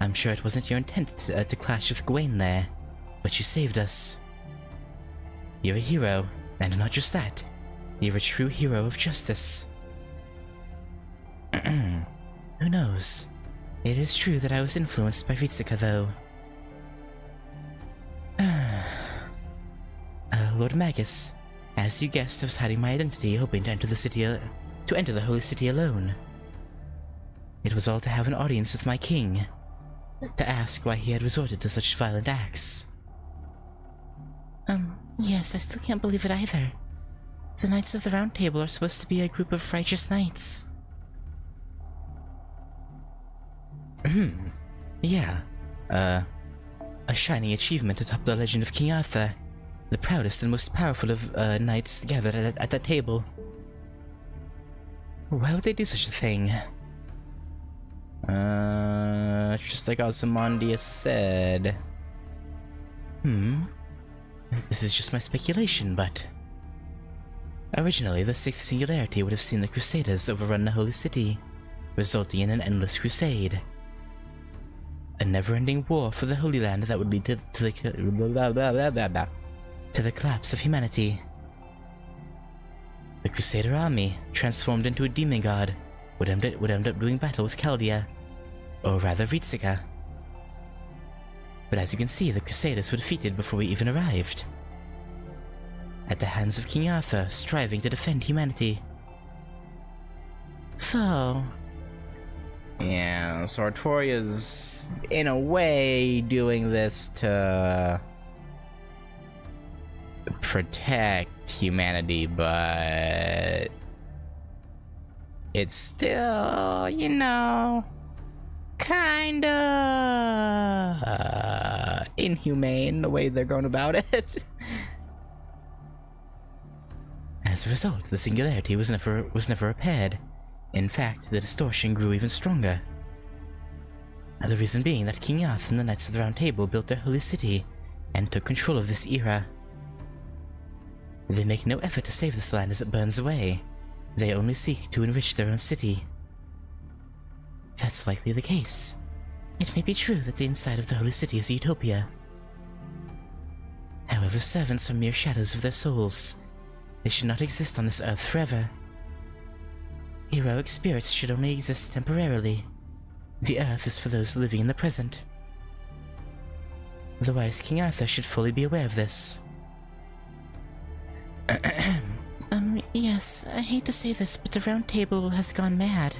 I'm sure it wasn't your intent to clash with Gawain there, but you saved us. You're a hero, and not just that. You're a true hero of justice. Who knows? It is true that I was influenced by Ritsuka, though. Lord Magus, as you guessed, I was hiding my identity, hoping to enter the Holy City alone. It was all to have an audience with my king, to ask why he had resorted to such violent acts. Yes, I still can't believe it either. The Knights of the Round Table are supposed to be a group of righteous knights. Yeah. A shining achievement atop the legend of King Arthur. The proudest and most powerful of knights gathered at that table. Why would they do such a thing? Just like Ozymandias said. This is just my speculation, but... Originally, the 6th Singularity would have seen the Crusaders overrun the Holy City, resulting in an endless crusade. A never-ending war for the Holy Land that would lead to the collapse of humanity. The Crusader army, transformed into a demon god, would end up doing battle with Chaldea, or rather Ritsuka. But as you can see, the Crusaders were defeated before we even arrived. At the hands of King Arthur, striving to defend humanity. So...
Yeah, so Artoria's, in a way, doing this to... protect humanity, but... it's still, you know... kinda... inhumane the way they're going about it.
As a result, the singularity was never repaired. In fact, the distortion grew even stronger. The reason being that King Arthur and the Knights of the Round Table built their holy city and took control of this era. They make no effort to save this land as it burns away. They only seek to enrich their own city. That's likely the case. It may be true that the inside of the holy city is a utopia. However, servants are mere shadows of their souls. They should not exist on this earth forever. Heroic spirits should only exist temporarily. The earth is for those living in the present. Otherwise, King Arthur should fully be aware of this. Yes, I hate to say this, but the Round Table has gone mad.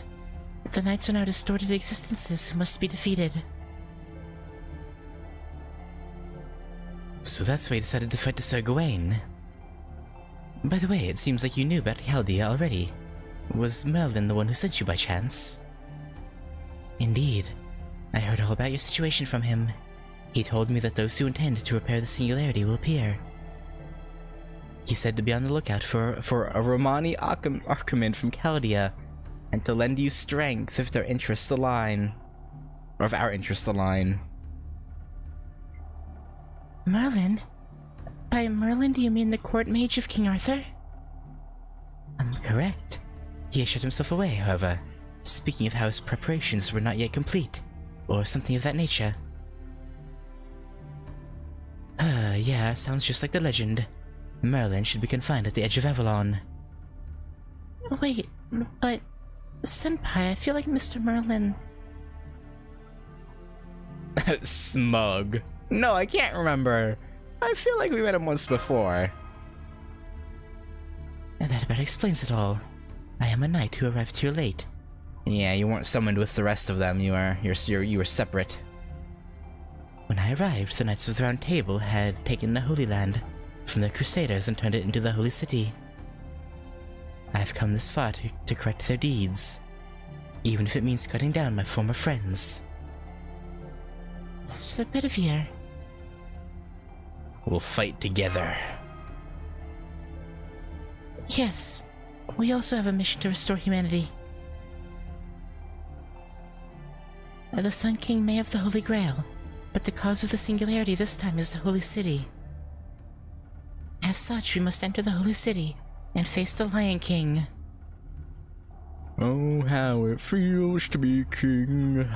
The knights are now distorted existences who must be defeated.
So that's why you decided to fight the Sir Gawain.
By the way, it seems like you knew about Chaldea already. Was Merlin the one who sent you by chance? Indeed. I heard all about your situation from him. He told me that those who intend to repair the singularity will appear. He said to be on the lookout for a Romani Archimand from Chaldea, and to lend you strength if their interests align. Or if our interests align. Merlin? By Merlin, do you mean the court mage of King Arthur? Correct. He has shut himself away, however, speaking of how his preparations were not yet complete, or something of that nature. Yeah, sounds just like the legend. Merlin should be confined at the edge of Avalon. Wait, but... Senpai, I feel like Mr. Merlin... Smug. No, I can't remember. I feel like we met him once before. And that about explains it all. I am a knight who arrived here late. Yeah, you weren't summoned with the rest of them. You were separate. When I arrived, the Knights of the Round Table had taken the Holy Land from the Crusaders and turned it into the Holy City. I've come this far to correct their deeds, even if it means cutting down my former friends. Sir Bedivere. We'll fight together. Yes, we also have a mission to restore humanity. The Sun King may have the Holy Grail, but the cause of the singularity this time is the Holy City. As such, we must enter the Holy City and face the Lion King. Oh, how it feels to be king.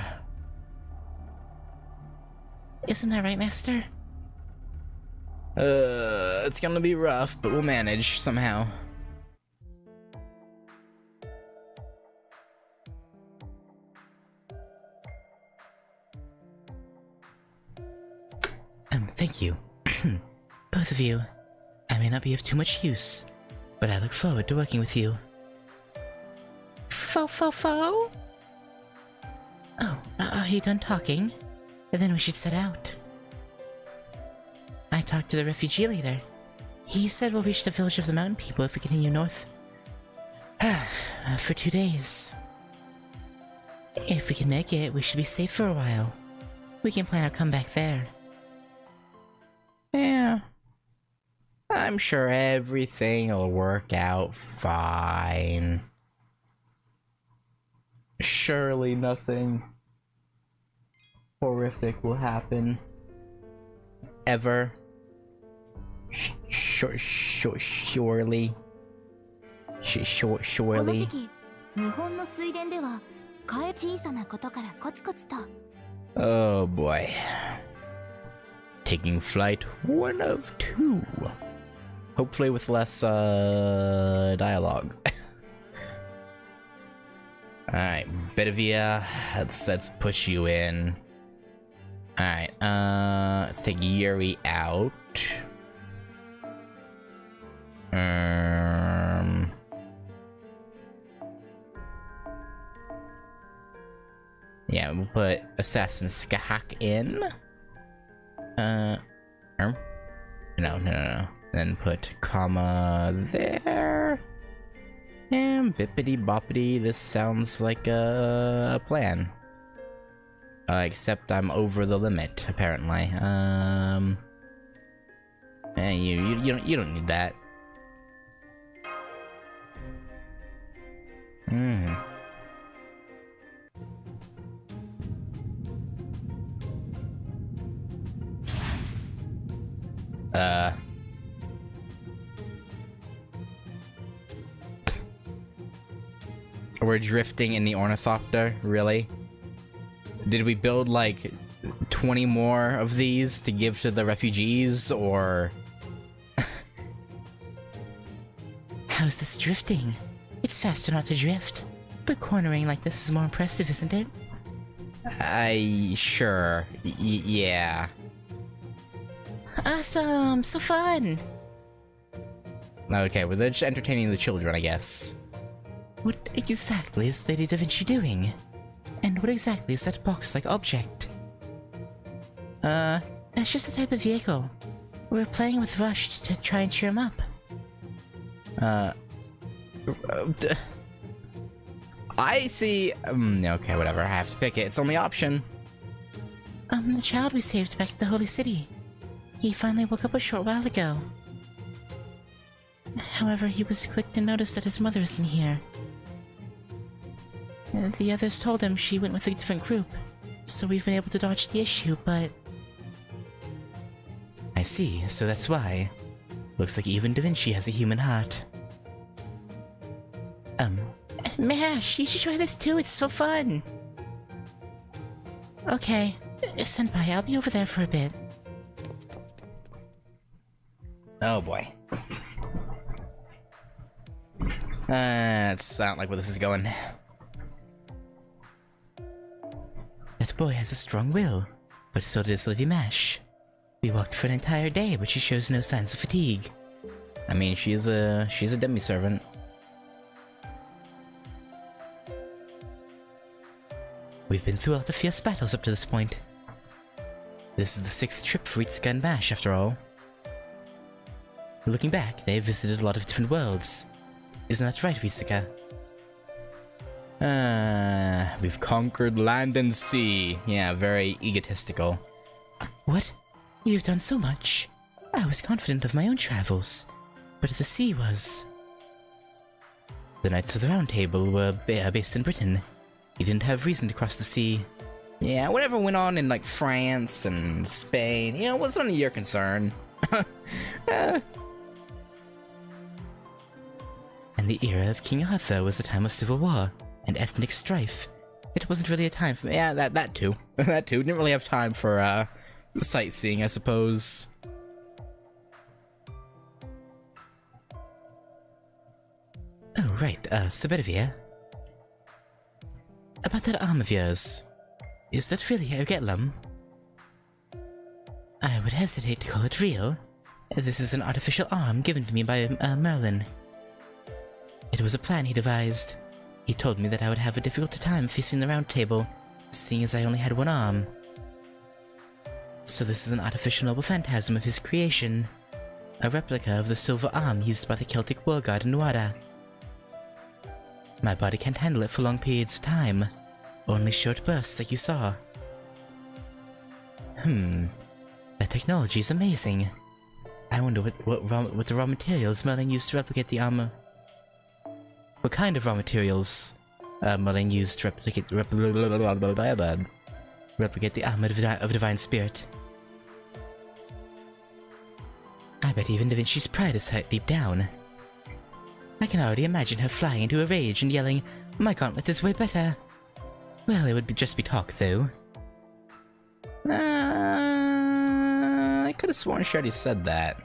Isn't that right, Master? It's gonna be rough, but we'll manage somehow. Thank you. Both of you. I may not be of too much use, but I look forward to working with you. Fo? Oh, are you done talking? Then we should set out. I talked to the refugee leader. He said we'll reach the village of the mountain people if we continue north. For 2 days. If we can make it, we should be safe for a while. We can plan our comeback there. Yeah. I'm sure everything will work out fine. Surely nothing horrific will happen. Ever. Surely.
この時期、日本の水田では小さなことからコツコツと。
Oh boy. Taking flight 1 of 2. Hopefully with less dialogue. Alright, Bedivere, let's push you in. Alright, let's take Yuri out. Yeah, we'll put Assassin Skahak in. No. Then put comma there. And bippity boppity, this sounds like a plan. Except I'm over the limit, apparently. You don't need that. We're drifting in the Ornithopter, really? Did we build like 20 more of these to give to the refugees, or How's this drifting? It's faster not to drift, but cornering like this is more impressive, isn't it?
Sure. Yeah.
Awesome! So fun!
Okay, well, they're just entertaining the children, I guess.
What exactly is Lady Da Vinci doing? And what exactly is that box-like object? That's just a type of vehicle. We're playing with Rush to try and cheer him up.
I see. Okay, whatever. I have to pick it. It's only option.
The child we saved back at the Holy City. He finally woke up a short while ago. However, he was quick to notice that his mother isn't here. The others told him she went with a different group, so we've been able to dodge the issue, but...
I see, so that's why. Looks like even Da Vinci has a human heart.
Mash, you should try this too, it's so fun! Okay, Senpai, I'll be over there for a bit.
Oh boy. It's not like where this is going.
That boy has a strong will, but so does Lady Mash. We walked for an entire day, but she shows no signs of fatigue.
I mean, she's a demi-servant.
We've been through all the fierce battles up to this point. This is the 6th trip for Itsuka and Mash, after all. Looking back, they've visited a lot of different worlds. Isn't that right, Itsuka?
We've conquered land and sea. Yeah, very egotistical.
What? You've done so much. I was confident of my own travels, but the sea was...
The Knights of the Round Table were based in Britain. You didn't have reason to cross the sea. Yeah, whatever went on in, like, France and Spain, you know, it wasn't none of your concern.
And the era of King Arthur was a time of civil war and ethnic strife.
It wasn't really a time for... Yeah, that too. That too. Didn't really have time for, sightseeing, I suppose.
Oh, right, Sabedivia. About that arm of yours. Is that really a Getlum? I would hesitate to call it real. This is an artificial arm given to me by, Merlin. It was a plan he devised. He told me that I would have a difficult time facing the Round Table, seeing as I only had one arm. So this is an artificial noble phantasm of his creation. A replica of the silver arm used by the Celtic war god Nuada. My body can't handle it for long periods of time. Only short bursts like you saw. That technology is amazing. I wonder what the raw materials Merlin used to replicate the armor. What kind of raw materials Merlin used to replicate the armor of Divine Spirit. I bet even Da Vinci's pride is hurt deep down. I can already imagine her flying into a rage and yelling, "My gauntlet is way better!" Well, it would just be talk, though.
I could have sworn she already said that.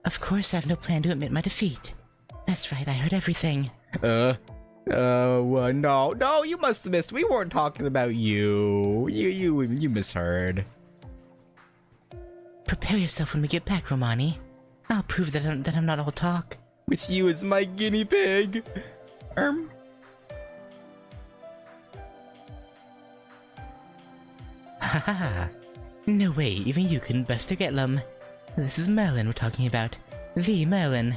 Of course, I have no plan to admit my defeat. That's right, I heard everything.
No, you must have missed. We weren't talking about you. You misheard.
Prepare yourself when we get back, Romani. I'll prove that I'm not all talk.
With you as my guinea pig.
Haha. No way, even you couldn't best a Getlum. This is Merlin we're talking about. The Merlin.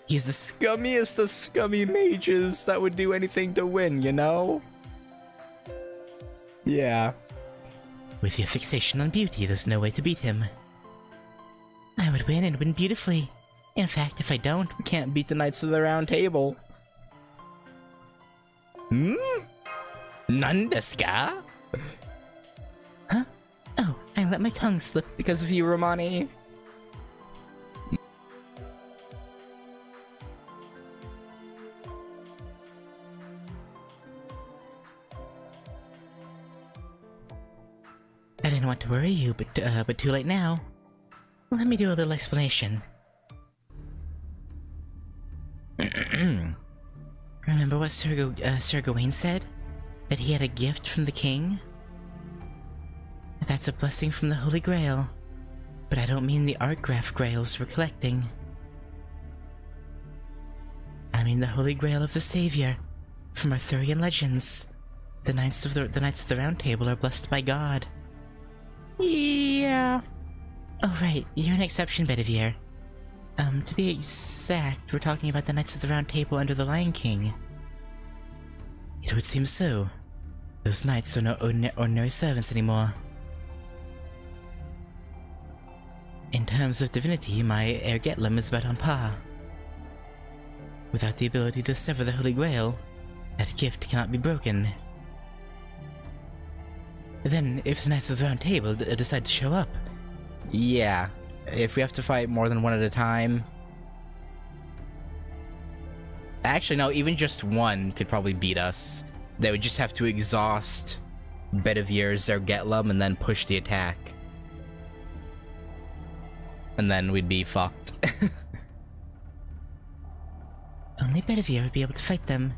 He's the scummiest of scummy mages that would do anything to win, you know? Yeah.
With your fixation on beauty, there's no way to beat him. I would win and win beautifully. In fact, if I don't,
We can't beat the Knights of the Round Table. None desu ka?
Huh? Oh, I let my tongue slip.
Because of you, Romani.
I didn't want to worry you, but too late now. Let me do a little explanation. Remember what Sir Gawain said? That he had a gift from the king? That's a blessing from the Holy Grail. But I don't mean the Artgraph Grails we're collecting. I mean the Holy Grail of the Savior, from Arthurian legends. The Knights of the Round Table are blessed by God. Yeah. Oh right, you're an exception, Bedivere. To be exact, we're talking about the Knights of the Round Table under the Lion King. It would seem so. Those knights are no ordinary servants anymore. In terms of divinity, my Ergetlam is about on par. Without the ability to sever the Holy Grail, that gift cannot be broken. Then, if the Knights of the Round Table decide to show up... Yeah, if we have to fight more than one at a time... Actually, no, even just one could probably beat us. They would just have to exhaust Bedivire's Ergetlam and then push the attack. And then we'd be fucked. Only Bedivere would be able to fight them,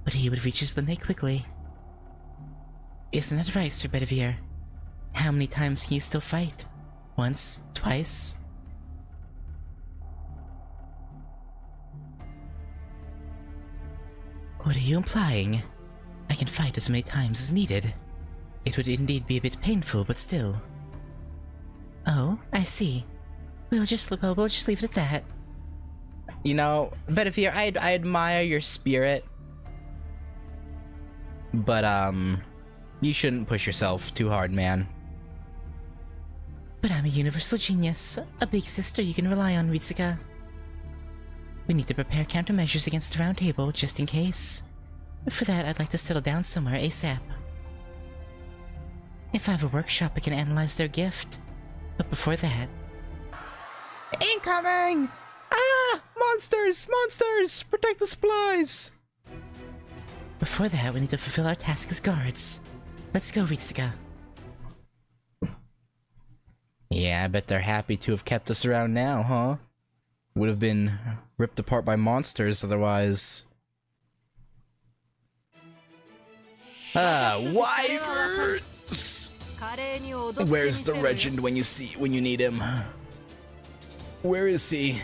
but he would reach his limit quickly. Isn't that right, Sir Bedivere? How many times can you still fight? Once? Twice? What are you implying? I can fight as many times as needed. It would indeed be a bit painful, but still. Oh, I see. We'll just leave it at that. You know, Bedivere, I admire your spirit. But, you shouldn't push yourself too hard, man. But I'm a universal genius, a big sister you can rely on, Ritsuka. We need to prepare countermeasures against the Round Table, just in case. For that, I'd like to settle down somewhere ASAP. If I have a workshop, I can analyze their gift. But before that... Incoming! Ah! Monsters! Monsters! Protect the supplies! Before that, we need to fulfill our task as guards. Let's go, Ritsuka. Yeah, I bet they're happy to have kept us around now, huh? Would have been ripped apart by monsters otherwise. Ah, wyverns! Where's the legend when you need him? Where is he?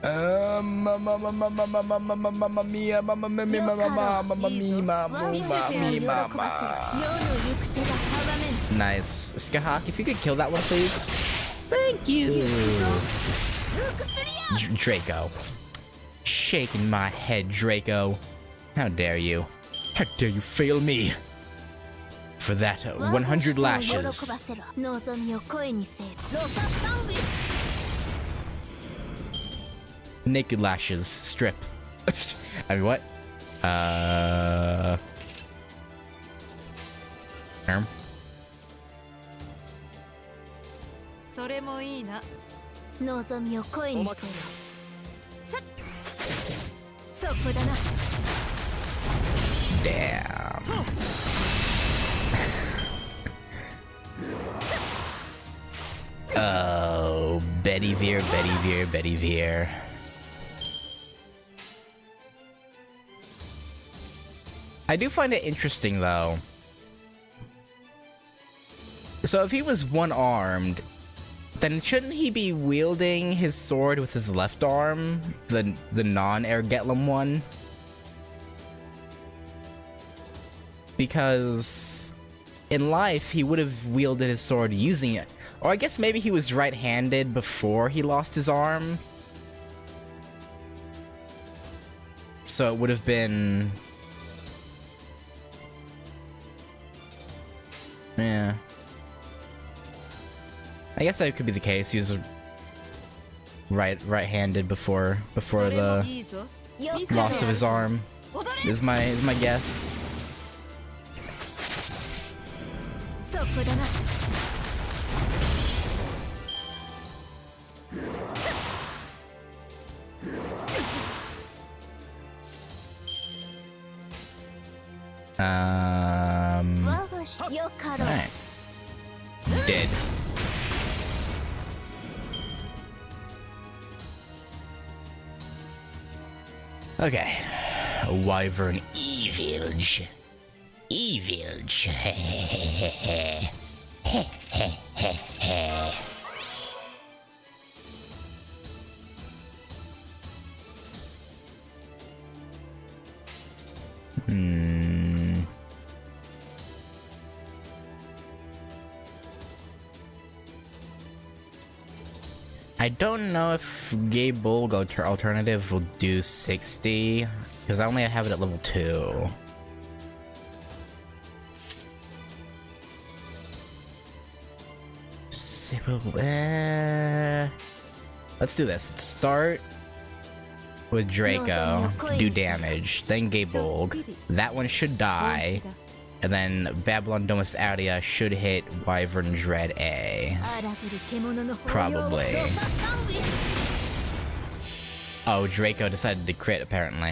Mamma mia, mamma mia, mamma mia. Nice. Skahak, if you could kill that one, please. Thank you. Draco. Shaking my head, Draco. How dare you? How dare you fail me? For that, 100 lashes. Naked lashes. Strip. I mean, what? Arm. Damn. Oh, Bedivere, Bedivere, Bedivere. I do find it interesting, though. So if he was one-armed, then shouldn't he be wielding his sword with his left arm? The non-Ergetlam one? Because in life, he would have wielded his sword using it. Or I guess maybe he was right-handed before he lost his arm. So it would have been... Yeah. I guess that could be the case. He was right-handed before the loss of his arm. Is my guess. Alright.
Dead. Okay. Wyvern Evilge. Evilge. I don't know if Gable alternative will do 60, because I only have it at level 2. Let's do this. Let's start with Draco, do damage, then Gable. That one should die. And then Babylon Domus Aurea should hit Wyvern Dread A. Probably. Oh, Draco decided to crit apparently.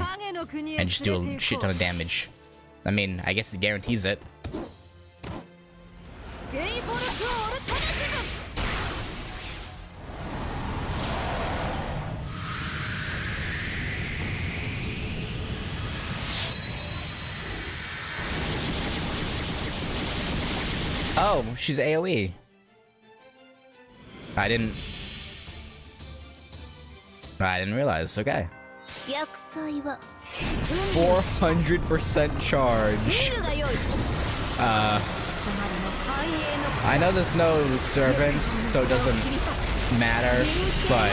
And just do a shit ton of damage. I mean, I guess it guarantees it. Oh, she's AoE. I didn't realize. Okay. 400% charge. I know there's no servants, so it doesn't matter, but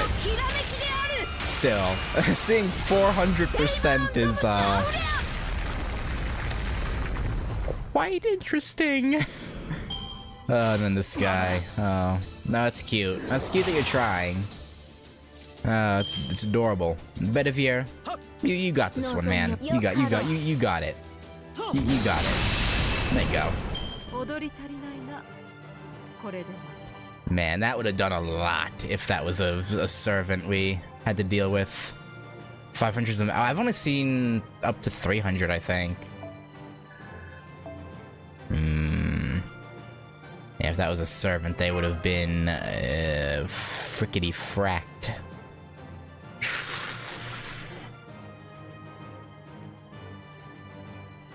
still, seeing 400% is quite interesting. Oh, and then this guy. Oh, no, it's cute. That's cute that you're trying. It's adorable. Bedivere, you got this one, man. You got it. You got it. There you go. Man, that would have done a lot if that was a servant we had to deal with. 500 of them. I've only seen up to 300, I think. Yeah, if that was a servant, they would have been frickety fracked.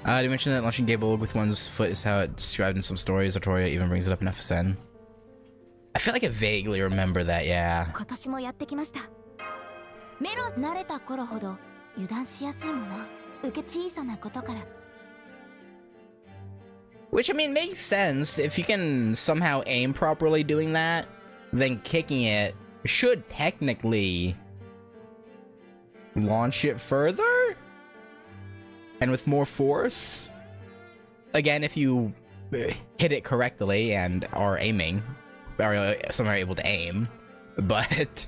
Did you mention that launching Gable with one's foot is how it's described in some stories? Artoria even brings it up in FSN. I feel like I vaguely remember that, yeah. Which, I mean, makes sense. If you can somehow aim properly doing that, then kicking it should technically launch it further? And with more force? Again, if you hit it correctly and are aiming, or somehow able to aim, but...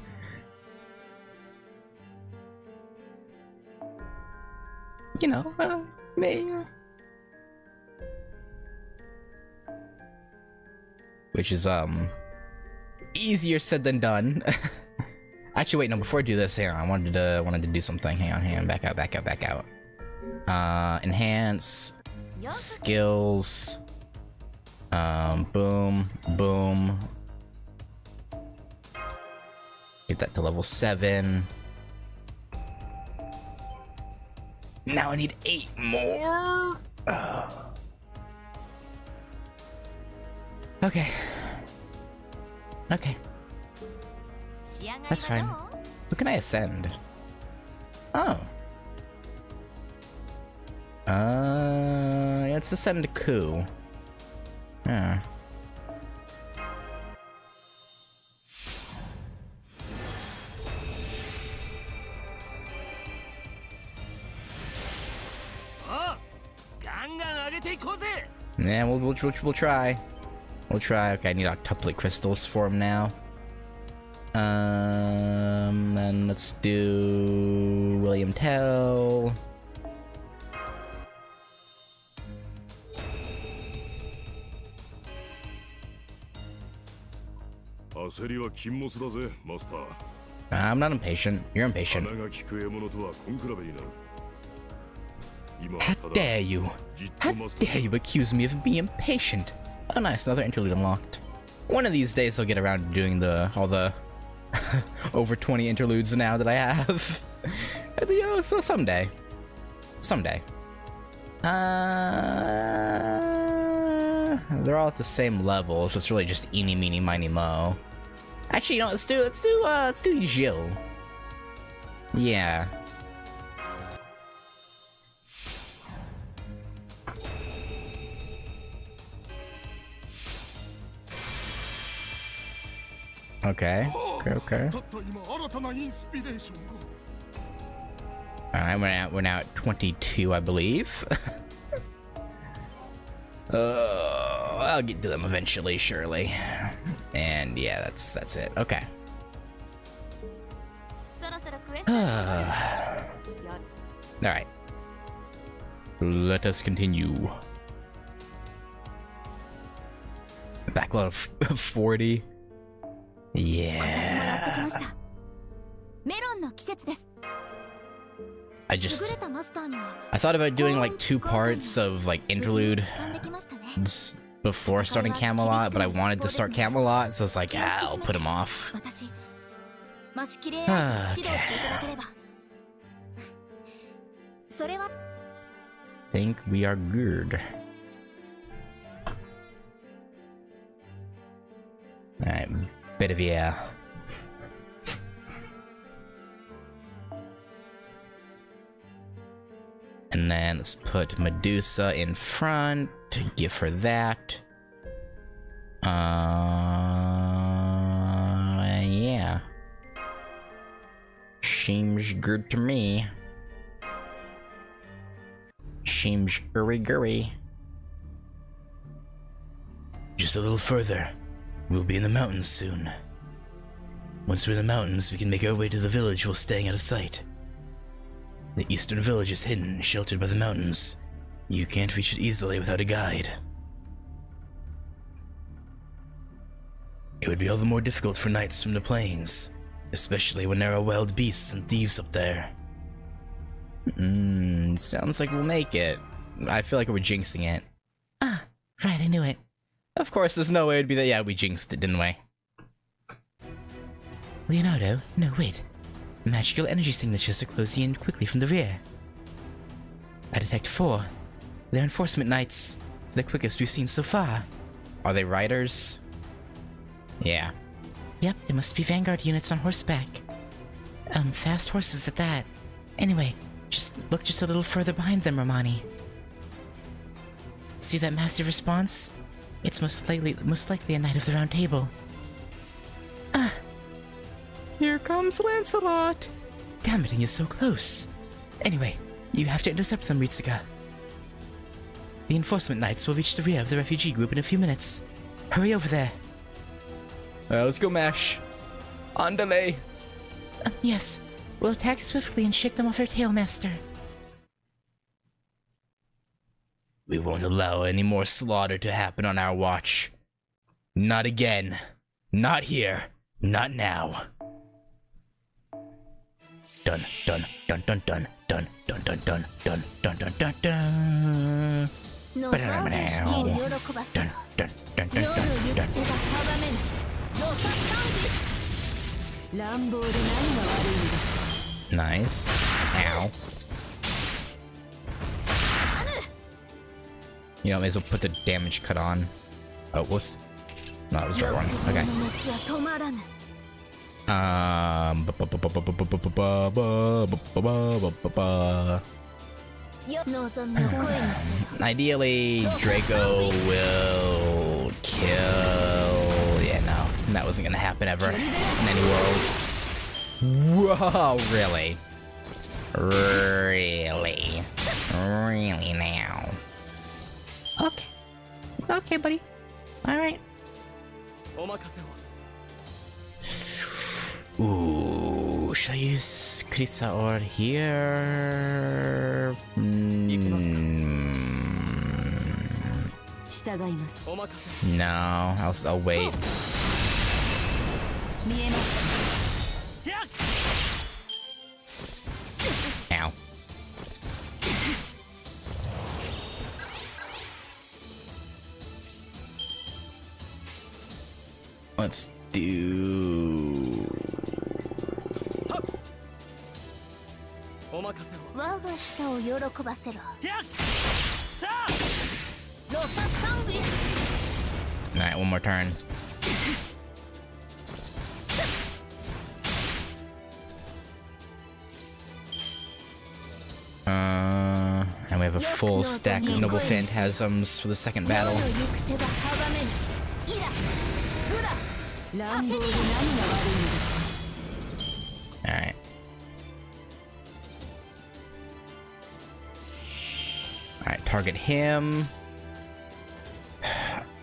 you know, maybe... Which is, easier said than done. Actually, wait, no, before I do this, hang on, I wanted to do something. Hang on, back out. Enhance, skills, boom, boom. Get that to level 7. Now I need 8 more? Okay. That's fine. Who can I ascend? Oh. Let's ascend to Ku. Yeah. Yeah, we'll try. We'll try. Okay, I need octuplate crystals for him now. Then let's do William Tell. I'm not impatient. You're impatient. How dare you? How dare you accuse me of being impatient? Oh nice, another interlude unlocked. One of these days I'll get around to doing all the over 20 interludes now that I have. You know, so someday. Someday. They're all at the same level, so it's really just eeny, meeny, miny, mo. Actually, you know, let's do Jill. Yeah. Okay. Alright, we're now at 22, I believe. I'll get to them eventually, surely. And yeah, that's it. Okay. Alright. Let us continue. Backlog of 40. Yeah. I thought about doing like 2 parts of like interlude before starting Camelot, but I wanted to start Camelot, so it's like, I'll put him off. Okay. Think we are good. Alright, bit of yeah. And then let's put Medusa in front, give her that. Yeah. Seems good to me. Seems gurry.
Just a little further. We'll be in the mountains soon. Once we're in the mountains, we can make our way to the village while staying out of sight. The eastern village is hidden, sheltered by the mountains. You can't reach it easily without a guide. It would be all the more difficult for knights from the plains, especially when there are wild beasts and thieves up there.
Sounds like we'll make it. I feel like we're jinxing it.
Ah, right, I knew it.
Of course, there's no way it'd be that. Yeah, we jinxed it, didn't we?
Leonardo, no, wait. Magical energy signatures are closing in quickly from the rear. I detect 4. They're enforcement knights. The quickest we've seen so far.
Are they riders? Yeah.
Yep, they must be vanguard units on horseback. Fast horses at that. Anyway, look just a little further behind them, Romani. See that massive response? It's most likely a Knight of the Round Table.
Here comes Lancelot!
Damn it, he is so close. Anyway, you have to intercept them, Ritsuka. The enforcement knights will reach the rear of the refugee group in a few minutes. Hurry over there.
Let's go, Mash. On delay.
Yes. We'll attack swiftly and shake them off their tail, Master.
We won't allow any more slaughter to happen on our watch. Not again. Not here. Not now. Dun dun dun dun dun dun dun dun dun dun dun dun dun dun. Dun dun dun dun dun dun.
Nice. Ow. You know, may as well put the damage cut on. Oh, whoops. No, it was the right one. Okay. Ideally, Draco will kill. Yeah, no, that wasn't gonna happen ever in any world. Whoa, really? Really? Really now?
Okay. Okay, buddy. Alright.
Ooh, should I use Krisa or here? No, I'll wait. Ow. Let's do...
我が舌を喜ばせろ。
さあ
ロササングイス。
Alright, one more turn. And we have a full stack of Noble Phantasms for the second battle.
世の行く手が阻めぬ。イラ、ブラ、乱暴で何が悪いのですか。
Alright. Alright, target him.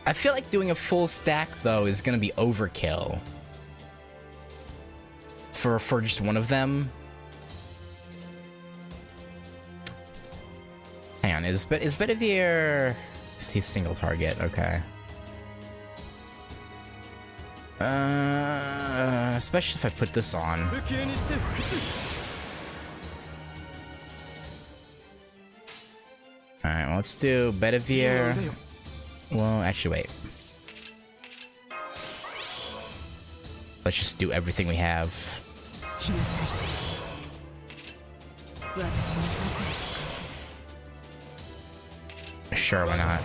I feel like doing a full stack, though, is gonna be overkill. For just one of them. Hang on, is Bedivere... He's single target, okay. Especially if I put this on. Alright, well, let's do Bedivere. Well, actually, wait. Let's just do everything we have. Sure, why not?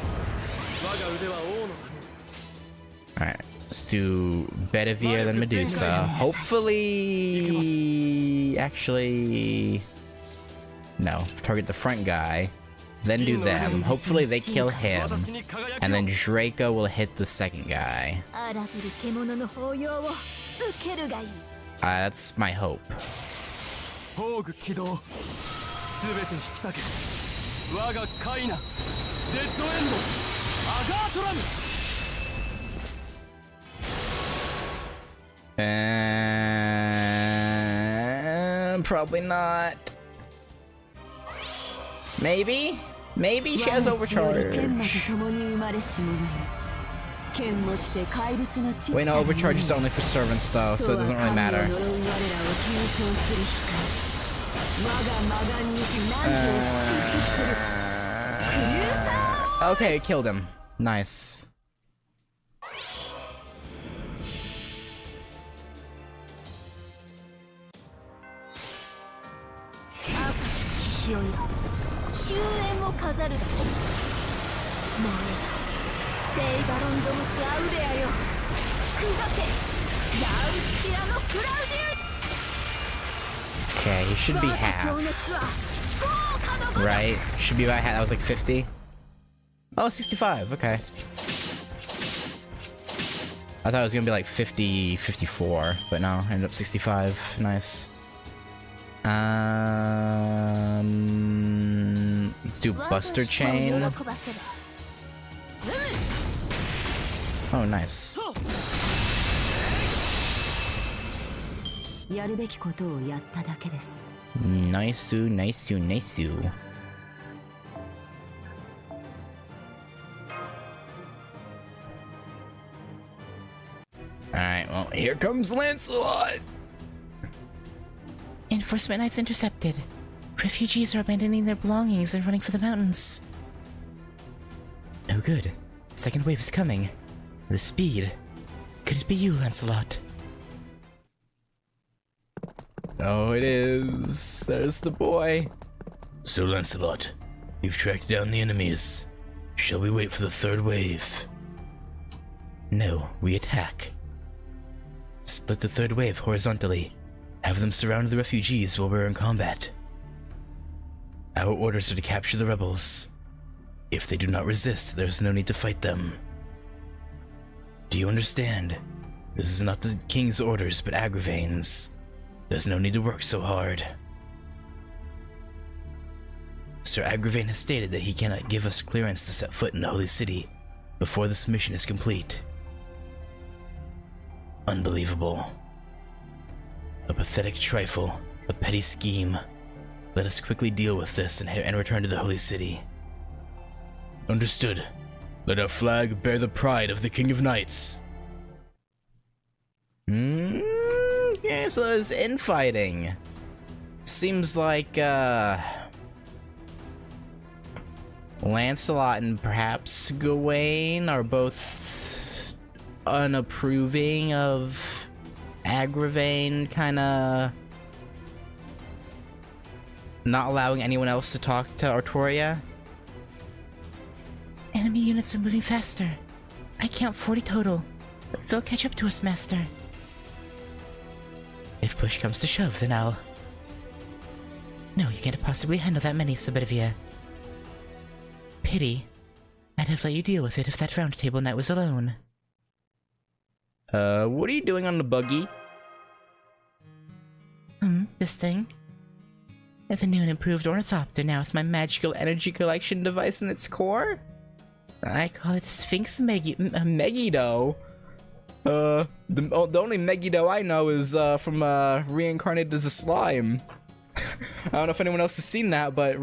Alright, let's do Bedivere, then Medusa. Hopefully... Actually... No, target the front guy. Then do them. Hopefully they kill him. And then Draco will hit the second guy. That's my hope. Probably not. Maybe? Maybe she has overcharge. Wait, no, overcharge is only for servants though, so it doesn't really matter. Okay, killed him. Nice. Okay, he should be half. Right? Should be about half. That was like 50. Oh, 65. Okay. I thought it was gonna be like 50, 54, but no, ended up 65. Nice. Let's do Buster Chain. Oh, nice. Nice-oo, nice-oo, nice-oo. Alright, well, here comes Lancelot!
Enforcement Knights intercepted. Refugees are abandoning their belongings and running for the mountains.
No good.
Second wave is coming. The speed. Could it be you, Lancelot?
Oh, it is. There's the boy.
So, Lancelot, you've tracked down the enemies. Shall we wait for the third wave?
No, we attack.
Split the third wave horizontally. Have them surround the refugees while we're in combat. Our orders are to capture the rebels. If they do not resist, there's no need to fight them. Do you understand? This is not the king's orders, but Agravain's. There's no need to work so hard. Sir Agravain has stated that he cannot give us clearance to set foot in the Holy City before this mission is complete. Unbelievable. A pathetic trifle, a petty scheme. Let us quickly deal with this and return to the Holy City. Understood. Let our flag bear the pride of the King of Knights.
Yeah, so there's infighting. Seems like, Lancelot and perhaps Gawain are both unapproving of Agravain kinda not allowing anyone else to talk to Artoria.
Enemy units are moving faster. I count 40 total. They'll catch up to us, Master. If push comes to shove, then I'll... No, you can't possibly handle that many, Suburbia. Pity. I'd have let you deal with it if that round table knight was alone.
What are you doing on the buggy?
This thing? The new and improved ornithopter now with my magical energy collection device in its core? I call it Sphinx
Megiddo. The only Megiddo I know is from Reincarnated as a Slime. I don't know if anyone else has seen that, but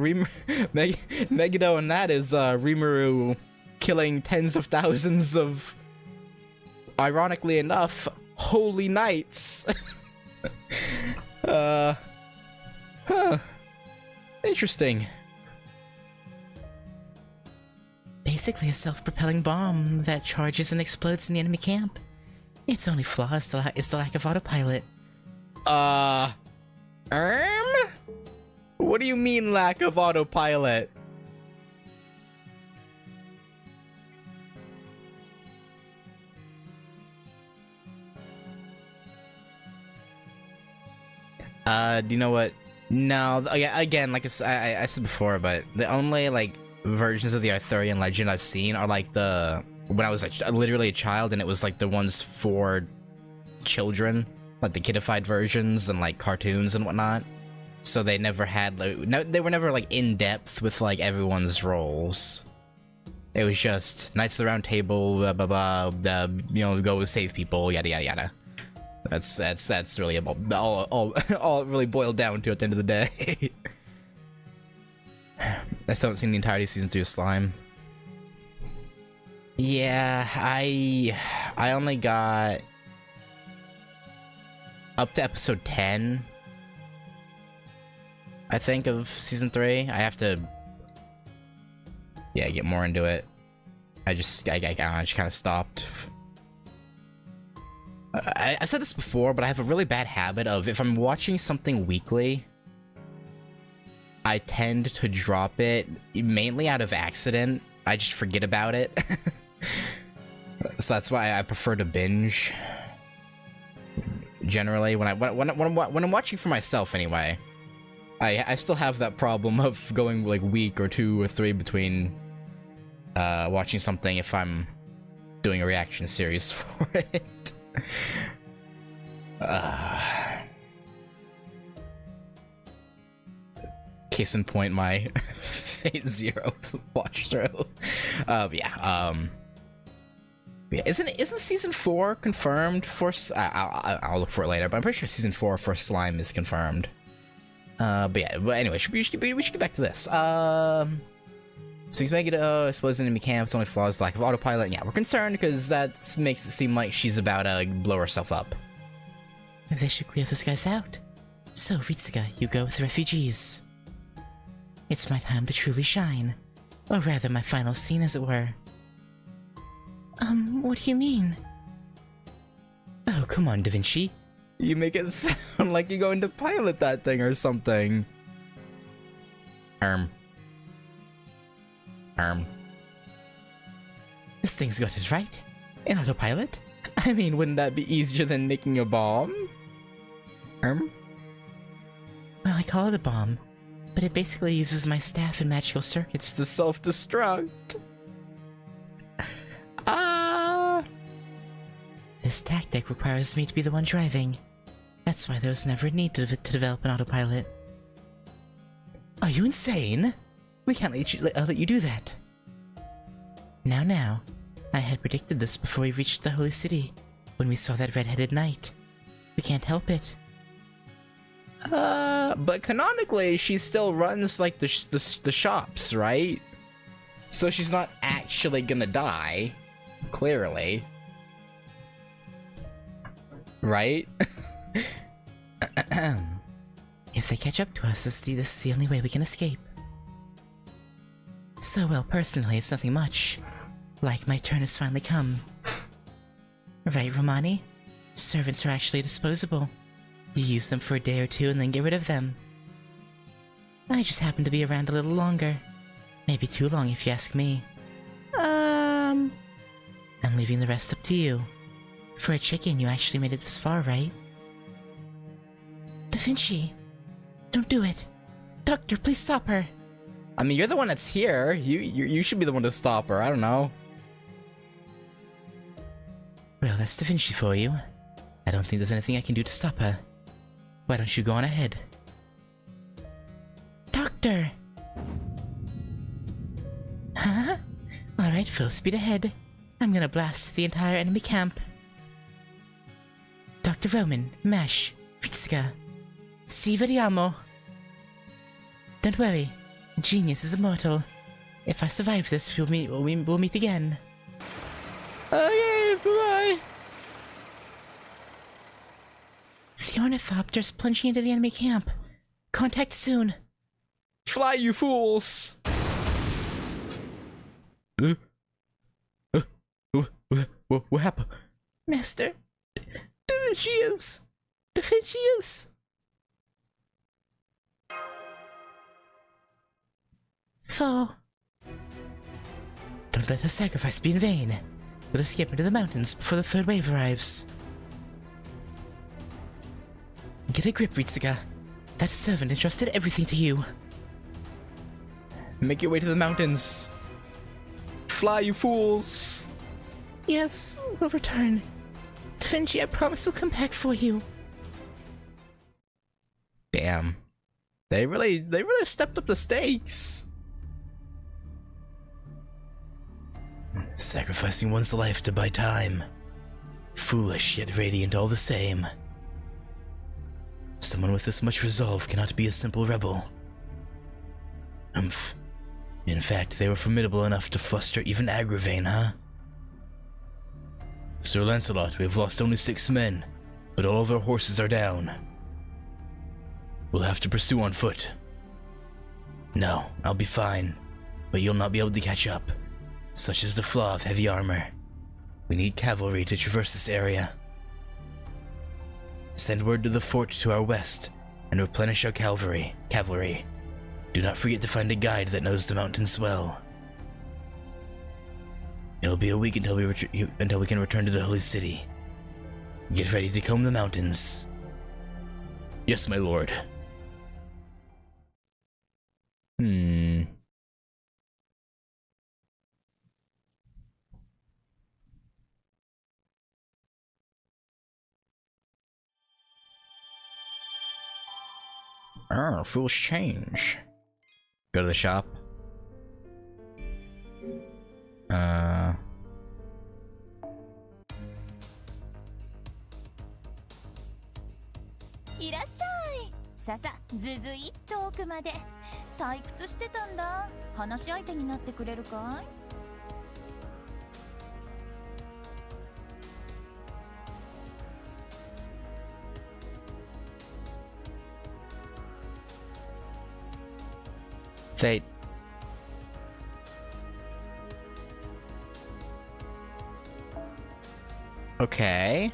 Megiddo in that is Rimuru killing tens of thousands of, ironically enough, holy knights. Interesting.
Basically a self-propelling bomb that charges and explodes in the enemy camp. Its only flaw is the lack of autopilot.
What do you mean lack of autopilot? Do you know what? No, again, like I said before, but the only, like, versions of the Arthurian legend I've seen are, like, when I was, like, literally a child, and it was, like, the ones for children, like, the kidified versions and, like, cartoons and whatnot. So they never had, like, they were never, like, in-depth with, like, everyone's roles. It was just, Knights of the Round Table, blah, blah, blah, you know, go save people, yada, yada, yada. That's really all it really boiled down to at the end of the day. I still haven't seen the entirety of season 2 of Slime. Yeah, I only got up to episode 10, I think, of season 3. I have to, yeah, get more into it. I just kind of stopped. I said this before, but I have a really bad habit of, if I'm watching something weekly, I tend to drop it mainly out of accident. I just forget about it. So that's why I prefer to binge. Generally, when I'm watching for myself, anyway, I still have that problem of going like week or 2 or 3 between watching something if I'm doing a reaction series for it. Case in point, my Fate Zero watch through. Yeah. Isn't season 4 confirmed for? I'll look for it later, but I'm pretty sure season 4 for Slime is confirmed. But yeah. But anyway, we should get back to this. So he's making it explodes enemy camp. Its only flaw is lack of autopilot. And yeah, we're concerned because that makes it seem like she's about to blow herself up.
They should clear those guys out. So, Ritsuga, you go with the refugees. It's my time to truly shine. Or rather, my final scene, as it were. What do you mean?
Oh, come on, Da Vinci. You make it sound like you're going to pilot that thing or something.
This thing's got it right. An autopilot?
I mean, wouldn't that be easier than making a bomb?
Well, I call it a bomb, but it basically uses my staff and magical circuits
to self-destruct.
This tactic requires me to be the one driving. That's why there was never a need to develop an autopilot.
Are you insane? We can't let you do that.
Now. I had predicted this before we reached the Holy City, when we saw that red-headed knight. We can't help it.
But canonically, she still runs, like, the shops, right? So she's not actually gonna die. Clearly. Right?
If they catch up to us, this is the only way we can escape. So, well, personally, it's nothing much. Like, my turn has finally come. Right, Romani? Servants are actually disposable. You use them for a day or two and then get rid of them. I just happen to be around a little longer. Maybe too long if you ask me. I'm leaving the rest up to you. For a chicken, you actually made it this far, right? Da Vinci! Don't do it! Doctor, please stop her!
I mean, you're the one that's here. You should be the one to stop her. I don't know.
Well, that's Da Vinci for you. I don't think there's anything I can do to stop her. Why don't you go on ahead? Doctor! Huh? Alright, full speed ahead. I'm gonna blast the entire enemy camp. Dr. Roman, Mesh, Vitsuka. Si vediamo. Don't worry. Genius is immortal. If I survive this, we'll meet again.
Okay, bye-bye.
The Ornithopter's plunging into the enemy camp. Contact soon.
Fly, you fools! What happened?
Master. Da Vinci. Thaw. Don't let the sacrifice be in vain. We'll escape into the mountains before the third wave arrives. Get a grip, Ritsuga. That servant entrusted everything to you.
Make your way to the mountains. Fly, you fools!
Yes, we'll return. Da Vinci, I promise we'll come back for you.
Damn. They really stepped up the stakes.
Sacrificing one's life to buy time. Foolish yet radiant all the same. Someone with this much resolve cannot be a simple rebel. Umph. In fact, they were formidable enough to fluster even Agravain, huh? Sir Lancelot, we have lost only 6 men, but all of our horses are down. We'll have to pursue on foot. No, I'll be fine, but you'll not be able to catch up. Such is the flaw of heavy armor. We need cavalry to traverse this area. Send word to the fort to our west and replenish our cavalry. Do not forget to find a guide that knows the mountains well. It'll be a week until we can return to the Holy City. Get ready to comb the mountains. Yes, my lord.
Fool's change. Go to the shop.
いらっしゃい。ささ、ずずいっと奥まで。退屈してたんだ。話し相手になってくれるかい？They...
Okay.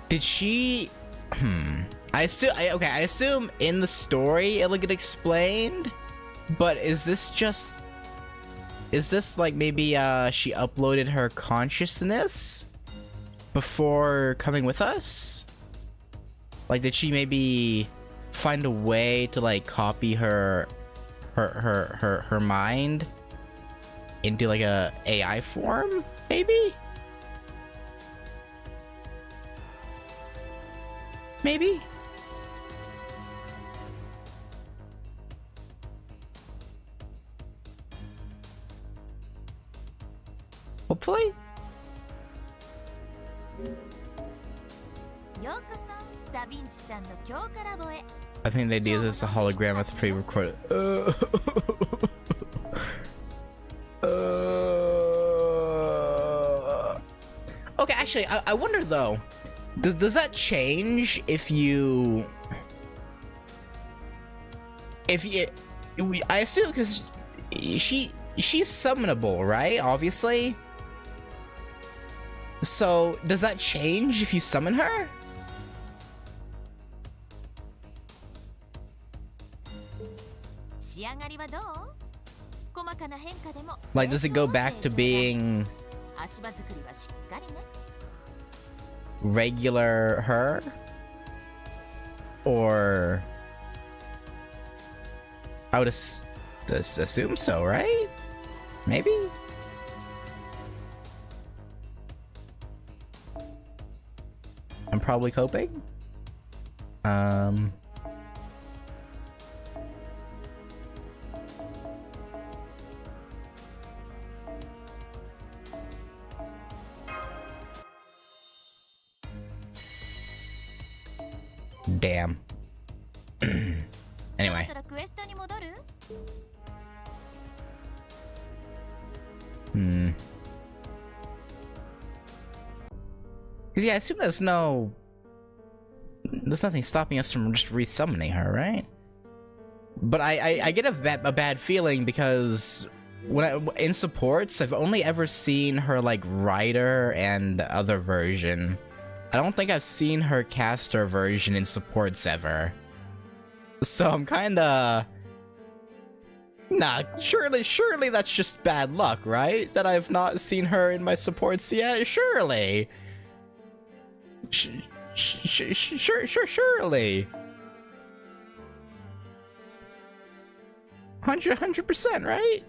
Did she... I assume in the story it'll get explained, but is this like maybe she uploaded her consciousness before coming with us? Like, did she maybe find a way to like copy her mind into like a AI form, maybe? Maybe? Hopefully? I think the idea is it's a hologram with pre-recorded. Okay, actually, I wonder though. Does that change if you... I assume because she's summonable, right? Obviously. So, does that change if you summon her? Like, does it go back to being regular her? Or I would assume so, right? Maybe? I'm probably coping. Damn. Anyway. Because yeah, I assume there's nothing stopping us from just resummoning her, right? But I get a bad feeling because in supports, I've only ever seen her like Rider and other version. I don't think I've seen her caster version in supports ever. So I'm kinda... Nah, surely that's just bad luck, right? That I've not seen her in my supports yet? Surely! Surely! 100%, right?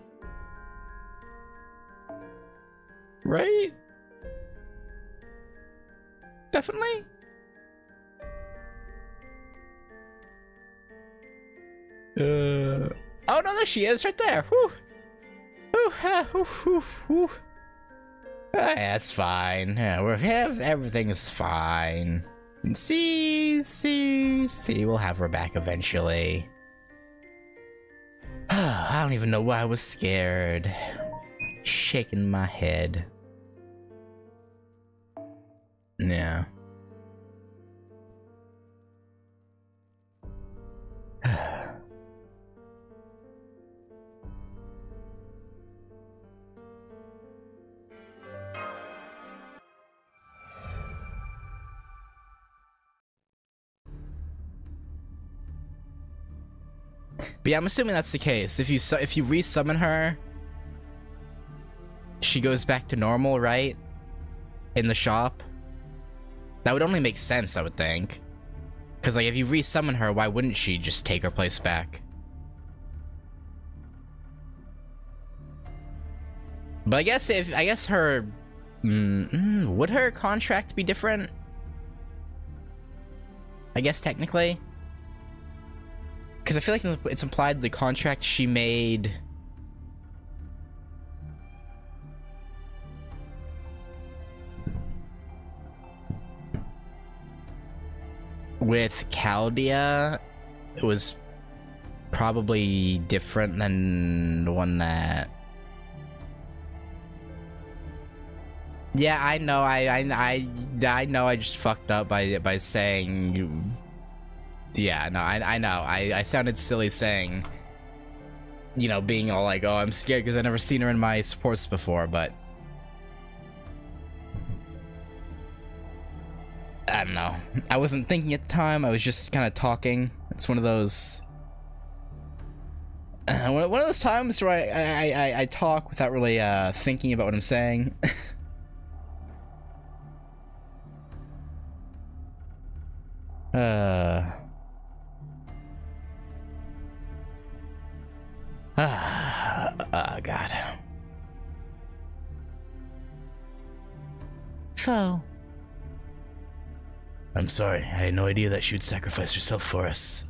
Right? Definitely? Oh no, there she is, right there. Whew. Whew. That's fine. Yeah, everything's fine. See, we'll have her back eventually. I don't even know why I was scared. Shaking my head. Yeah. But yeah, I'm assuming that's the case. If you resummon her, she goes back to normal, right? In the shop. That would only make sense, I would think. Because like, if you resummon her, why wouldn't she just take her place back? But I guess her, would her contract be different? I guess technically. Because I feel like it's implied the contract she made with Chaldea, it was probably different than the one that... Yeah, I know. I know. I just fucked up by saying you. Yeah, no, I know. I sounded silly saying, you know, being all like, oh, I'm scared because I've never seen her in my supports before, but I don't know. I wasn't thinking at the time. I was just kind of talking. It's one of those times where I talk without really thinking about what I'm saying. God.
Foe.
I'm sorry. I had no idea that she would sacrifice herself for us.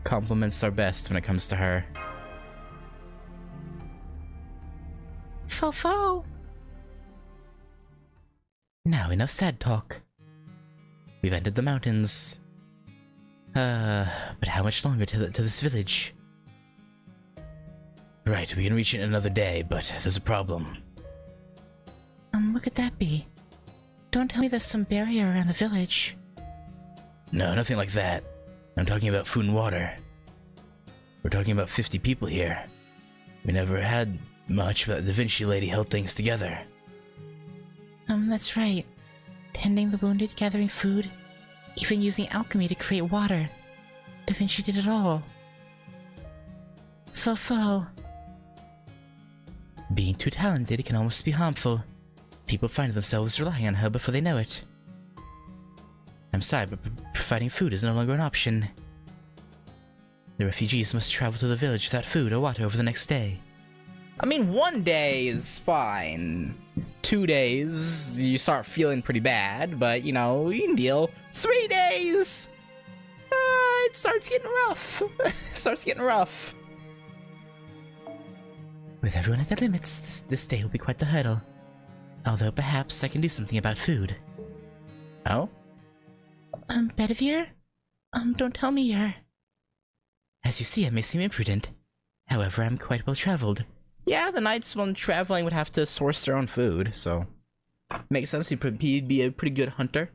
Compliments are best when it comes to her.
Foe.
Now enough sad talk. We've entered the mountains. But how much longer to this village?
Right, we can reach it another day, but there's a problem.
What could that be? Don't tell me there's some barrier around the village.
No, nothing like that. I'm talking about food and water. We're talking about 50 people here. We never had much, but Da Vinci lady held things together.
That's right. Tending the wounded, gathering food, even using alchemy to create water. Da Vinci did it all. Fo. Being too talented can almost be harmful. People find themselves relying on her before they know it. I'm sorry, but providing food is no longer an option. The refugees must travel to the village without food or water over the next day.
I mean, 1 day is fine. 2 days, you start feeling pretty bad, but you know, you can deal. 3 days! It starts getting rough. Starts getting rough.
With everyone at their limits, this day will be quite the hurdle. Although perhaps I can do something about food.
Oh?
Bedivere? Don't tell me you're... As you see, I may seem imprudent. However, I'm quite well traveled.
Yeah, the knights when traveling would have to source their own food, so... Makes sense, he'd be a pretty good hunter.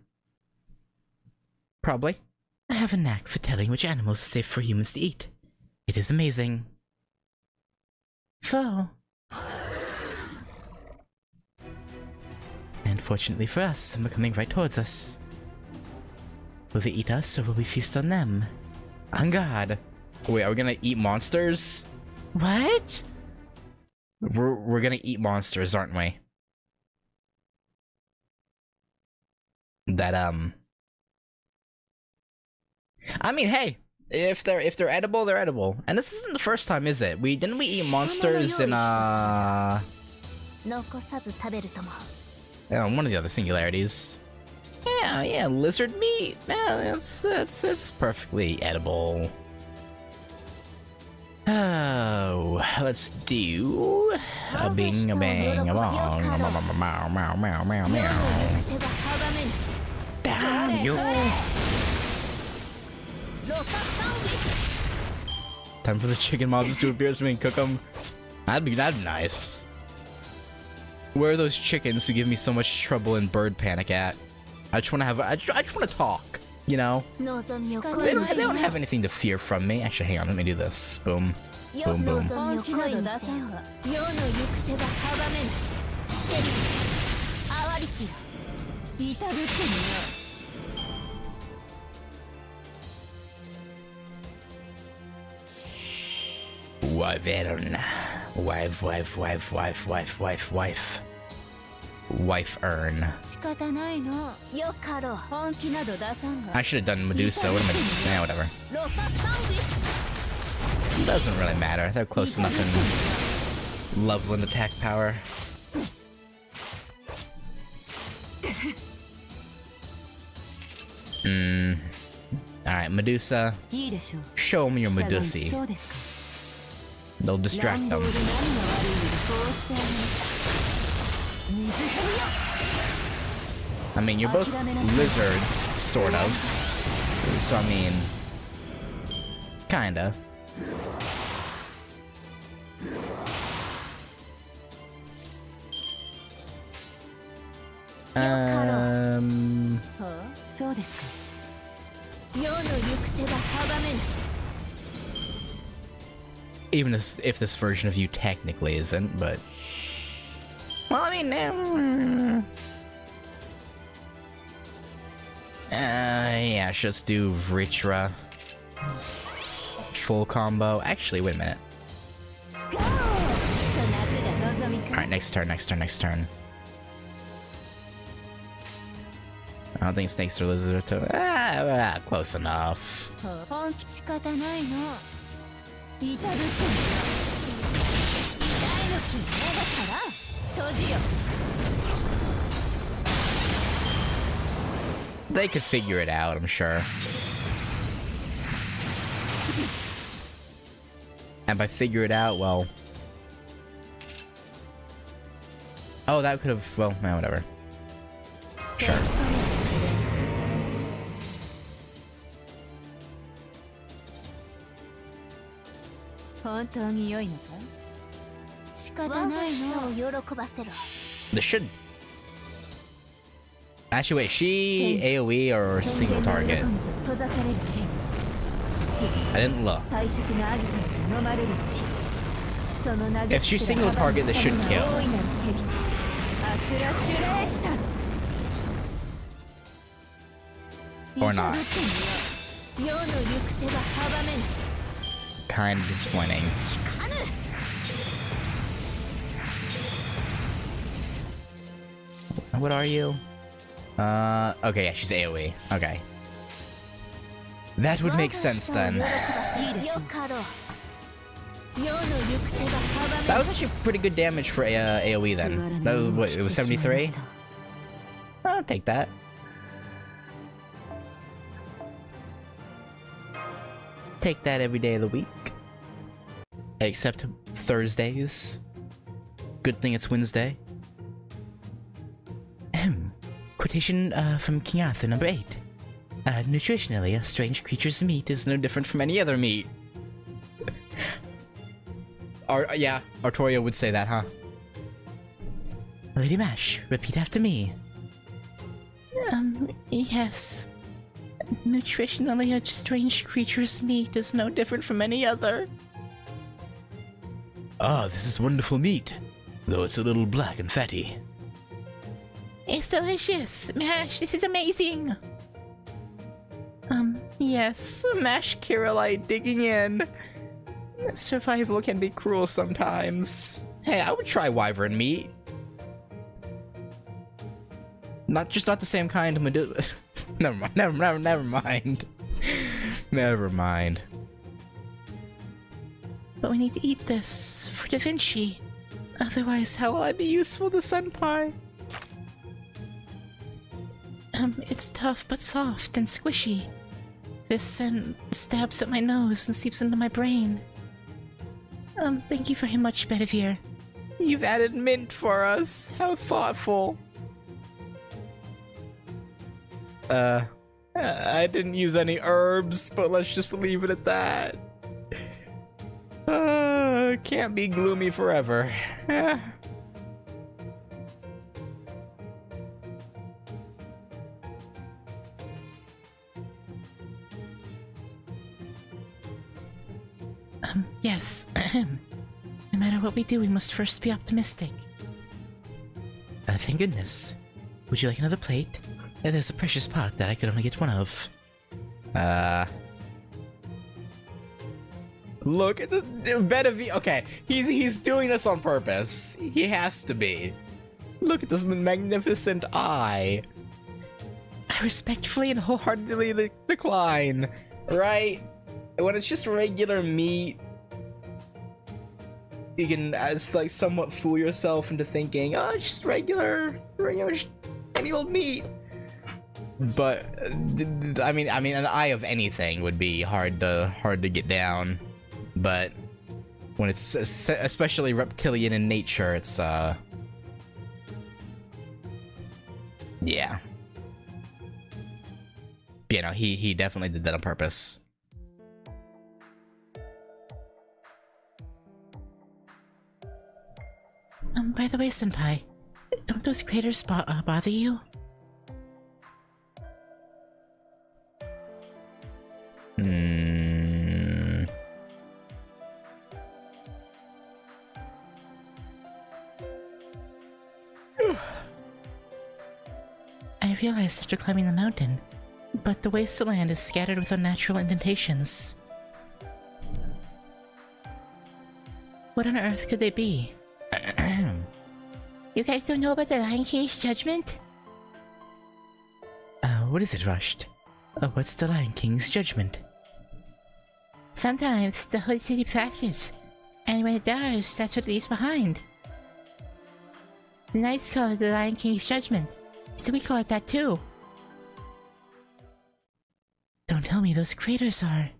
Probably.
I have a knack for telling which animals are safe for humans to eat. It is amazing. Foe. And fortunately for us, some are coming right towards us. Will they eat us, or will we feast on them?
On God. Wait, are we gonna eat monsters?
What?
We're gonna eat monsters, aren't we? That, I mean, hey, if they're edible, they're edible. And this isn't the first time, is it? Didn't we eat monsters in, one of the other singularities. Yeah, lizard meat. Yeah, it's perfectly edible. Oh, let's do a bing, a bang, a bong, a meow, meow, meow, meow, meow, meow. Damn you! Time for the chicken mobs to appear so we can cook them. That'd be nice. Where are those chickens who give me so much trouble in bird panic at? I just want to talk, you know? They don't have anything to fear from me. Actually, hang on, let me do this. Boom. Boom, boom. Wyvern. Wife earn. I should have done Medusa. Whatever. Doesn't really matter. They're close enough in level and attack power. Alright, Medusa. Show them your Medusi. They'll distract them. I mean, you're both lizards, sort of. So, I mean... Kinda. Even if this version of you technically isn't, but... Well, I mean... yeah, let's do Vritra. Full combo. Actually, wait a minute. Alright, next turn. I don't think snakes or lizards are close enough. They could figure it out, I'm sure. And by figure it out, well... Oh, that could have... Well, whatever. Sure. This should... Actually, wait, she AoE or single target? I didn't look. If she's single target, this should kill. Or not. Kind of disappointing. What are you? Okay, yeah, she's AoE. Okay. That would make sense then. That was actually pretty good damage for AoE then. That was, what, it was 73? I'll take that. Take that every day of the week. Except Thursdays. Good thing it's Wednesday. Quotation from King Arthur, number 8. Nutritionally, a strange creature's meat is no different from any other meat. Yeah, Artoria would say that, huh? Lady Mash, repeat after me. Yes. Nutritionally, a strange creature's meat is no different from any other.
Ah, this is wonderful meat, though it's a little black and fatty.
It's delicious. Mash, this is amazing. Yes, Mash Kirillite digging in. Survival can be cruel sometimes. Hey, I would try wyvern meat. Not the same kind of never mind. Never mind. But we need to eat this for Da Vinci. Otherwise, how will I be useful to Senpai? It's tough but soft and squishy. This scent stabs at my nose and seeps into my brain. Thank you very much, Bedivere. You've added mint for us. How thoughtful. I didn't use any herbs, but let's just leave it at that. Can't be gloomy forever. Yes. No matter what we do, we must first be optimistic. Thank goodness. Would you like another plate? There's a precious pot that I could only get one of. Look at the bed of okay, he's doing this on purpose. He has to be. Look at this magnificent eye. I respectfully and wholeheartedly decline. Right? When it's just regular meat, you can like somewhat fool yourself into thinking, oh, it's just regular, just any old meat. But I mean, an eye of anything would be hard to get down. But when it's especially reptilian in nature, it's yeah. You know, he definitely did that on purpose. By the way, Senpai, don't those craters bother you? I realized after climbing the mountain, but the wasteland is scattered with unnatural indentations. What on earth could they be? You guys don't know about the Lion King's judgment? What is it, Rushed? What's the Lion King's judgment? Sometimes the holy city plasters, and when it does, that's what it leaves behind. The Knights call it the Lion King's judgment, so we call it that too. Don't tell me those craters are...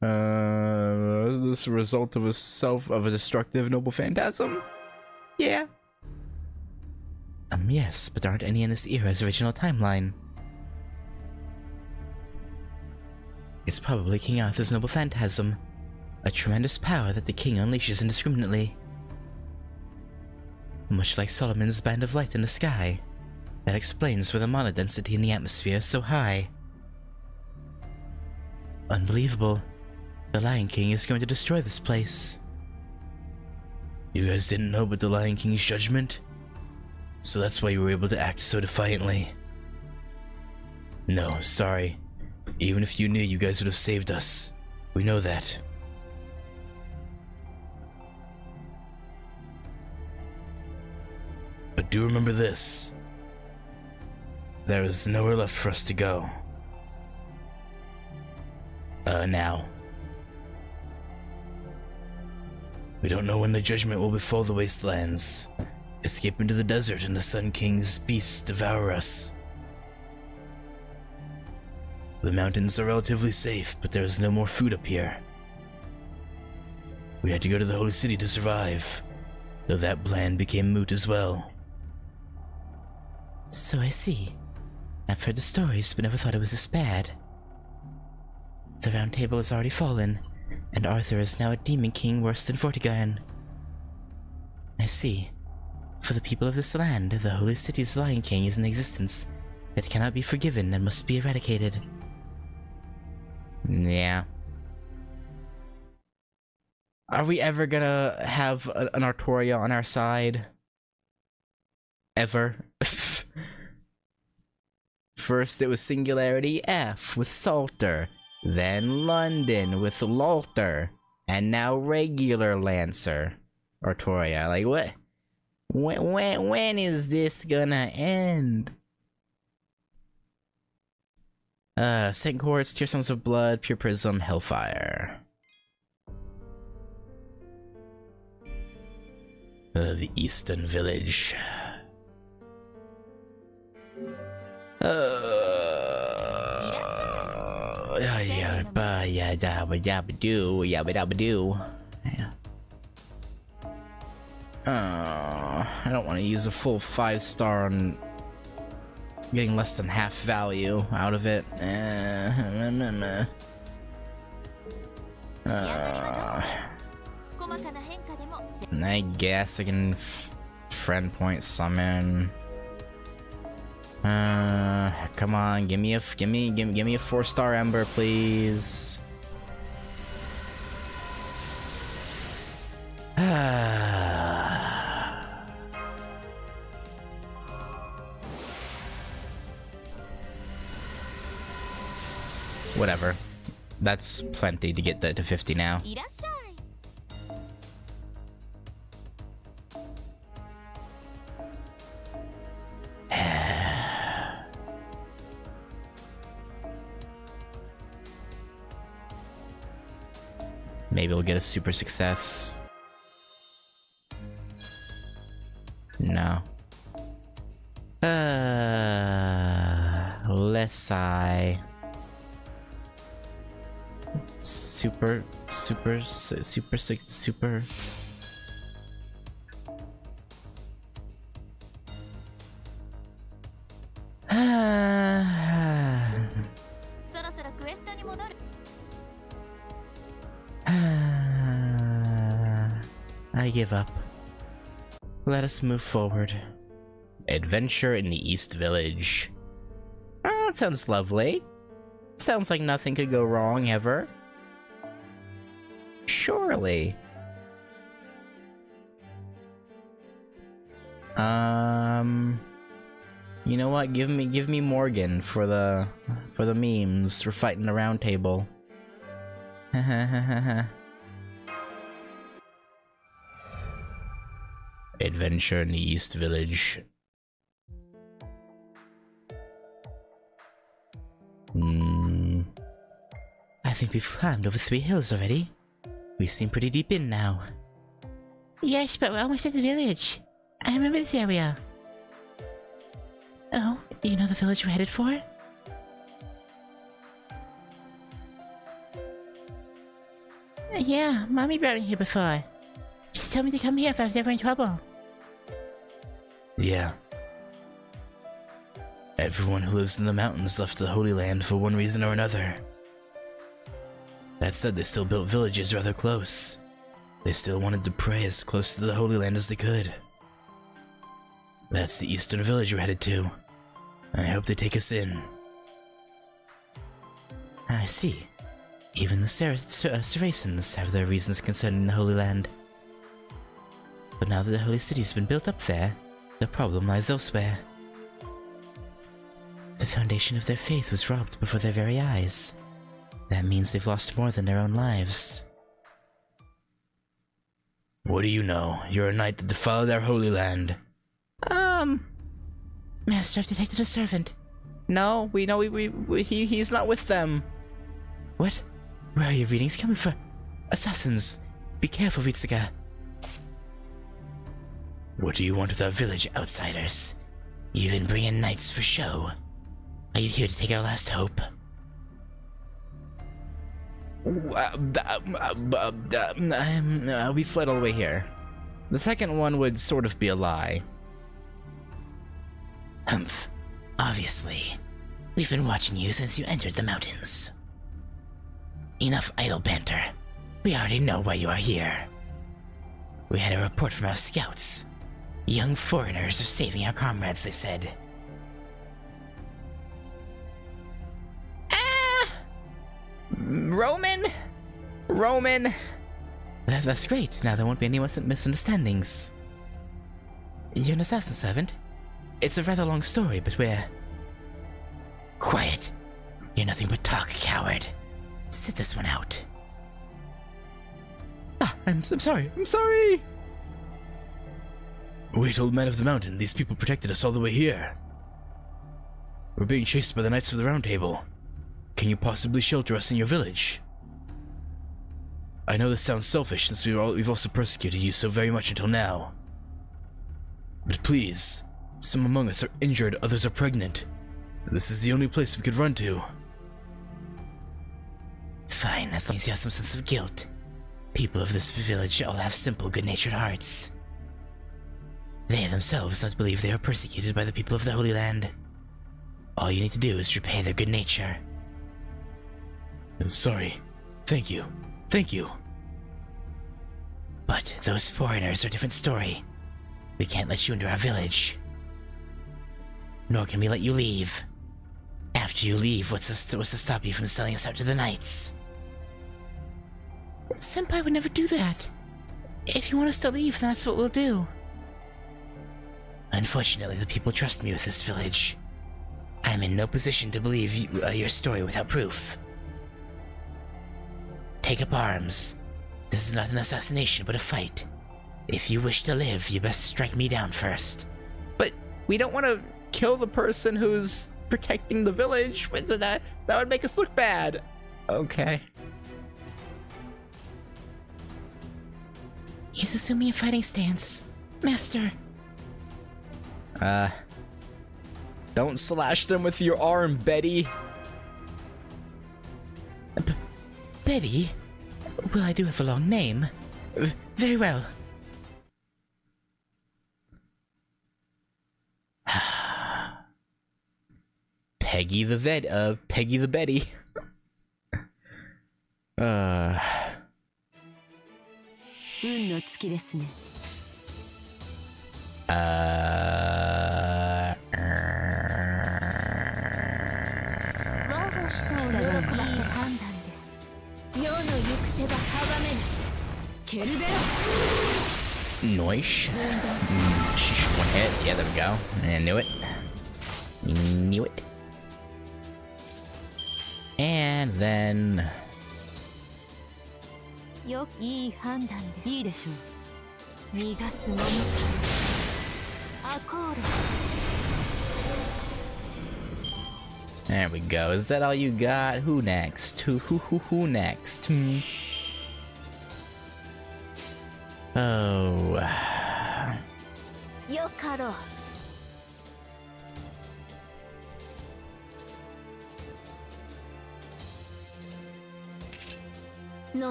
is this a result of a destructive noble phantasm? Yeah. Yes, but aren't any in this era's original timeline. It's probably King Arthur's noble phantasm, a tremendous power that the king unleashes indiscriminately. Much like Solomon's band of light in the sky, that explains why the mana density in the atmosphere is so high. Unbelievable. The Lion King is going to destroy this place.
You guys didn't know about the Lion King's judgment? So that's why you were able to act so defiantly. No, sorry. Even if you knew, you guys would have saved us. We know that. But do remember this. There is nowhere left for us to go. Now. We don't know when the judgment will befall the wastelands. Escape into the desert and the Sun King's beasts devour us. The mountains are relatively safe, but there is no more food up here. We had to go to the Holy City to survive, though that plan became moot as well.
So I see. I've heard the stories, but never thought it was this bad. The Round Table has already fallen, and Arthur is now a demon king worse than Vortigern. I see. For the people of this land, the Holy City's Lion King is an existence that cannot be forgiven and must be eradicated.
Yeah. Are we ever gonna have an Artoria on our side? Ever? First it was Singularity F with Salter, then London with Lalter, and now regular Lancer. Artoria, like what? When is this gonna end? Saint Quartz, Tear Stones of Blood, Pure Prism, Hellfire.
The Eastern Village.
I don't want to use a full 5-star on getting less than half value out of it. I guess I can friend point summon. Come on, give me a 4-star Ember, please. Whatever. That's plenty to get that to 50 now. Maybe we'll get a super success. No. Lesai. Super. I give up. Let us move forward. Adventure in the East Village. Oh, that sounds lovely. Sounds like nothing could go wrong ever. Surely. You know what? Give me Morgan for the memes. We're fighting the round table. Adventure in the East Village.
I think we've climbed over 3 hills already. We seem pretty deep in now. Yes, but we're almost at the village. I remember this area. Oh, you know the village we're headed for? Yeah, Mommy brought me here before. She told me to come here if I was ever in trouble.
Yeah. Everyone who lives in the mountains left the Holy Land for one reason or another. That said, they still built villages rather close. They still wanted to pray as close to the Holy Land as they could. That's the Eastern Village we're headed to. I hope they take us in.
I see. Even the Saracens have their reasons concerning the Holy Land. But now that the Holy City's been built up there, the problem lies elsewhere. The foundation of their faith was robbed before their very eyes. That means they've lost more than their own lives.
What do you know? You're a knight that defiled our Holy Land.
Master, I've detected a servant. No, we know he's not with them. What? Where are your readings coming from? Assassins! Be careful, Ritsuga.
What do you want with our village, outsiders?
You've been bringing knights for show. Are you here to take our last hope?
We fled all the way here. The second one would sort of be a lie.
Humph. Obviously. We've been watching you since you entered the mountains. Enough idle banter. We already know why you are here. We had a report from our scouts. Young foreigners are saving our comrades, they said.
Roman?
That's great. Now there won't be any misunderstandings. You're an assassin servant? It's a rather long story, but we're... Quiet. You're nothing but talk, coward. Sit this one out.
I'm sorry.
Wait, old man of the mountain. These people protected us all the way here. We're being chased by the Knights of the Round Table. Can you possibly shelter us in your village? I know this sounds selfish since we've also persecuted you so very much until now. But please, some among us are injured, others are pregnant. This is the only place we could run to.
Fine, as long as you have some sense of guilt. People of this village all have simple, good-natured hearts. They themselves don't believe they are persecuted by the people of the Holy Land. All you need to do is repay their good nature.
Sorry. Thank you.
But those foreigners are a different story. We can't let you into our village. Nor can we let you leave. After you leave, what's to stop you from selling us out to the knights? Senpai would never do that. If you want us to leave, that's what we'll do. Unfortunately, the people trust me with this village. I'm in no position to believe your story without proof. Take up arms. This is not an assassination, but a fight. If you wish to live, you best strike me down first.
But we don't want to kill the person who's protecting the village. That would make us look bad. Okay.
He's assuming a fighting stance. Master.
Don't slash them with your arm, Betty.
Betty? Well, I do have a long name. Very well.
Peggy the Betty. Noish. One hit. Yeah, there we go. I knew it. And then... There we go. Is that all you got? Who next? Who next? Oh.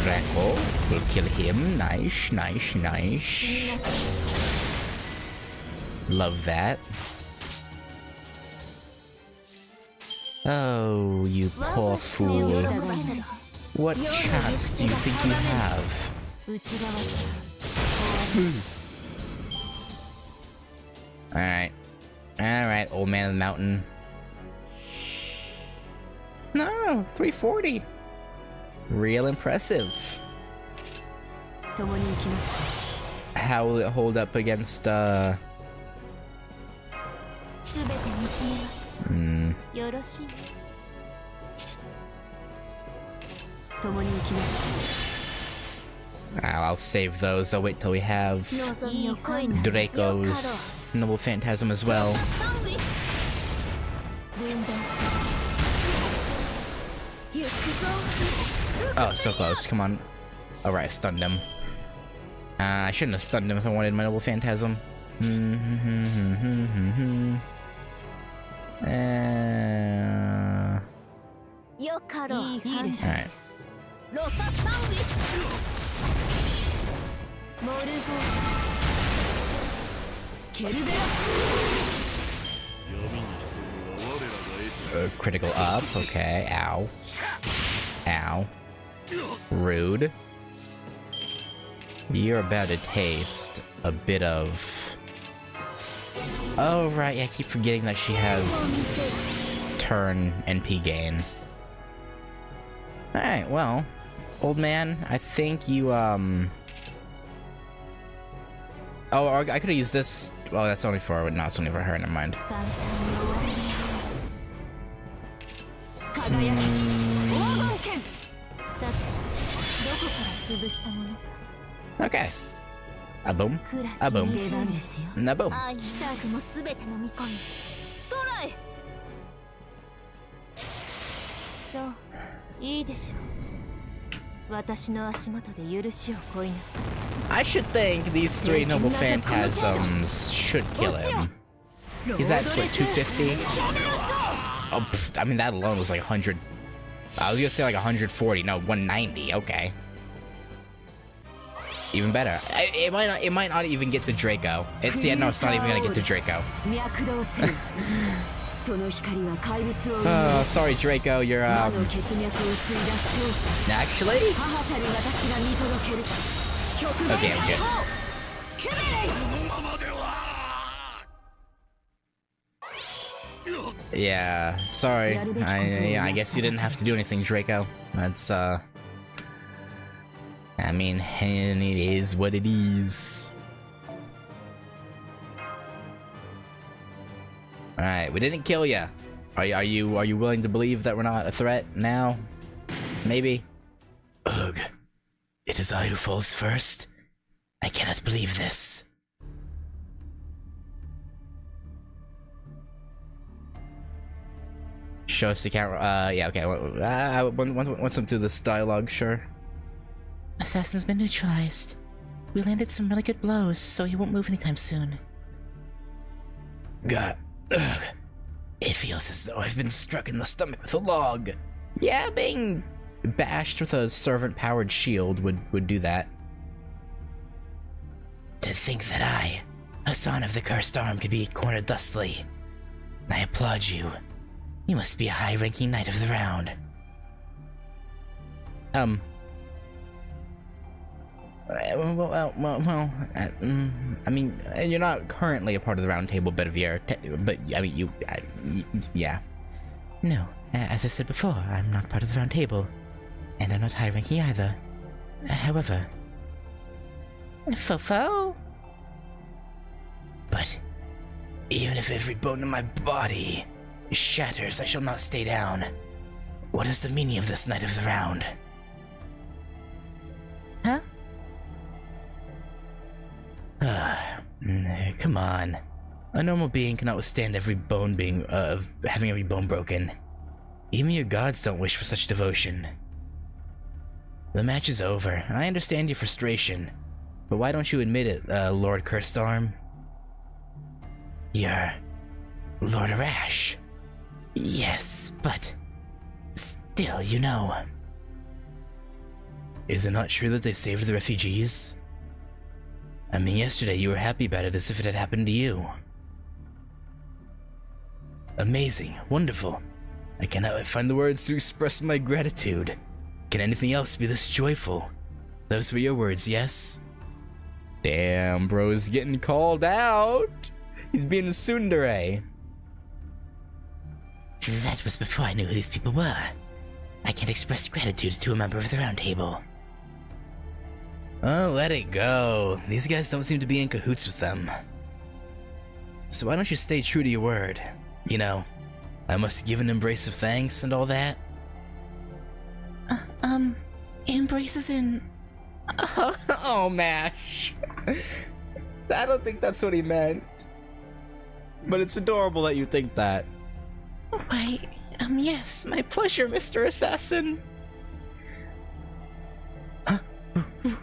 Draco will kill him. Nice. Love that. Oh, you poor fool. What chance do you think you have? Alright. Alright, old man of the mountain. No, 340. Real impressive.
共に行きます。
How will it hold up against,
すべて見つめます。よろしい。共に行きます。
I'll save those. I'll wait till we have Draco's Noble Phantasm as well. Oh, so close. Come on. Alright, I stunned him. I shouldn't have stunned him if I wanted my Noble Phantasm. Alright. Critical up, okay, ow. Ow. Rude. You're about to taste a bit of... Oh right, yeah, I keep forgetting that she has turn NP gain. Alright, well, old man, I think you, Oh, I could have used this. Well, that's only for... No, it's only for her, never mind. Okay. A boom. A boom. A boom.
そういいでしょう。私の足元で許しを乞いなさい。
I should think these three noble phantasms should kill him. He's at, what, 250? Oh, pfft, I mean, that alone was like 100. I was gonna say like 140. No, 190. Okay. Even better. It might not even get to Draco. Yeah, no, it's not even gonna get to Draco. Oh, sorry, Draco. You're actually. Okay, I'm good. Yeah, sorry. I guess you didn't have to do anything, Draco. That's I mean, and it is what it is. All right, we didn't kill ya. Are you willing to believe that we're not a threat now? Maybe.
Ugh. It is I who falls first. I cannot believe this.
Show us the camera. Yeah, okay. Once I'm through this dialogue, sure.
Assassin's been neutralized. We landed some really good blows, so he won't move anytime soon.
God. Ugh. It feels as though I've been struck in the stomach with a log.
Yeah, being bashed with a servant-powered shield would do that.
To think that I, a son of the cursed arm, could be cornered thusly. I applaud you. You must be a high-ranking knight of the round.
I mean, you're not currently a part of the Round Table, Bedivere, but I mean, yeah.
No, as I said before, I'm not part of the Round Table, and I'm not high-ranking either. However... Fofo?
But even if every bone in my body shatters, I shall not stay down. What is the meaning of this Knight of the Round?
Huh?
Come on. A normal being cannot withstand having every bone broken. Even your gods don't wish for such devotion. The match is over. I understand your frustration, but why don't you admit it, Lord Cursed Arm? You're Lord Arash.
Yes, but still, you know.
Is it not true that they saved the refugees? I mean, yesterday you were happy about it as if it had happened to you. Amazing, wonderful. I cannot find the words to express my gratitude. Can anything else be this joyful? Those were your words, yes?
Damn, bro's getting called out. He's being a tsundere.
That was before I knew who these people were. I can't express gratitude to a member of the Round Table.
Oh, let it go. These guys don't seem to be in cahoots with them. So why don't you stay true to your word? You know, I must give an embrace of thanks and all that.
Embraces in...
Oh, Mash. I don't think that's what he meant. But it's adorable that you think that.
Why, yes, my pleasure, Mr. Assassin.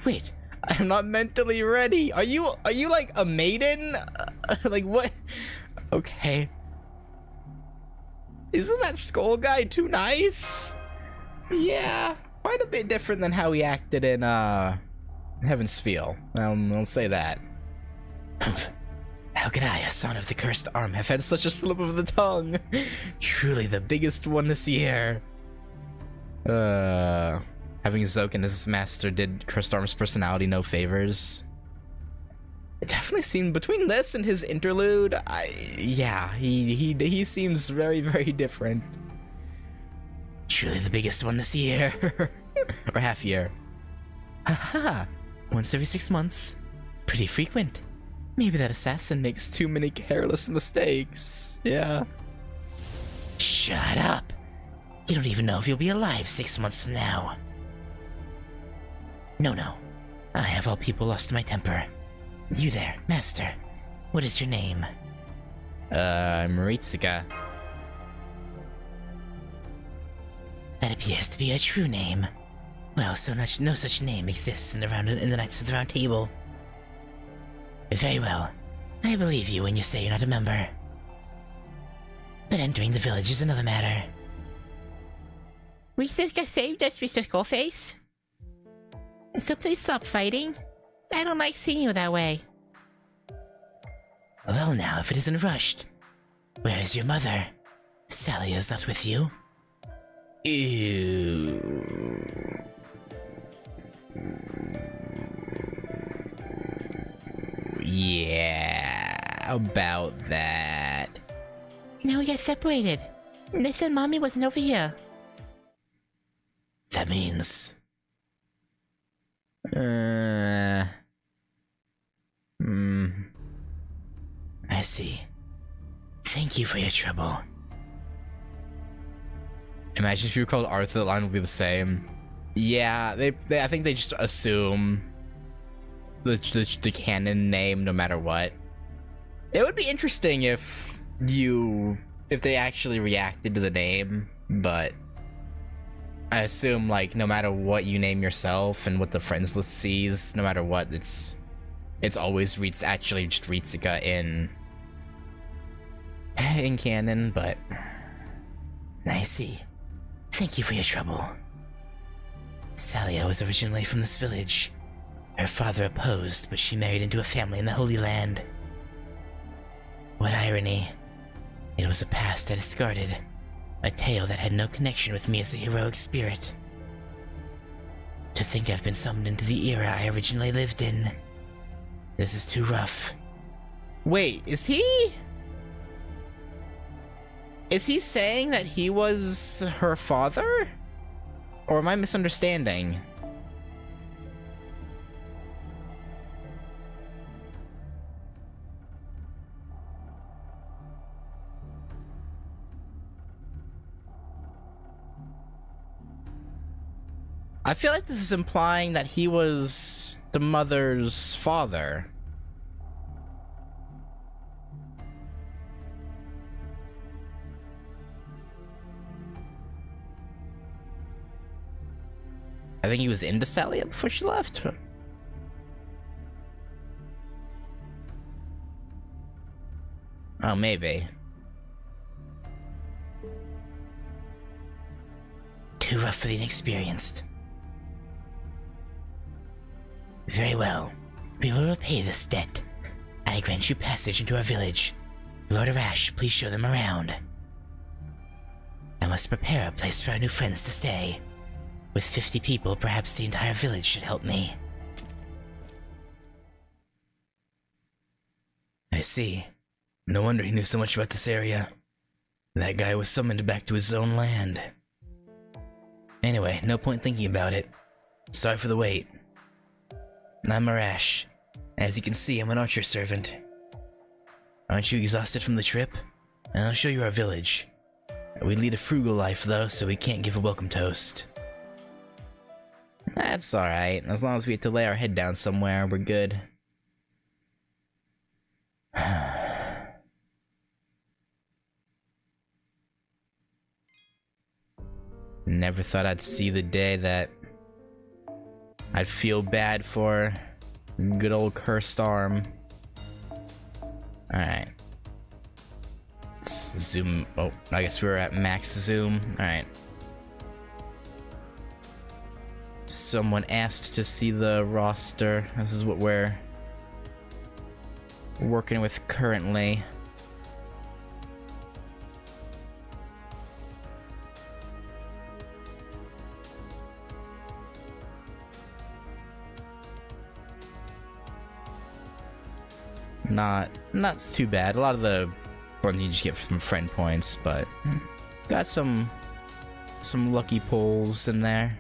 Wait, I'm not mentally ready. Are you like a maiden? Like what? Okay. Isn't that skull guy too nice? Yeah, quite a bit different than how he acted in Heaven's Feel. I'll say that.
How could I, a son of the cursed arm,
I've had such a slip of the tongue. Truly the biggest one this year. Having Zoken as master did Cursed Arm's personality no favors. It definitely seemed between this and his interlude. Yeah, he seems very, very different.
Truly the biggest one this year.
Or half year.
Haha, once every 6 months. Pretty frequent.
Maybe that assassin makes too many careless mistakes. Yeah.
Shut up. You don't even know if you'll be alive 6 months from now. No. I have all people lost my temper. You there, master. What is your name?
Maritsuka.
That appears to be a true name. Well, no such name exists in the Knights of the Round Table. Very well. I believe you when you say you're not a member. But entering the village is another matter. We just got saved us, Mr. Skullface. So please stop fighting. I don't like seeing you that way. Well now, if it isn't rushed. Where is your mother? Sally is not with you.
Ew.
Yeah, about that.
Now we got separated. They said Mommy wasn't over here.
That means...
I see. Thank you for your trouble.
Imagine if you were called Arthur, the line would be the same. Yeah, I think they just assume the canon name no matter what. It would be interesting if they actually reacted to the name, but I assume like no matter what you name yourself and what the friends list sees, no matter what, it's always actually just Ritsuka in canon, but
I see. Thank you for your trouble. Salia was originally from this village. Her father opposed, but she married into a family in the Holy Land. What irony. It was a past I discarded. A tale that had no connection with me as a heroic spirit. To think I've been summoned into the era I originally lived in. This is too rough.
Wait, is he saying that he was her father? Or am I misunderstanding? I feel like this is implying that he was the mother's father. I think he was into Salia before she left. Oh, maybe.
Too rough for the inexperienced. Very well. We will repay this debt. I grant you passage into our village. Lord Arash, please show them around. I must prepare a place for our new friends to stay. With 50 people, perhaps the entire village should help me.
I see. No wonder he knew so much about this area. That guy was summoned back to his own land. Anyway, no point thinking about it. Sorry for the wait. I'm Marash. As you can see, I'm an archer servant. Aren't you exhausted from the trip? And I'll show you our village. We lead a frugal life though, so we can't give a welcome toast.
That's alright. As long as we have to lay our head down somewhere, we're good. Never thought I'd see the day that I'd feel bad for good old cursed arm. Alright. Let's zoom. Oh, I guess we're at max zoom. Alright. Someone asked to see the roster. This is what we're working with currently. Not too bad. A lot of the ones you just get from friend points, but got some lucky pulls in there.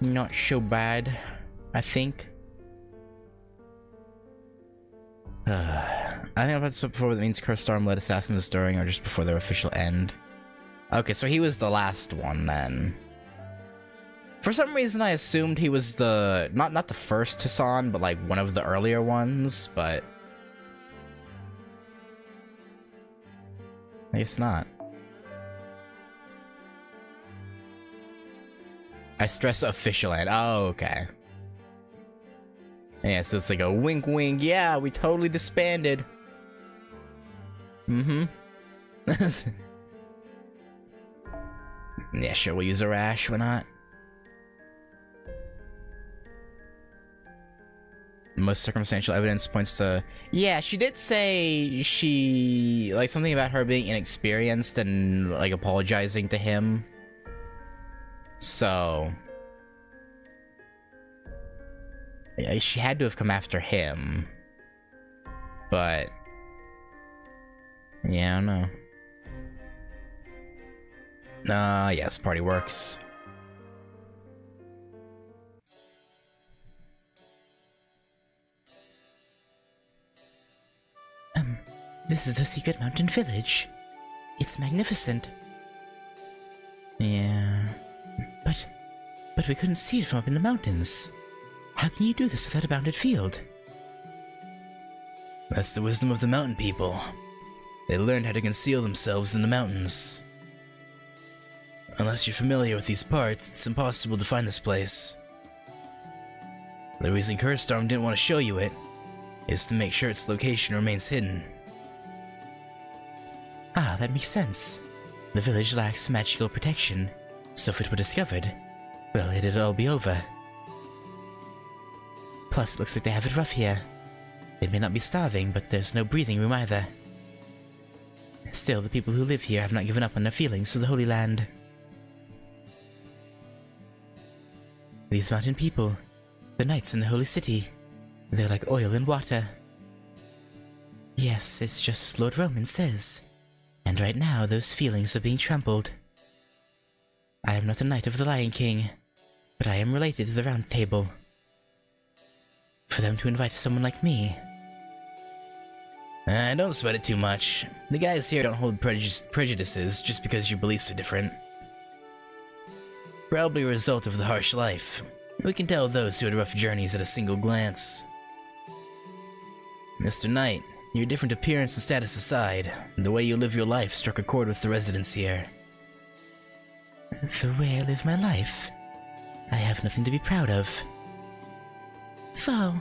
Not so bad, I think. I think I've said before that means Cursed Arm led assassins during or just before their official end. Okay, so he was the last one then. For some reason I assumed he was the not the first Hassan, but like one of the earlier ones, but I guess not. I stress official end. Oh, okay. Yeah, so it's like a wink wink, yeah, we totally disbanded. Mm-hmm. Yeah, sure, we'll use a rash, why not? Most circumstantial evidence points to... Yeah, she did say she... Like, something about her being inexperienced and, like, apologizing to him. So... Yeah, she had to have come after him. But... Yeah, I don't know. Yes, party works.
This is the secret mountain village. It's magnificent.
Yeah...
But we couldn't see it from up in the mountains. How can you do this without a bounded field?
That's the wisdom of the mountain people. They learned how to conceal themselves in the mountains. Unless you're familiar with these parts, it's impossible to find this place. The reason Curstorm didn't want to show you it is to make sure its location remains hidden.
Ah, that makes sense. The village lacks magical protection, so if it were discovered, well, it'd all be over. Plus, it looks like they have it rough here. They may not be starving, but there's no breathing room either. Still, the people who live here have not given up on their feelings for the Holy Land. These mountain people, the knights in the Holy City, they're like oil and water. Yes, it's just as Lord Roman says. And right now, those feelings are being trampled. I am not a knight of the Lion King, but I am related to the Round Table. For them to invite someone like me...
Don't sweat it too much. The guys here don't hold prejudices just because your beliefs are different. Probably a result of the harsh life. We can tell those who had rough journeys at a single glance. Mr. Knight, your different appearance and status aside, the way you live your life struck a chord with the residents here.
The way I live my life? I have nothing to be proud of. Foe.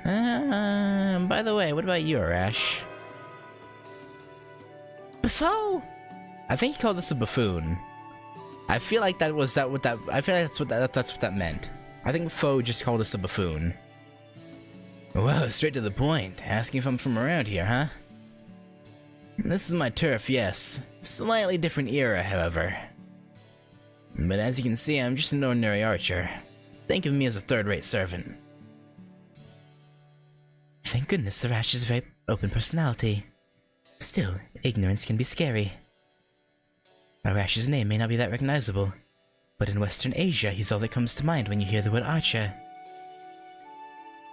By the way, what about you, Arash?
Foe?
I think he called this a buffoon. I feel like I feel like that's what that meant. I think Foe just called us a buffoon.
Well, straight to the point. Asking if I'm from around here, huh? This is my turf, yes. Slightly different era, however. But as you can see, I'm just an ordinary archer. Think of me as a third-rate servant.
Thank goodness Arash has a very open personality. Still, ignorance can be scary. Arash's name may not be that recognizable, but in Western Asia, he's all that comes to mind when you hear the word archer.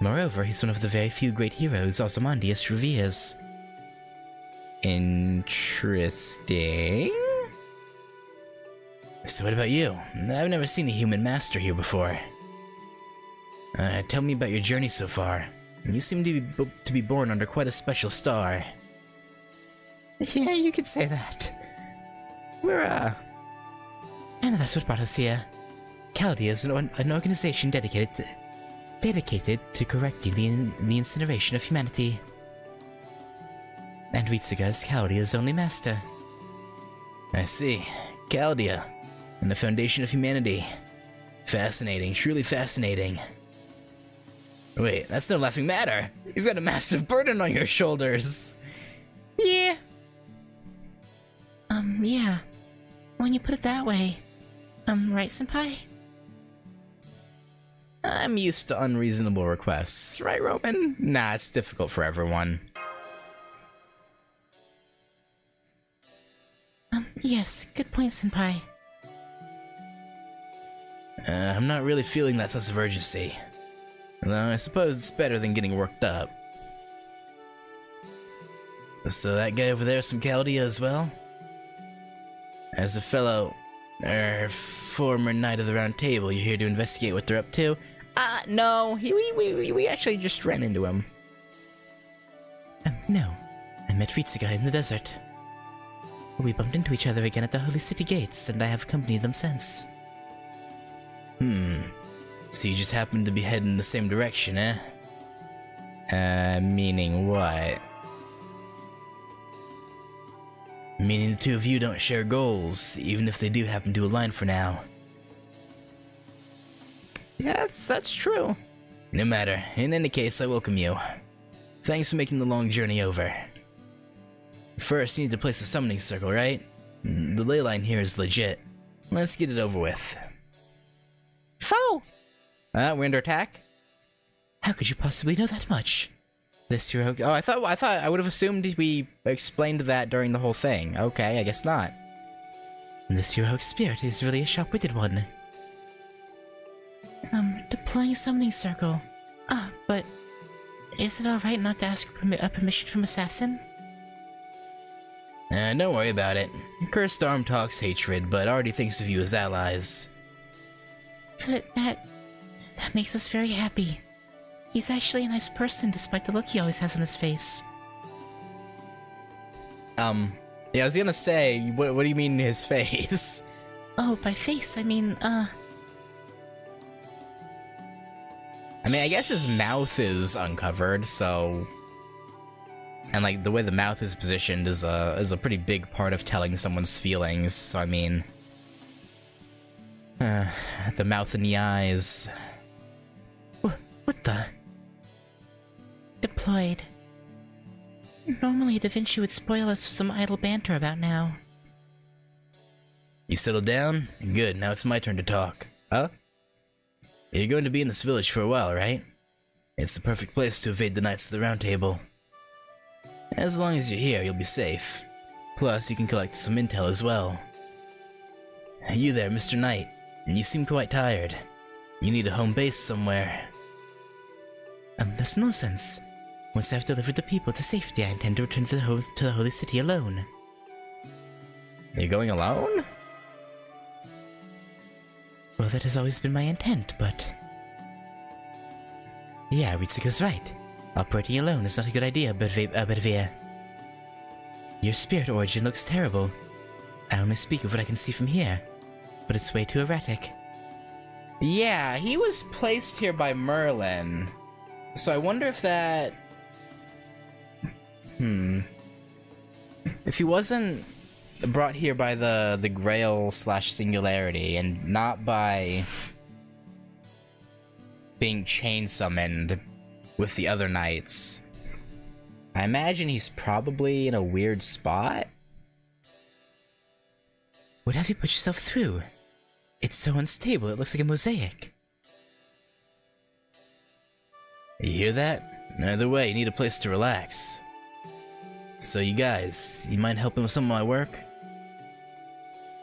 Moreover, he's one of the very few great heroes Ozymandias reveres.
Interesting.
So what about you? I've never seen a human master here before. Tell me about your journey so far. You seem to be born under quite a special star.
Yeah, you could say that. We're, And that's what brought us here. Chaldea is an organization dedicated to correcting the incineration of humanity. And Ritsuga is Chaldea's only master.
I see. Chaldea, and the foundation of humanity. Fascinating, truly fascinating. Wait, that's no laughing matter. You've got a massive burden on your shoulders.
Yeah. Yeah. When you put it that way. Right, senpai?
I'm used to unreasonable requests, right, Roman? Nah, it's difficult for everyone.
Yes, good point, senpai.
I'm not really feeling that sense of urgency. Though I suppose it's better than getting worked up. So that guy over there is from Chaldea as well? As a fellow, former Knight of the Round Table, you're here to investigate what they're up to?
No, we actually just ran into him.
No. I met Ritsuga in the desert. We bumped into each other again at the Holy City gates, and I have accompanied them since.
So you just happened to be heading in the same direction, eh?
Meaning what?
Meaning the two of you don't share goals, even if they do happen to align for now.
Yeah, that's true.
No matter. In any case, I welcome you. Thanks for making the long journey over. First, you need to place a summoning circle, right? The ley line here is legit. Let's get it over with.
Foe!
We're under attack?
How could you possibly know that much?
This hero. Oh, I thought I would have assumed we explained that during the whole thing. Okay, I guess not.
This heroic spirit is really a sharp-witted one. Deploying a summoning circle. But is it alright not to ask permission from Assassin?
Don't worry about it. Cursed Arm talks hatred, but already thinks of you as allies.
That makes us very happy. He's actually a nice person, despite the look he always has on his face.
Yeah, I was gonna say, what do you mean his face?
Oh, by face, I mean,
I mean, I guess his mouth is uncovered, so... And, like, the way the mouth is positioned is a pretty big part of telling someone's feelings, so I mean... the mouth and the eyes...
What the? Deployed. Normally, Da Vinci would spoil us with some idle banter about now.
You settled down? Good, now it's my turn to talk.
Huh?
You're going to be in this village for a while, right? It's the perfect place to evade the Knights of the Round Table. As long as you're here, you'll be safe. Plus, you can collect some intel as well. You there, Mr. Knight. You seem quite tired. You need a home base somewhere.
That's nonsense. Once I've delivered the people to safety, I intend to return to the Holy City alone.
You're going alone?
Well, that has always been my intent, but... Yeah, Ritsuga's right. Operating alone is not a good idea, Bedivere. Your spirit origin looks terrible. I only speak of what I can see from here, but it's way too erratic.
Yeah, he was placed here by Merlin. So I wonder if that... If he wasn't brought here by the Grail / Singularity, and not by being chain summoned with the other knights, I imagine he's probably in a weird spot.
What have you put yourself through? It's so unstable, it looks like a mosaic.
You hear that? Either way, you need a place to relax. So you guys, you mind helping with some of my work?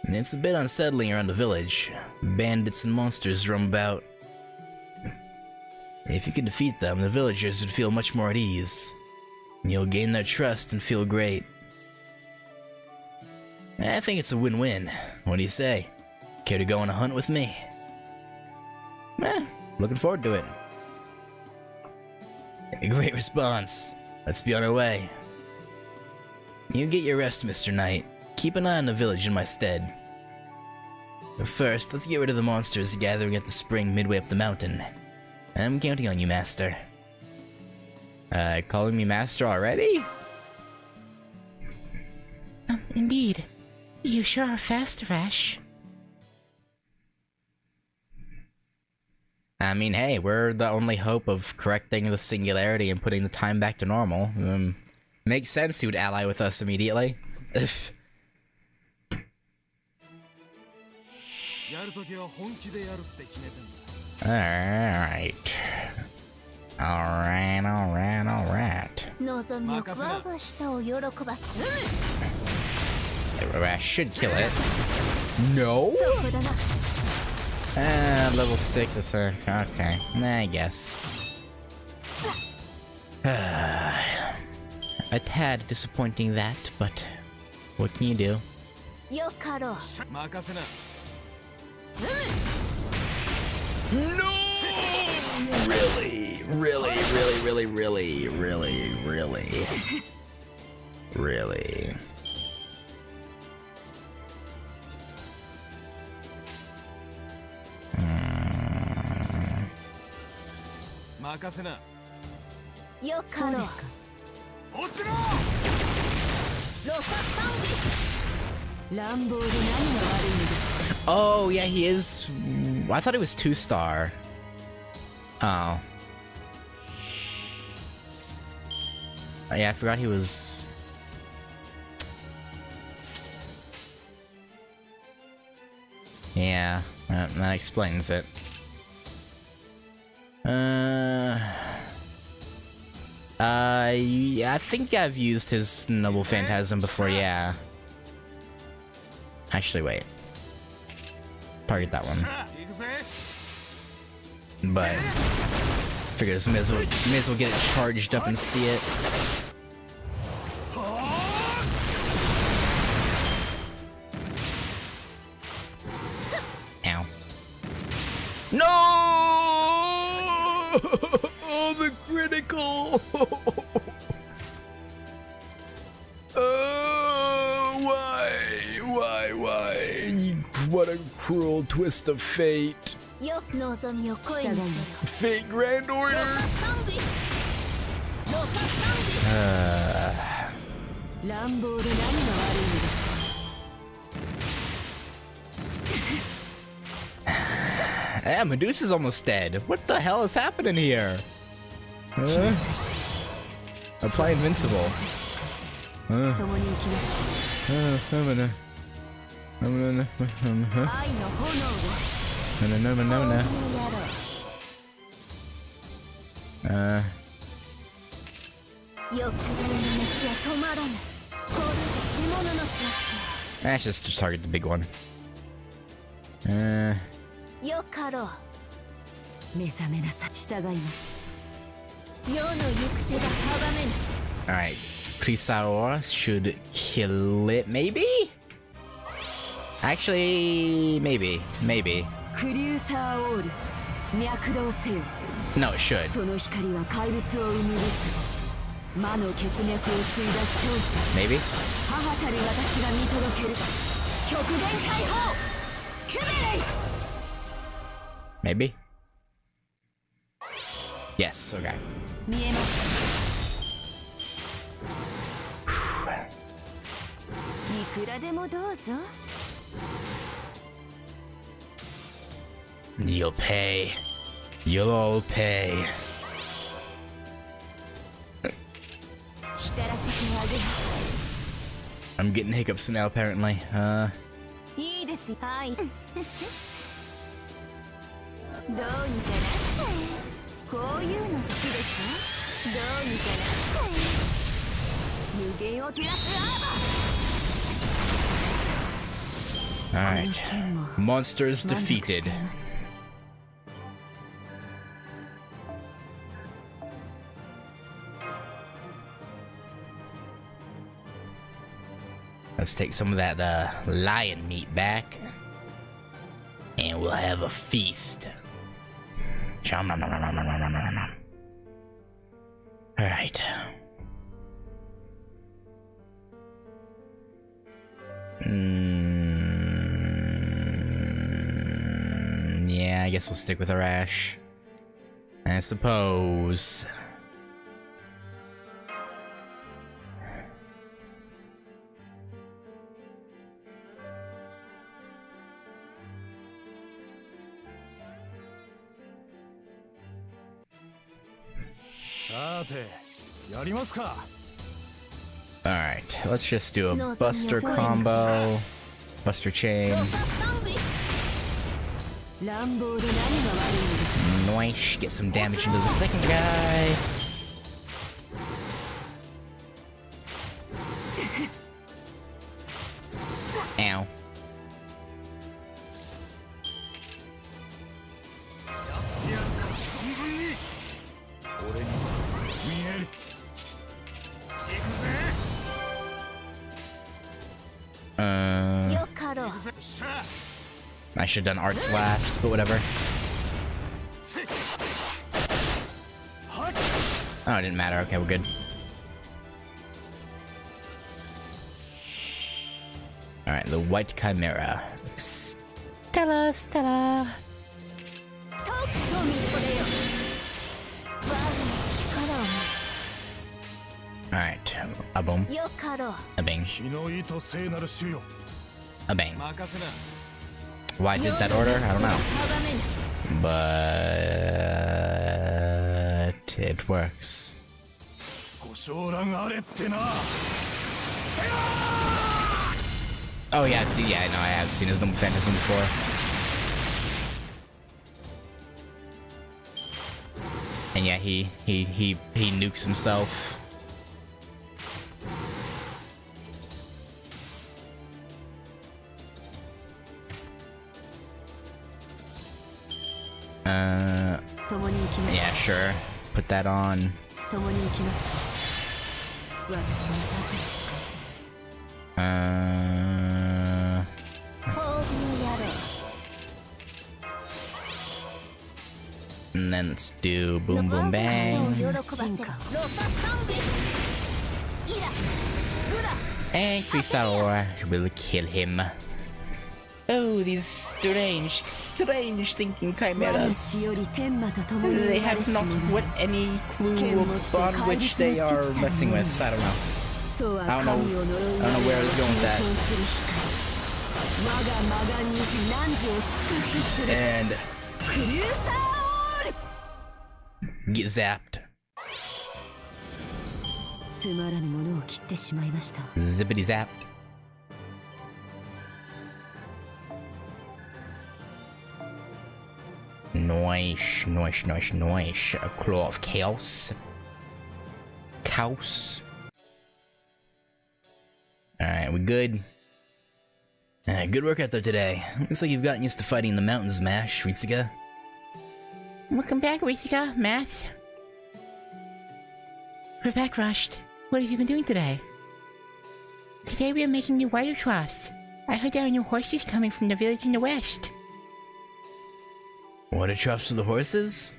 It's a bit unsettling around the village. Bandits and monsters roam about. If you could defeat them, the villagers would feel much more at ease. You'll gain their trust and feel great. I think it's a win-win. What do you say? Care to go on a hunt with me? Looking forward to it. A great response. Let's be on our way. You get your rest, Mr. Knight. Keep an eye on the village in my stead. But first, let's get rid of the monsters gathering at the spring midway up the mountain. I'm counting on you, Master.
Calling me Master already?
Indeed. You sure are fast, Rash.
I mean, hey, we're the only hope of correcting the singularity and putting the time back to normal. Makes sense he would ally with us immediately. Alright. Alright.
望みを我が舌を喜ばす
I should kill it. No?
そうだな
Level 6 is okay. I guess. A tad disappointing that, but what can you do?
よかろう
No! Really? Really? Really? Really? Really? Really? Really? Really?
よかろう落ちろロササウディ乱暴で何が悪いんです
Oh, yeah, he is. I thought he was 2-star. Oh. Oh, yeah, I forgot he was. Yeah, that explains it. Yeah, I think I've used his Noble Phantasm before, yeah. Actually, wait. Target that one. But figure this may as well get it charged up and see it. Ow. No! Oh, the critical! Why? What a cruel twist of fate.
よ望みを恋にせ
Fate Grand Order!
ロササウディロササウディ乱暴で何が悪いんです
Yeah, Medusa's almost dead. What the hell is happening here? Apply Invincible.
共に行きます愛の炎で 欲望の熱は止まらぬこれが獣の仕
Let's just target the big one.
よかろう目覚めなさい従います世の行く手が阻めぬ
Alright. Aurora should kill it, maybe? Actually, maybe.
クリューサーオール脈動せよ
No, it should.
その光は怪物を生み出す魔の血脈を継いだ少佐
Maybe?
母たる私が見届ける極限解放クメレイ
Maybe? Yes, okay.
見えますいくらでもどうぞ
You'll pay. You'll all pay.
浸らせてあげます
I'm getting hiccups now, apparently.
いいですはいどうにかなっちゃえこういうの好きでしょどうにかなっちゃえ無限を照らすアーバ
Alright. Monsters defeated. Let's take some of that lion meat back. And we'll have a feast. Alright. Yeah, I guess we'll stick with Arash. I suppose. Alright, let's just do a Buster combo. Buster chain. Nice, get some damage into the second guy. Ow. I should have done arts last, but whatever. Oh, it didn't matter. Okay, we're good. Alright, the White Chimera. Stella, Stella. Alright, a boom. A bang. A bang. Why I did that order? I don't know. But it works. Oh yeah, I've seen. Yeah, I know. I have seen his Phantasm before. And yeah, he nukes himself. Yeah, sure. Put that on. And then let's do boom boom bang. And Chrysaor will kill him. Oh, these strange thinking chimeras. They have not what any clue upon which they are messing with. I don't know. I don't know where I was going with that. And get zapped. Zippity zap. Nice. A claw of chaos. Alright, we good? Good workout though today. Looks like you've gotten used to fighting in the mountains, Mash, Ritsuka.
Welcome back, Ritsuka, Math. We're back, Rushed. What have you been doing today? Today we are making new water troughs. I heard there are new horses coming from the village in the west.
Water troughs for the horses?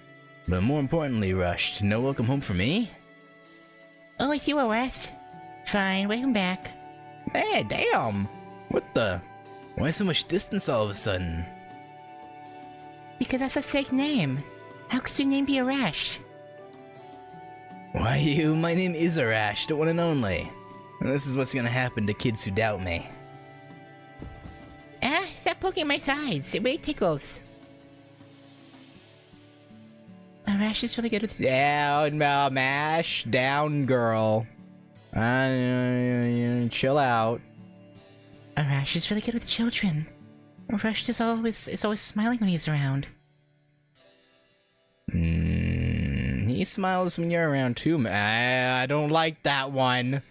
But more importantly, Rushed, no welcome home for me?
Oh, it's you, Wes. Fine, welcome back.
Hey, damn! What the? Why so much distance all of a sudden?
Because that's a fake name. How could your name be Arash?
Why you? My name is Arash, the one and only. And this is what's gonna happen to kids who doubt me.
Stop poking my sides. It really tickles. Arash is really good with—
Down, Mash. Down, girl. Chill out.
Arash is really good with children. Arash is always smiling when he's around.
He smiles when you're around too. I don't like that one.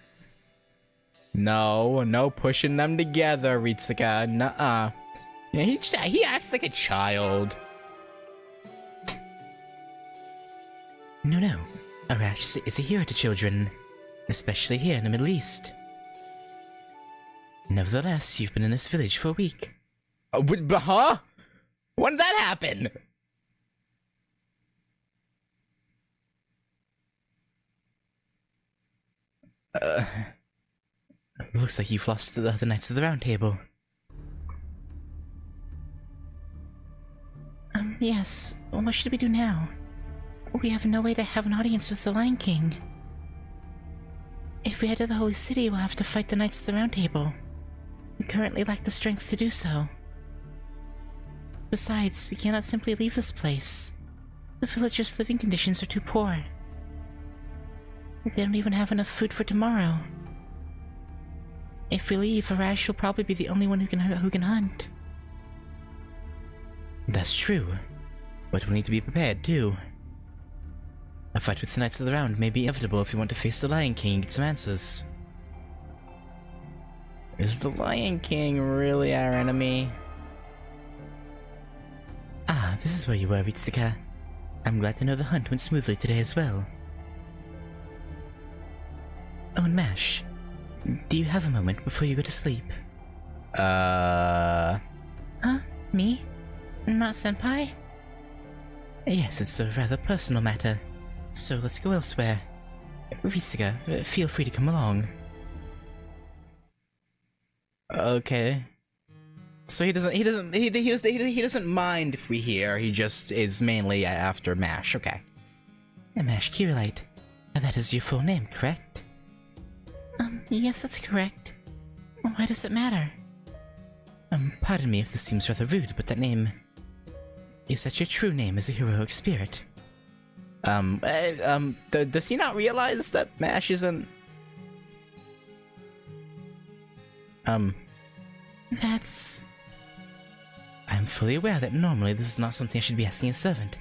No pushing them together, Ritsuka. Nuh-uh. Yeah, he acts like a child.
No. Arash is a hero to children, especially here in the Middle East. Nevertheless, you've been in this village for a week.
Huh? When did that happen?
Looks like you've lost the Knights of the Round Table. Yes. What should we do now? We have no way to have an audience with the Lion King. If we head to the Holy City, we'll have to fight the Knights of the Round Table. We currently lack the strength to do so. Besides, we cannot simply leave this place. The villagers' living conditions are too poor. They don't even have enough food for tomorrow. If we leave, Arash will probably be the only one who can hunt.
That's true, but we need to be prepared too. A fight with the Knights of the Round may be inevitable if you want to face the Lion King and get some answers. Is the Lion King really our enemy?
Ah, this is where you were, Ritsuka. I'm glad to know the hunt went smoothly today as well. Oh, and Mash, do you have a moment before you go to sleep? Huh? Me? Not Senpai? Yes, it's a rather personal matter, so let's go elsewhere. Ritsuka, feel free to come along.
Okay. So he doesn't mind if we hear. He just is mainly after Mash. Okay.
Mash Kirillite. That is your full name, correct? Yes, that's correct. Why does that matter? Pardon me if this seems rather rude, but that name... Is that your true name as a heroic spirit?
Does he not realize that Mash isn't...
That's... I'm fully aware that normally this is not something I should be asking a servant.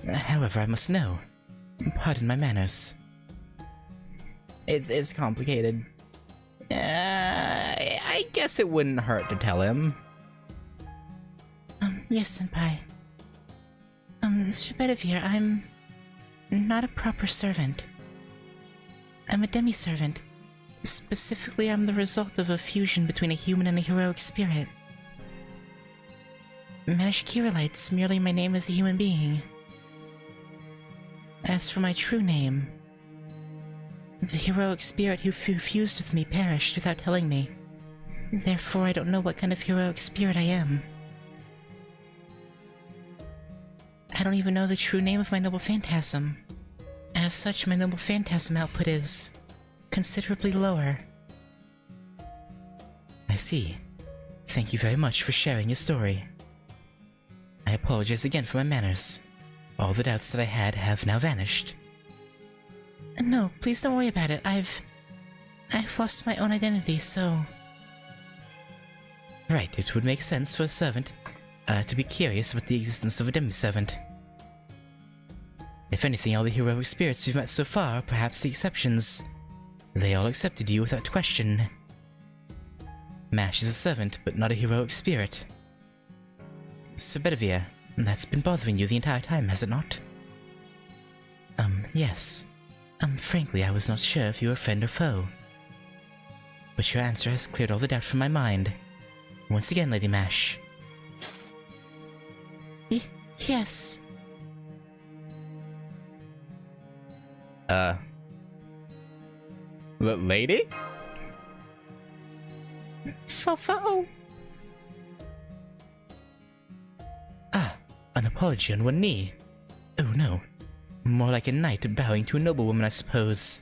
However, I must know. Pardon my manners.
It's complicated. I guess it wouldn't hurt to tell him.
Yes, Senpai. Mr. Bedivere, I'm not a proper servant. I'm a demi-servant. Specifically, I'm the result of a fusion between a human and a heroic spirit. Mash Kirillite's merely my name as a human being. As for my true name, the heroic spirit who fused with me perished without telling me. Therefore, I don't know what kind of heroic spirit I am. I don't even know the true name of my noble phantasm. As such, my noble phantasm output is considerably lower.
I see. Thank you very much for sharing your story. I apologize again for my manners. All the doubts that I had have now vanished.
No, please don't worry about it. I've lost my own identity, so...
Right, it would make sense for a servant to be curious about the existence of a demi-servant. If anything, all the heroic spirits we've met so far are perhaps the exceptions. They all accepted you without question. Mash is a servant, but not a heroic spirit. Sir Bedivere, that's been bothering you the entire time, has it not?
Yes. Frankly, I was not sure if you were friend or foe.
But your answer has cleared all the doubt from my mind. Once again, Lady Mash.
Yes.
Lady?
Fo.
Ah, an apology on one knee. Oh no. More like a knight bowing to a noblewoman, I suppose.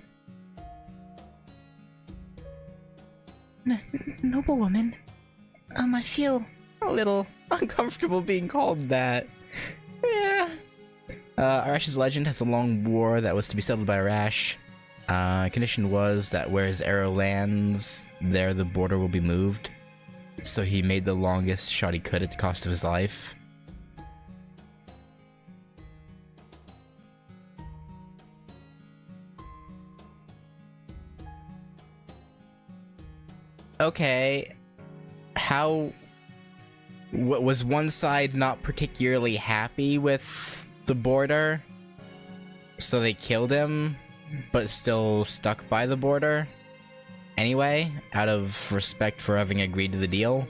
Noblewoman? I feel
a little uncomfortable being called that. Yeah. Arash's legend has a long war that was to be settled by Arash. Condition was that where his arrow lands, there the border will be moved. So he made the longest shot he could at the cost of his life. Okay. How... was one side not particularly happy with the border? So they killed him, but still stuck by the border? Anyway, out of respect for having agreed to the deal?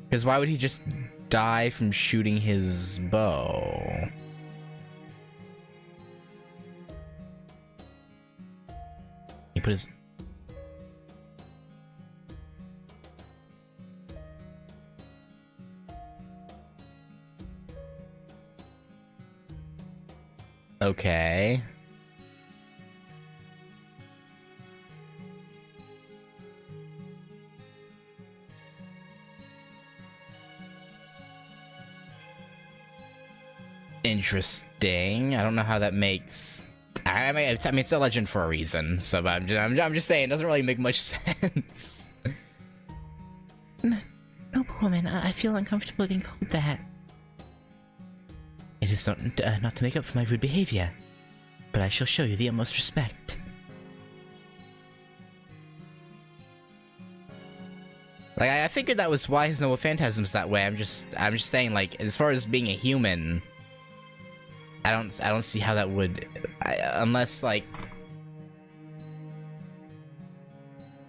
Because why would he just die from shooting his bow? He put his... Okay. Interesting. I don't know how that makes... I mean, it's a legend for a reason, so but I'm just saying, it doesn't really make much sense.
Noble woman, I feel uncomfortable being called that. It is not to make up for my rude behavior, but I shall show you the utmost respect.
Like, I figured that was why his noble phantasm's that way. I'm just saying, like, as far as being a human, I don't see how that would, unless like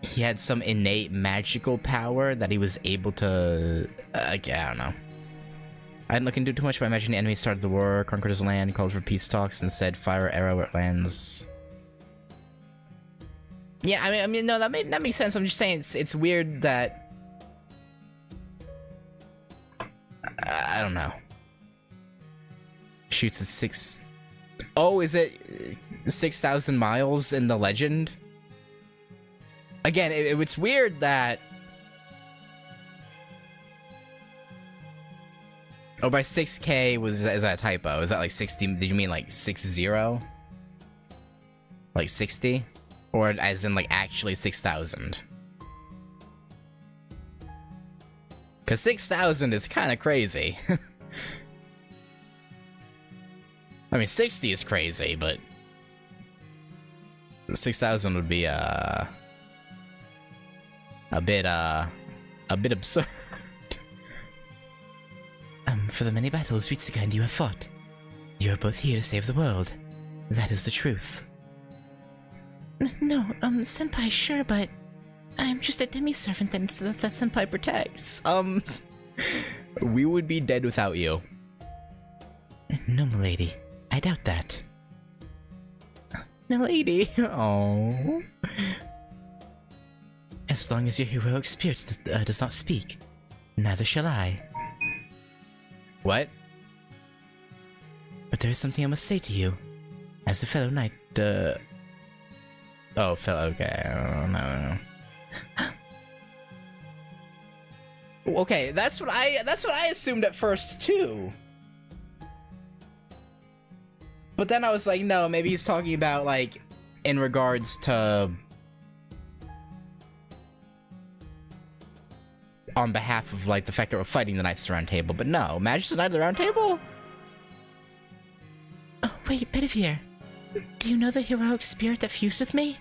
he had some innate magical power that he was able to. I don't know. I didn't look into too much, but I imagine the enemy started the war, conquered his land, called for peace talks, and said, "Fire arrow where it lands." Yeah, I mean, no, that makes sense. I'm just saying it's weird that I don't know. Shoots at 6. Oh, is it 6,000 miles in the legend? Again, it's weird that. Oh, by 6K is that a typo? Is that like 60? Did you mean like 60? Like 60? Or as in like actually 6,000? Because 6,000 is kind of crazy. I mean, 60 is crazy, but 6,000 would be a bit absurd.
For the many battles Vitsuga and you have fought, you are both here to save the world. That is the truth. No, senpai, sure, but I'm just a demi-servant that senpai protects.
We would be dead without you.
No, milady. I doubt that.
Milady. Oh.
As long as your heroic spirit does not speak, neither shall I.
What?
But there is something I must say to you. As a fellow knight,
Oh, fellow, okay. Oh, no. Okay, that's what I assumed at first, too. But then I was like, no, maybe he's talking about, like, in regards to... on behalf of, like, the fact that we're fighting the Knights of the Round Table. But no, Magus the Knight of the Round Table?
Oh, wait, Bedivere. Do you know the heroic spirit that fused with me?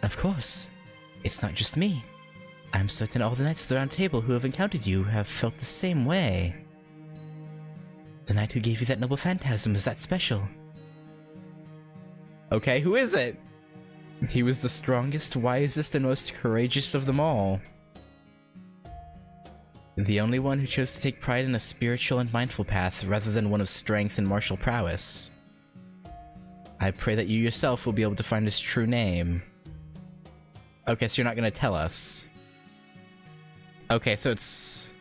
Of course. It's not just me. I'm certain all the Knights of the Round Table who have encountered you have felt the same way. The knight who gave you that noble phantasm is that special.
Okay, who is it? He was the strongest, wisest, and most courageous of them all. The only one who chose to take pride in a spiritual and mindful path rather than one of strength and martial prowess. I pray that you yourself will be able to find his true name. Okay, so you're not gonna tell us. Okay, so it's...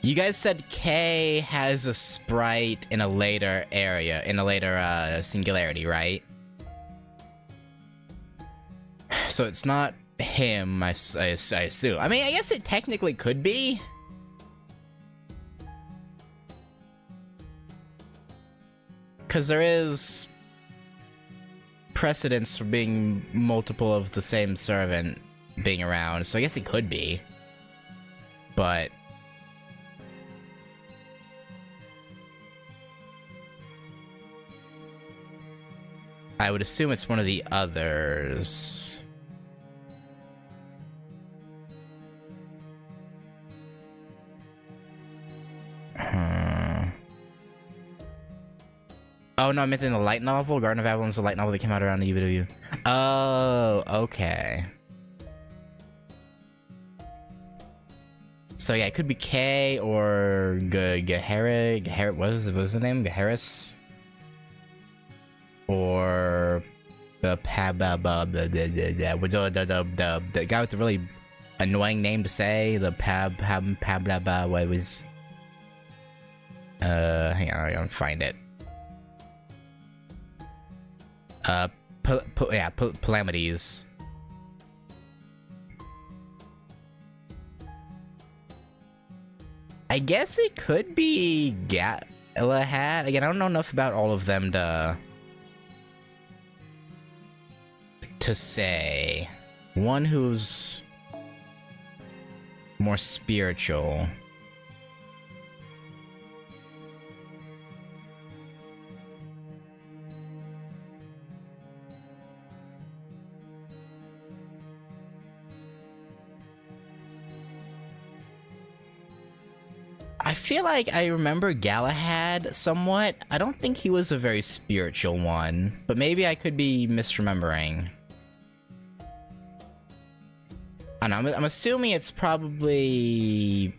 You guys said K has a sprite in a later area, in a later singularity, right? So it's not him, I assume. I mean, I guess it technically could be. Because there is precedence for being multiple of the same servant being around, so I guess it could be. But I would assume it's one of the others. Oh no, I meant in the light novel. Garden of Avalon's the light novel that came out around the UW. Oh, okay. So yeah, it could be K or Gahara. What was the name? Gaharis? Or the guy with the really annoying name to say. The what was? Hang on, I gotta find it. Calamities. I guess it could be Galahad. Again, I don't know enough about all of them to say. One who's more spiritual. I feel like I remember Galahad somewhat. I don't think he was a very spiritual one, but maybe I could be misremembering. I don't know, I'm assuming it's probably...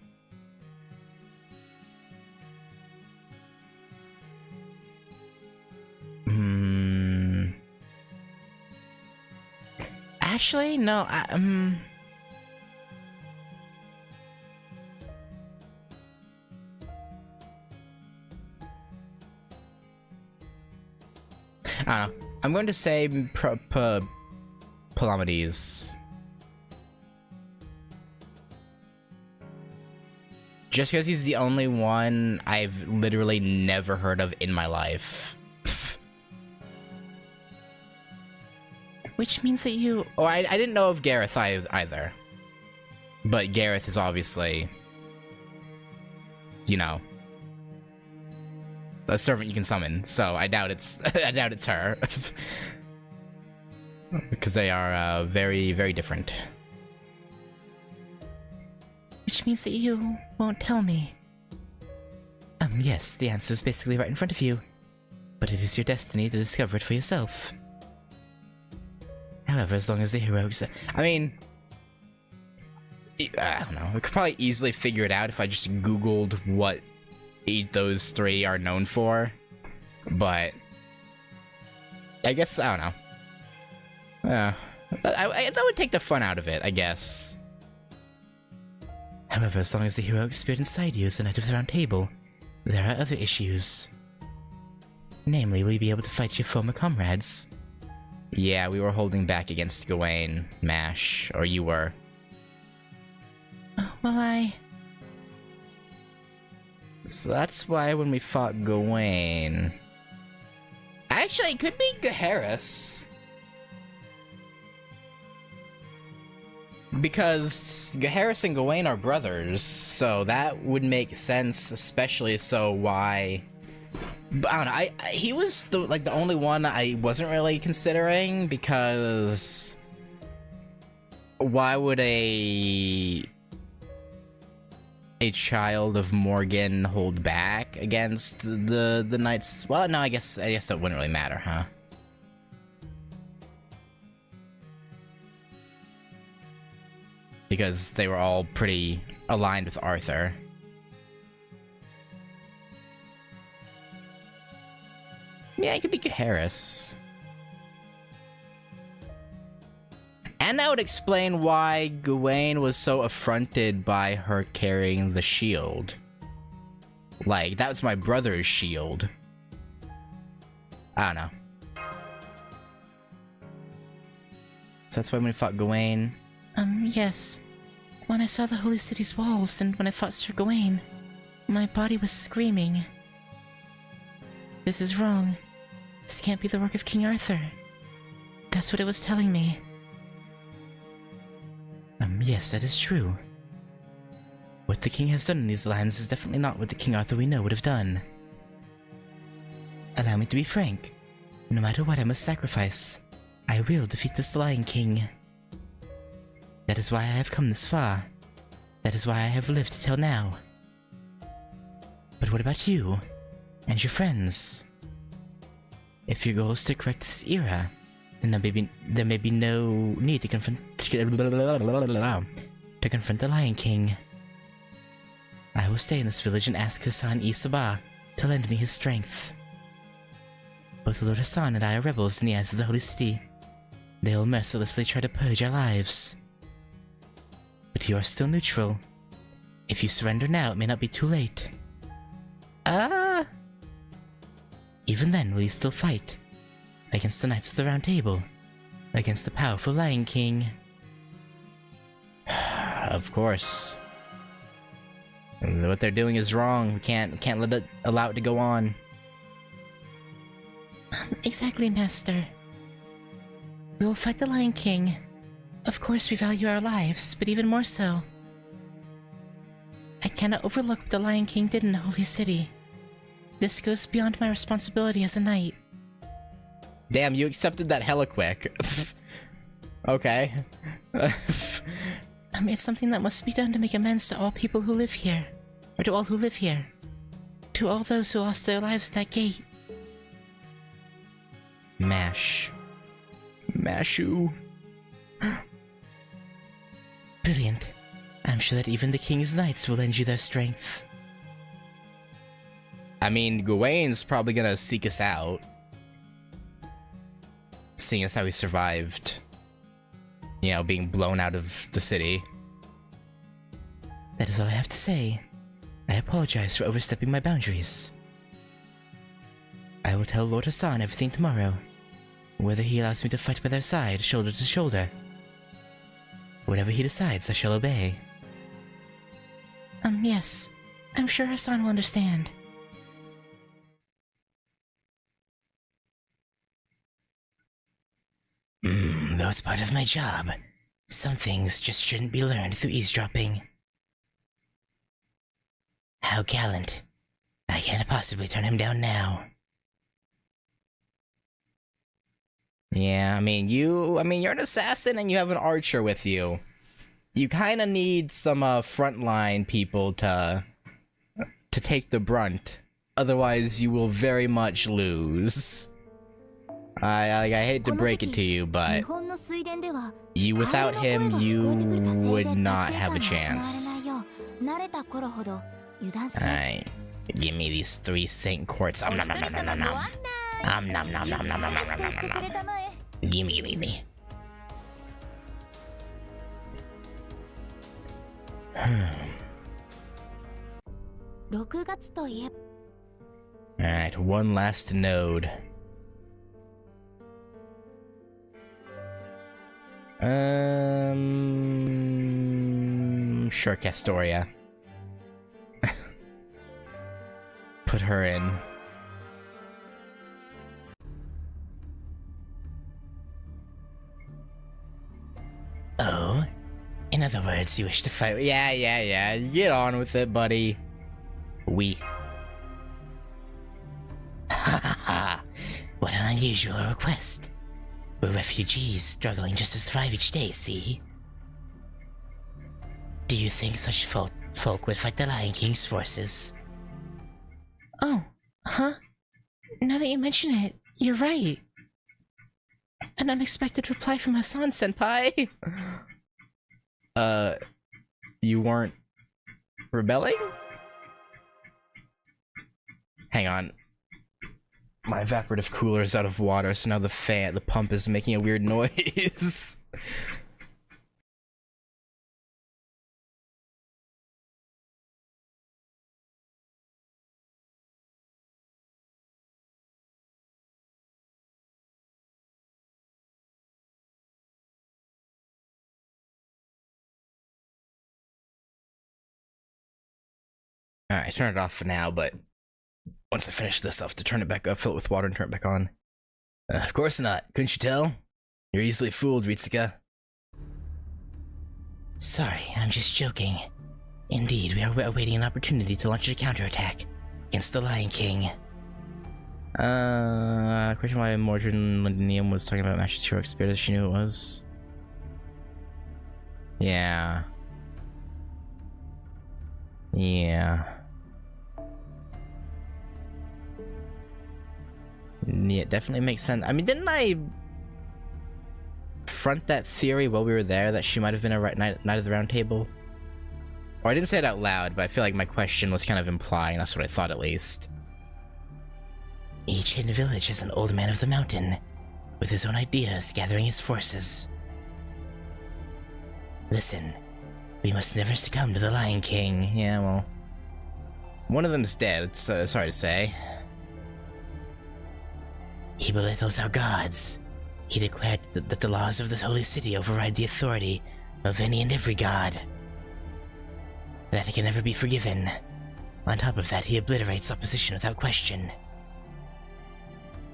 Actually, no, I don't know. I'm going to say Palamedes. Just because he's the only one I've literally never heard of in my life. Which means that you... Oh, I didn't know of Gareth either. But Gareth is obviously... You know... a servant you can summon, so I doubt it's I doubt it's her. Because they are very, very different.
Which means that you won't tell me. Yes, the answer is basically right in front of you. But it is your destiny to discover it for yourself. However, as long as the heroics...
I mean... I don't know. I could probably easily figure it out if I just Googled what those three are known for. But... I guess, I don't know. That would take the fun out of it, I guess.
However, as long as the heroic spirit inside you is the Knight of the Round Table, there are other issues. Namely, will you be able to fight your former comrades?
Yeah, we were holding back against Gawain, Mash, or you were.
Well,
So that's why when we fought Gawain... Actually, it could be Gaharis. Because Gaharis and Gawain are brothers, so that would make sense, especially so why... But I don't know, he was the only one I wasn't really considering, because... Why would a child of Morgan hold back against the knights? Well, no, I guess that wouldn't really matter, huh? Because they were all pretty aligned with Arthur. Yeah, it could be Gaharis. And that would explain why Gawain was so affronted by her carrying the shield. Like, that was my brother's shield. I don't know. So that's why when we fought Gawain,
Yes. When I saw the holy city's walls and when I fought Sir Gawain, my body was screaming. This is wrong. This can't be the work of King Arthur. That's what it was telling me. Yes, that is true. What the king has done in these lands is definitely not what the King Arthur we know would have done. Allow me to be frank. No matter what I must sacrifice, I will defeat this Lion King. That is why I have come this far. That is why I have lived till now. But what about you? And your friends? If your goal is to correct this era, then there may be no need to confront the Lion King. I will stay in this village and ask Hassan I Sabah to lend me his strength. Both Lord Hassan and I are rebels in the eyes of the Holy City. They will mercilessly try to purge our lives. But you are still neutral. If you surrender now, it may not be too late. Even then, will you still fight? Against the Knights of the Round Table? Against the powerful Lion King?
Of course. What they're doing is wrong. We can't allow it to go on.
Exactly, Master. We will fight the Lion King. Of course we value our lives, but even more so. I cannot overlook what the Lion King did in the Holy City. This goes beyond my responsibility as a knight.
Damn, you accepted that hella quick. Okay.
It's something that must be done to make amends to all people who live here. Or to all who live here. To all those who lost their lives at that gate.
Mash. Mashu.
Brilliant. I'm sure that even the King's Knights will lend you their strength.
I mean, Gawain's probably gonna seek us out. Seeing as how he survived, you know, being blown out of the city.
That is all I have to say. I apologize for overstepping my boundaries. I will tell Lord Hassan everything tomorrow. Whether he allows me to fight by their side, shoulder to shoulder. Whatever he decides, I shall obey. Yes. I'm sure Hassan will understand.
That's part of my job. Some things just shouldn't be learned through eavesdropping. How gallant. I can't possibly turn him down now.
Yeah, I mean, you're an assassin and you have an archer with you. You kind of need some frontline people to take the brunt. Otherwise, you will very much lose. I hate to break it to you, but you without him, you would not have a chance. Alright, give me these 3 Saint Quartz. Nom nom nom nom nom nom. Nom nom nom nom nom nom nom nom. Gimme. Alright, one last node. Sure, Castoria. Put her in.
Oh? In other words, you wish to fight?
Yeah. Get on with it, buddy.
Ha ha ha! What an unusual request. We're refugees struggling just to survive each day, see? Do you think such folk would fight the Lion King's forces?
Oh, huh? Now that you mention it, you're right. An unexpected reply from Hassan-senpai.
You weren't rebelling? Hang on. My evaporative cooler is out of water, so now the pump is making a weird noise. Alright, turn it off for now, but once I finish this, I'll have to turn it back up, fill it with water, and turn it back on.
Of course not. Couldn't you tell? You're easily fooled, Ritsuka.
Sorry, I'm just joking. Indeed, we are awaiting an opportunity to launch a counterattack against the Lion King.
Question why Mordred Lindenium was talking about Master's heroic spirit as she knew it was. Yeah. Yeah. Yeah, it definitely makes sense. I mean, didn't I front that theory while we were there that she might have been a Knight of the Round Table? Or I didn't say it out loud, but I feel like my question was kind of implying, that's what I thought at least.
Each hidden village has an old man of the mountain, with his own ideas gathering his forces. Listen, we must never succumb to the Lion King.
Yeah, well, one of them's dead, it's sorry to say.
He belittles our gods. He declared that the laws of this holy city override the authority of any and every god. That can never be forgiven. On top of that, he obliterates opposition without question.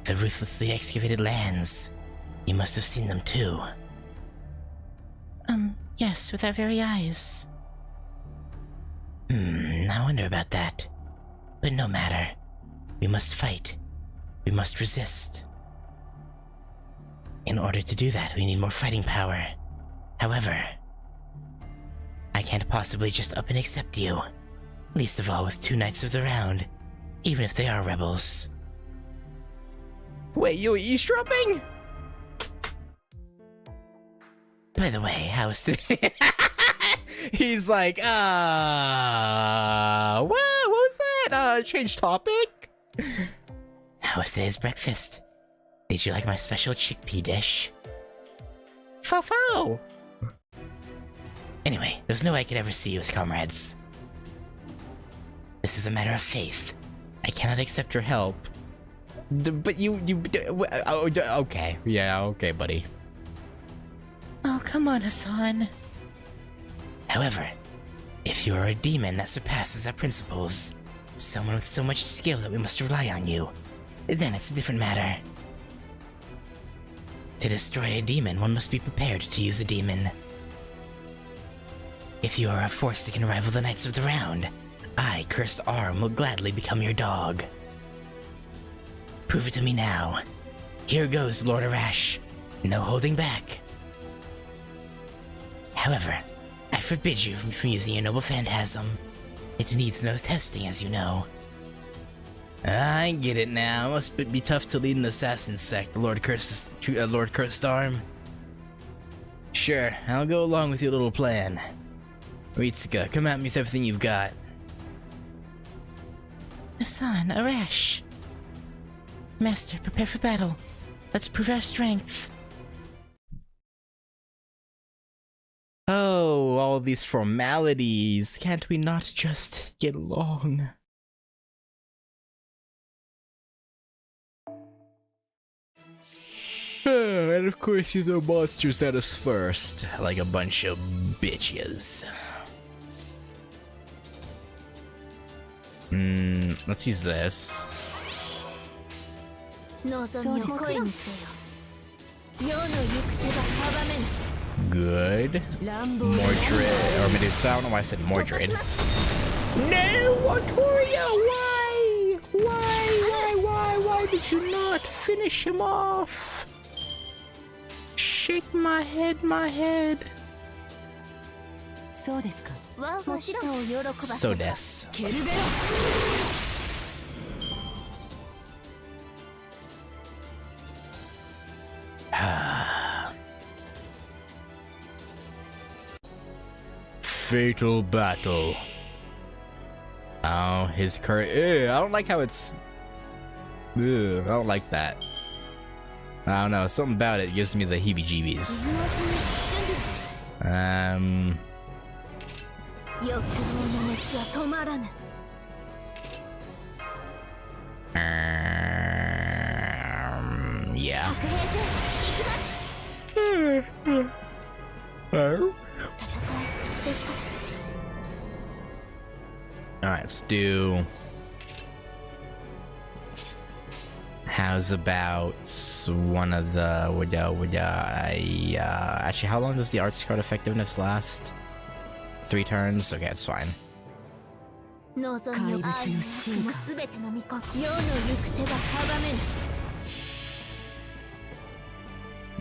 The ruthlessly excavated lands. You must have seen them too. Yes, with our very eyes. I wonder about that. But no matter. We must fight. We must resist. In order to do that, we need more fighting power. However, I can't possibly just up and accept you. Least of all with 2 Knights of the Round, even if they are rebels.
Wait, you eavesdropping?
By the way, how is today?
He's like, what was that? Change topic?
How was today's breakfast? Did you like my special chickpea dish?
Fo.
Anyway, there's no way I could ever see you as comrades. This is a matter of faith. I cannot accept your help.
But okay. Yeah, okay, buddy.
Oh, come on, Hassan. However, if you are a demon that surpasses our principles, someone with so much skill that we must rely on you, then it's a different matter. To destroy a demon, one must be prepared to use a demon. If you are a force that can rival the Knights of the Round, I, Cursed Arm, will gladly become your dog. Prove it to me now. Here goes, Lord Arash. No holding back. However, I forbid you from using your noble phantasm. It needs no testing, as you know.
I get it now. Must be tough to lead an assassin sect, Lord Cursed Arm. Sure, I'll go along with your little plan. Ritsuka, come at me with everything you've got.
Hassan, Arash. Master, prepare for battle. Let's prove our strength.
Oh, all these formalities. Can't we not just get along? And of course you throw monsters at us first, like a bunch of bitches. Let's use this. Good. Mordred, or Medusa, I don't know why I said Mordred. No, Artoria, why? Why did you not finish him off? Shake my head. So des. Fatal battle. Oh, his current. I don't like how it's. I don't like that. I don't know. Something about it gives me the heebie-jeebies. Yeah. Alright, do... How's about one of the... actually, how long does the arts card effectiveness last? 3 turns? Okay, it's fine.
望みを愛も全ての巫女世の行く手が阻めぬ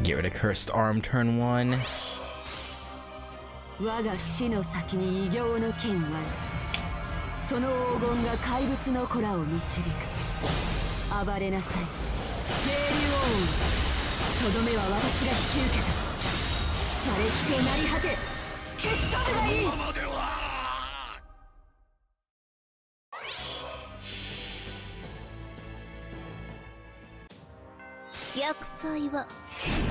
Get rid of Cursed Arm turn 1.
我が死の先に異形の剣はその黄金が怪物の子らを導く暴れなさい清流王とどめは私が引き受けたされきとなり果て消し去るがいい厄災は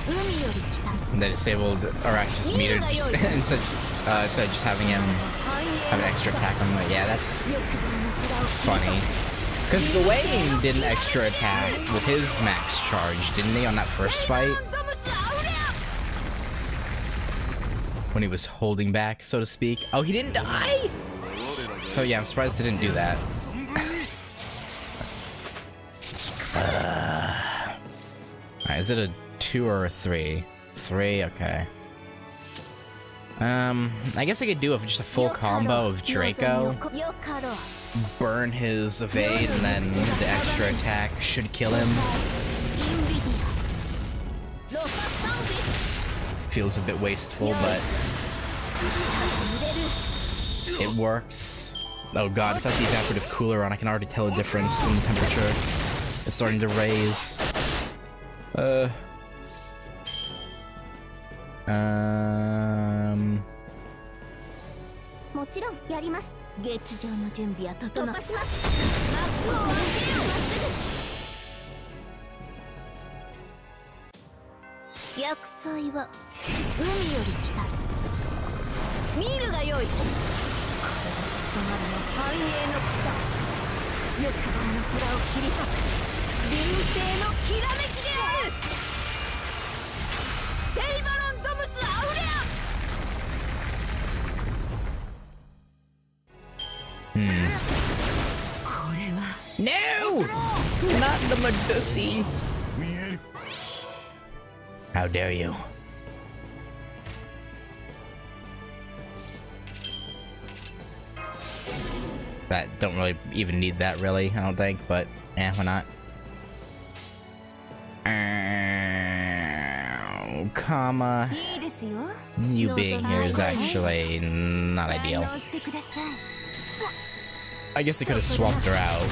海より来た
They disabled Arash's meter instead of just having him have an extra attack on him. Yeah, that's funny. Because Gawain did an extra attack with his max charge, didn't he, on that first fight? When he was holding back, so to speak. Oh, he didn't die? So yeah, I'm surprised they didn't do that. Alright, is it a 2 or a 3? 3, okay. I guess I could do just a full combo of Draco. Burn his evade and then the extra attack should kill him. Feels a bit wasteful, but it works. Oh god, without the evaporative cooler on, I can already tell a difference in the temperature. It's starting to raise.
もちろんやります。劇場の準備は整った。突破します。幕を開けよう。厄災は海より来た。見るがよい。貴様らの繁栄の方。欲望の空を切り裂く流星のきらめきである。テイバロンドムスアウレア。
No! Not the Medusi! How dare you? That don't really even need that, really, I don't think, but eh, why not? Comma. You being here is actually not ideal. I guess I could have swapped her out.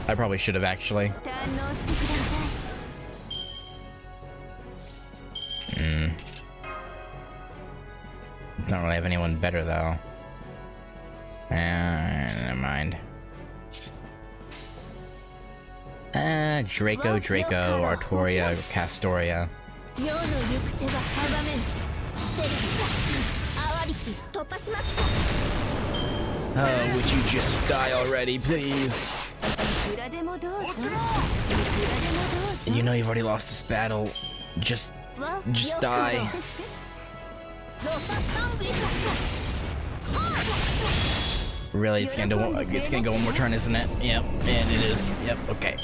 I probably should have, actually. Don't really have anyone better, though. Never mind. Draco, Artoria, Castoria. Oh, would you just die already, please? You know you've already lost this battle. Just die. Really, it's gonna go one more turn, isn't it? Yep, and it is. Yep, okay.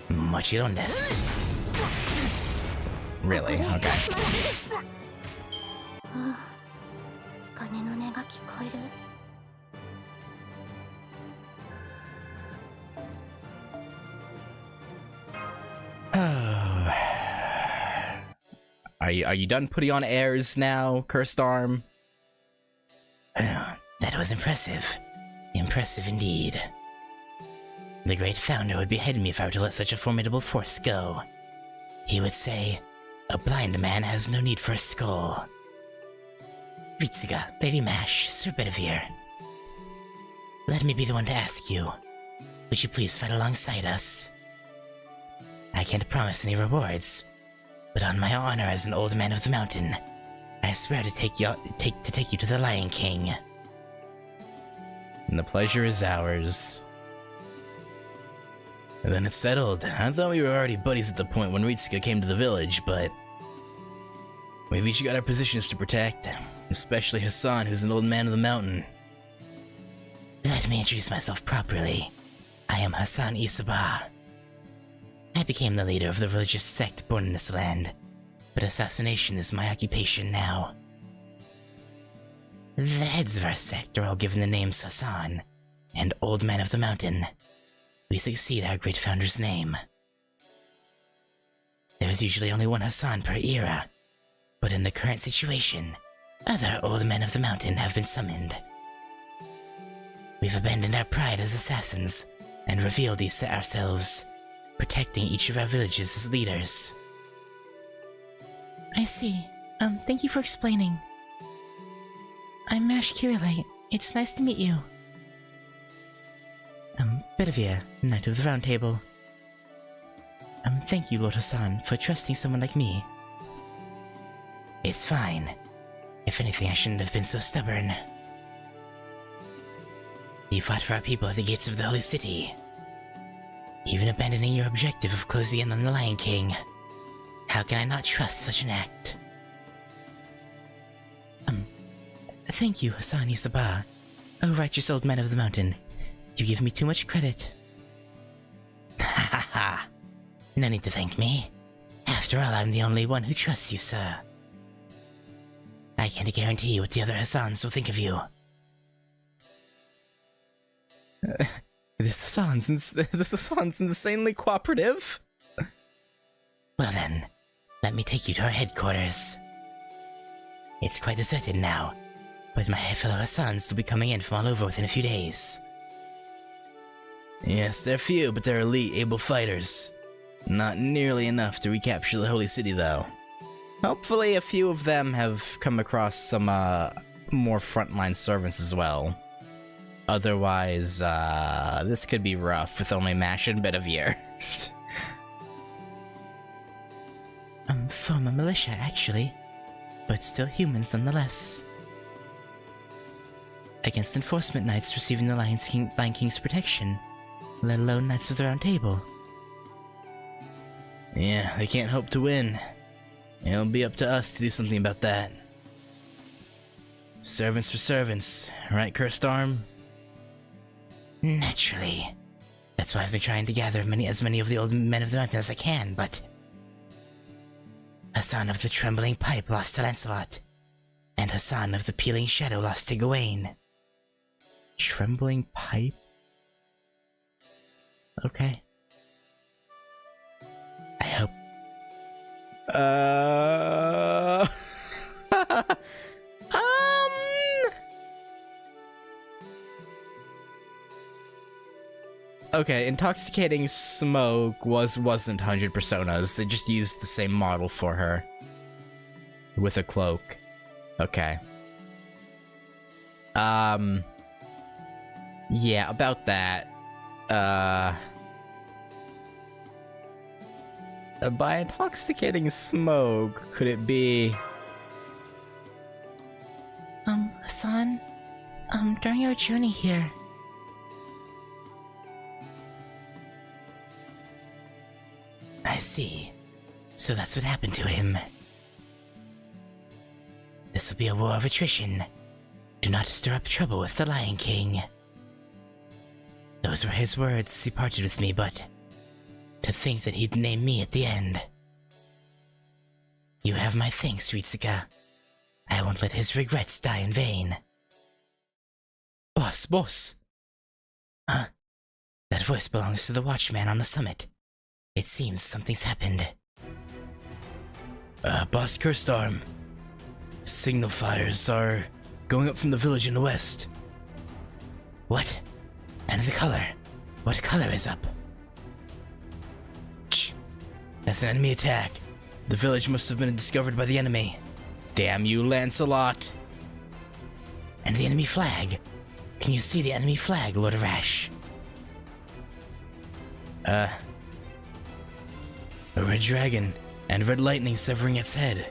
Mochiron desu. Really? Okay. Are you done putting on airs now, Cursed Arm?
That was impressive. Impressive indeed. The great founder would behead me if I were to let such a formidable force go. He would say, a blind man has no need for a skull. Ritsuga, Lady Mash, Sir Bedivere. Let me be the one to ask you. Would you please fight alongside us? I can't promise any rewards, but on my honor as an old man of the mountain, I swear to take you to the Lion King.
And the pleasure is ours.
And then it's settled. I thought we were already buddies at the point when Ritsuka came to the village, but we've each got our positions to protect, especially Hassan, who's an old man of the mountain.
Let me introduce myself properly. I am Hassan Isaba. I became the leader of the religious sect born in this land, but assassination is my occupation now. The heads of our sect are all given the names Hassan and Old Man of the Mountain. We succeed our great founder's name. There is usually only one Hassan per era, but in the current situation, other Old Men of the Mountain have been summoned. We've abandoned our pride as assassins and revealed ourselves, protecting each of our villages as leaders. I see. Thank you for explaining. I'm Mash Kirilite. It's nice to meet you. Bedivere, Knight of the Round Table. Thank you, Lord Hassan, for trusting someone like me. It's fine. If anything, I shouldn't have been so stubborn. You fought for our people at the gates of the Holy City, even abandoning your objective of closing in on the Lion King. How can I not trust such an act? Thank you, Hassan Isaba. O righteous old man of the mountain. You give me too much credit. Ha ha ha. No need to thank me. After all, I'm the only one who trusts you, sir. I can't guarantee what the other Hassans will think of you.
This Hassan's insanely cooperative.
Well then, let me take you to our headquarters. It's quite deserted now, but my fellow Hassans will be coming in from all over within a few days.
Yes, they're few, but they're elite, able fighters. Not nearly enough to recapture the Holy City, though.
Hopefully a few of them have come across some more frontline servants as well. Otherwise, this could be rough with only Mash and Bedivere.
I'm from a militia, actually, but still humans nonetheless. Against enforcement knights receiving the Lion King's protection, let alone Knights of the Round Table.
Yeah, they can't hope to win. It'll be up to us to do something about that. Servants for servants, right, Cursed Arm?
Naturally. That's why I've been trying to gather as many of the old men of the mountain as I can, but Hassan of the Trembling Pipe lost to Lancelot, and Hassan of the Peeling Shadow lost to Gawain.
Trembling Pipe? Okay.
I hope.
Okay, intoxicating smoke wasn't 100 personas. They just used the same model for her. With a cloak. Okay. Yeah, about that. By intoxicating smoke, could it be...
Hassan, during our journey here, I see. So that's what happened to him. This will be a war of attrition. Do not stir up trouble with the Lion King. Those were his words as he parted with me, but to think that he'd name me at the end. You have my thanks, Ritsuka. I won't let his regrets die in vain.
Boss.
Huh? That voice belongs to the watchman on the summit. It seems something's happened.
Boss Cursed Arm. Signal fires are going up from the village in the west.
What? And the color? What color is up?
Shh. That's an enemy attack. The village must have been discovered by the enemy.
Damn you, Lancelot.
And the enemy flag? Can you see the enemy flag, Lord Arash?
A red dragon, and red lightning severing its head.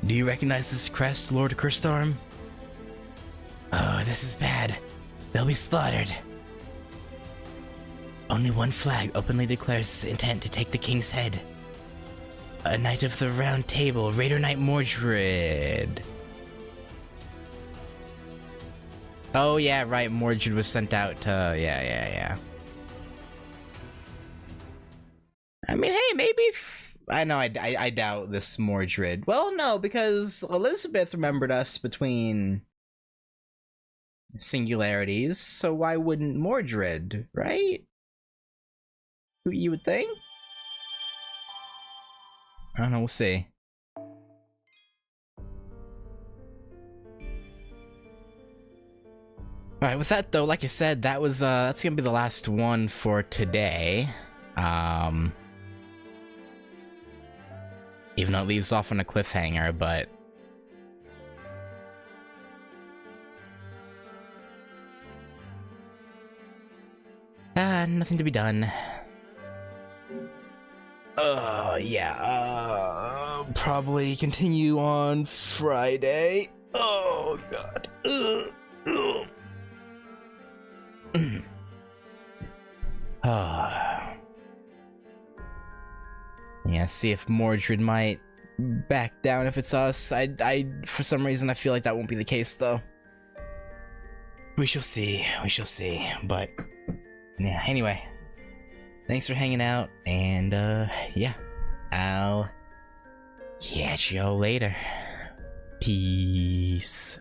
Do you recognize this crest, Lord Cursed Arm?
Oh, this is bad. They'll be slaughtered. Only one flag openly declares its intent to take the king's head. A knight of the Round Table, Raider Knight Mordred.
Oh yeah, right, Mordred was sent out to... Yeah. I mean, hey, maybe... I know, I doubt this Mordred. Well, no, because Elizabeth remembered us between singularities, so why wouldn't Mordred, right? You would think? I don't know, we'll see. Alright, with that though, like I said, that's gonna be the last one for today. Even though it leaves off on a cliffhanger, but... nothing to be done. Probably continue on Friday. Oh, God. Yeah, see if Mordred might back down if it's us. I for some reason I feel like that won't be the case though. We shall see, but yeah, anyway. Thanks for hanging out, and yeah. I'll catch y'all later. Peace.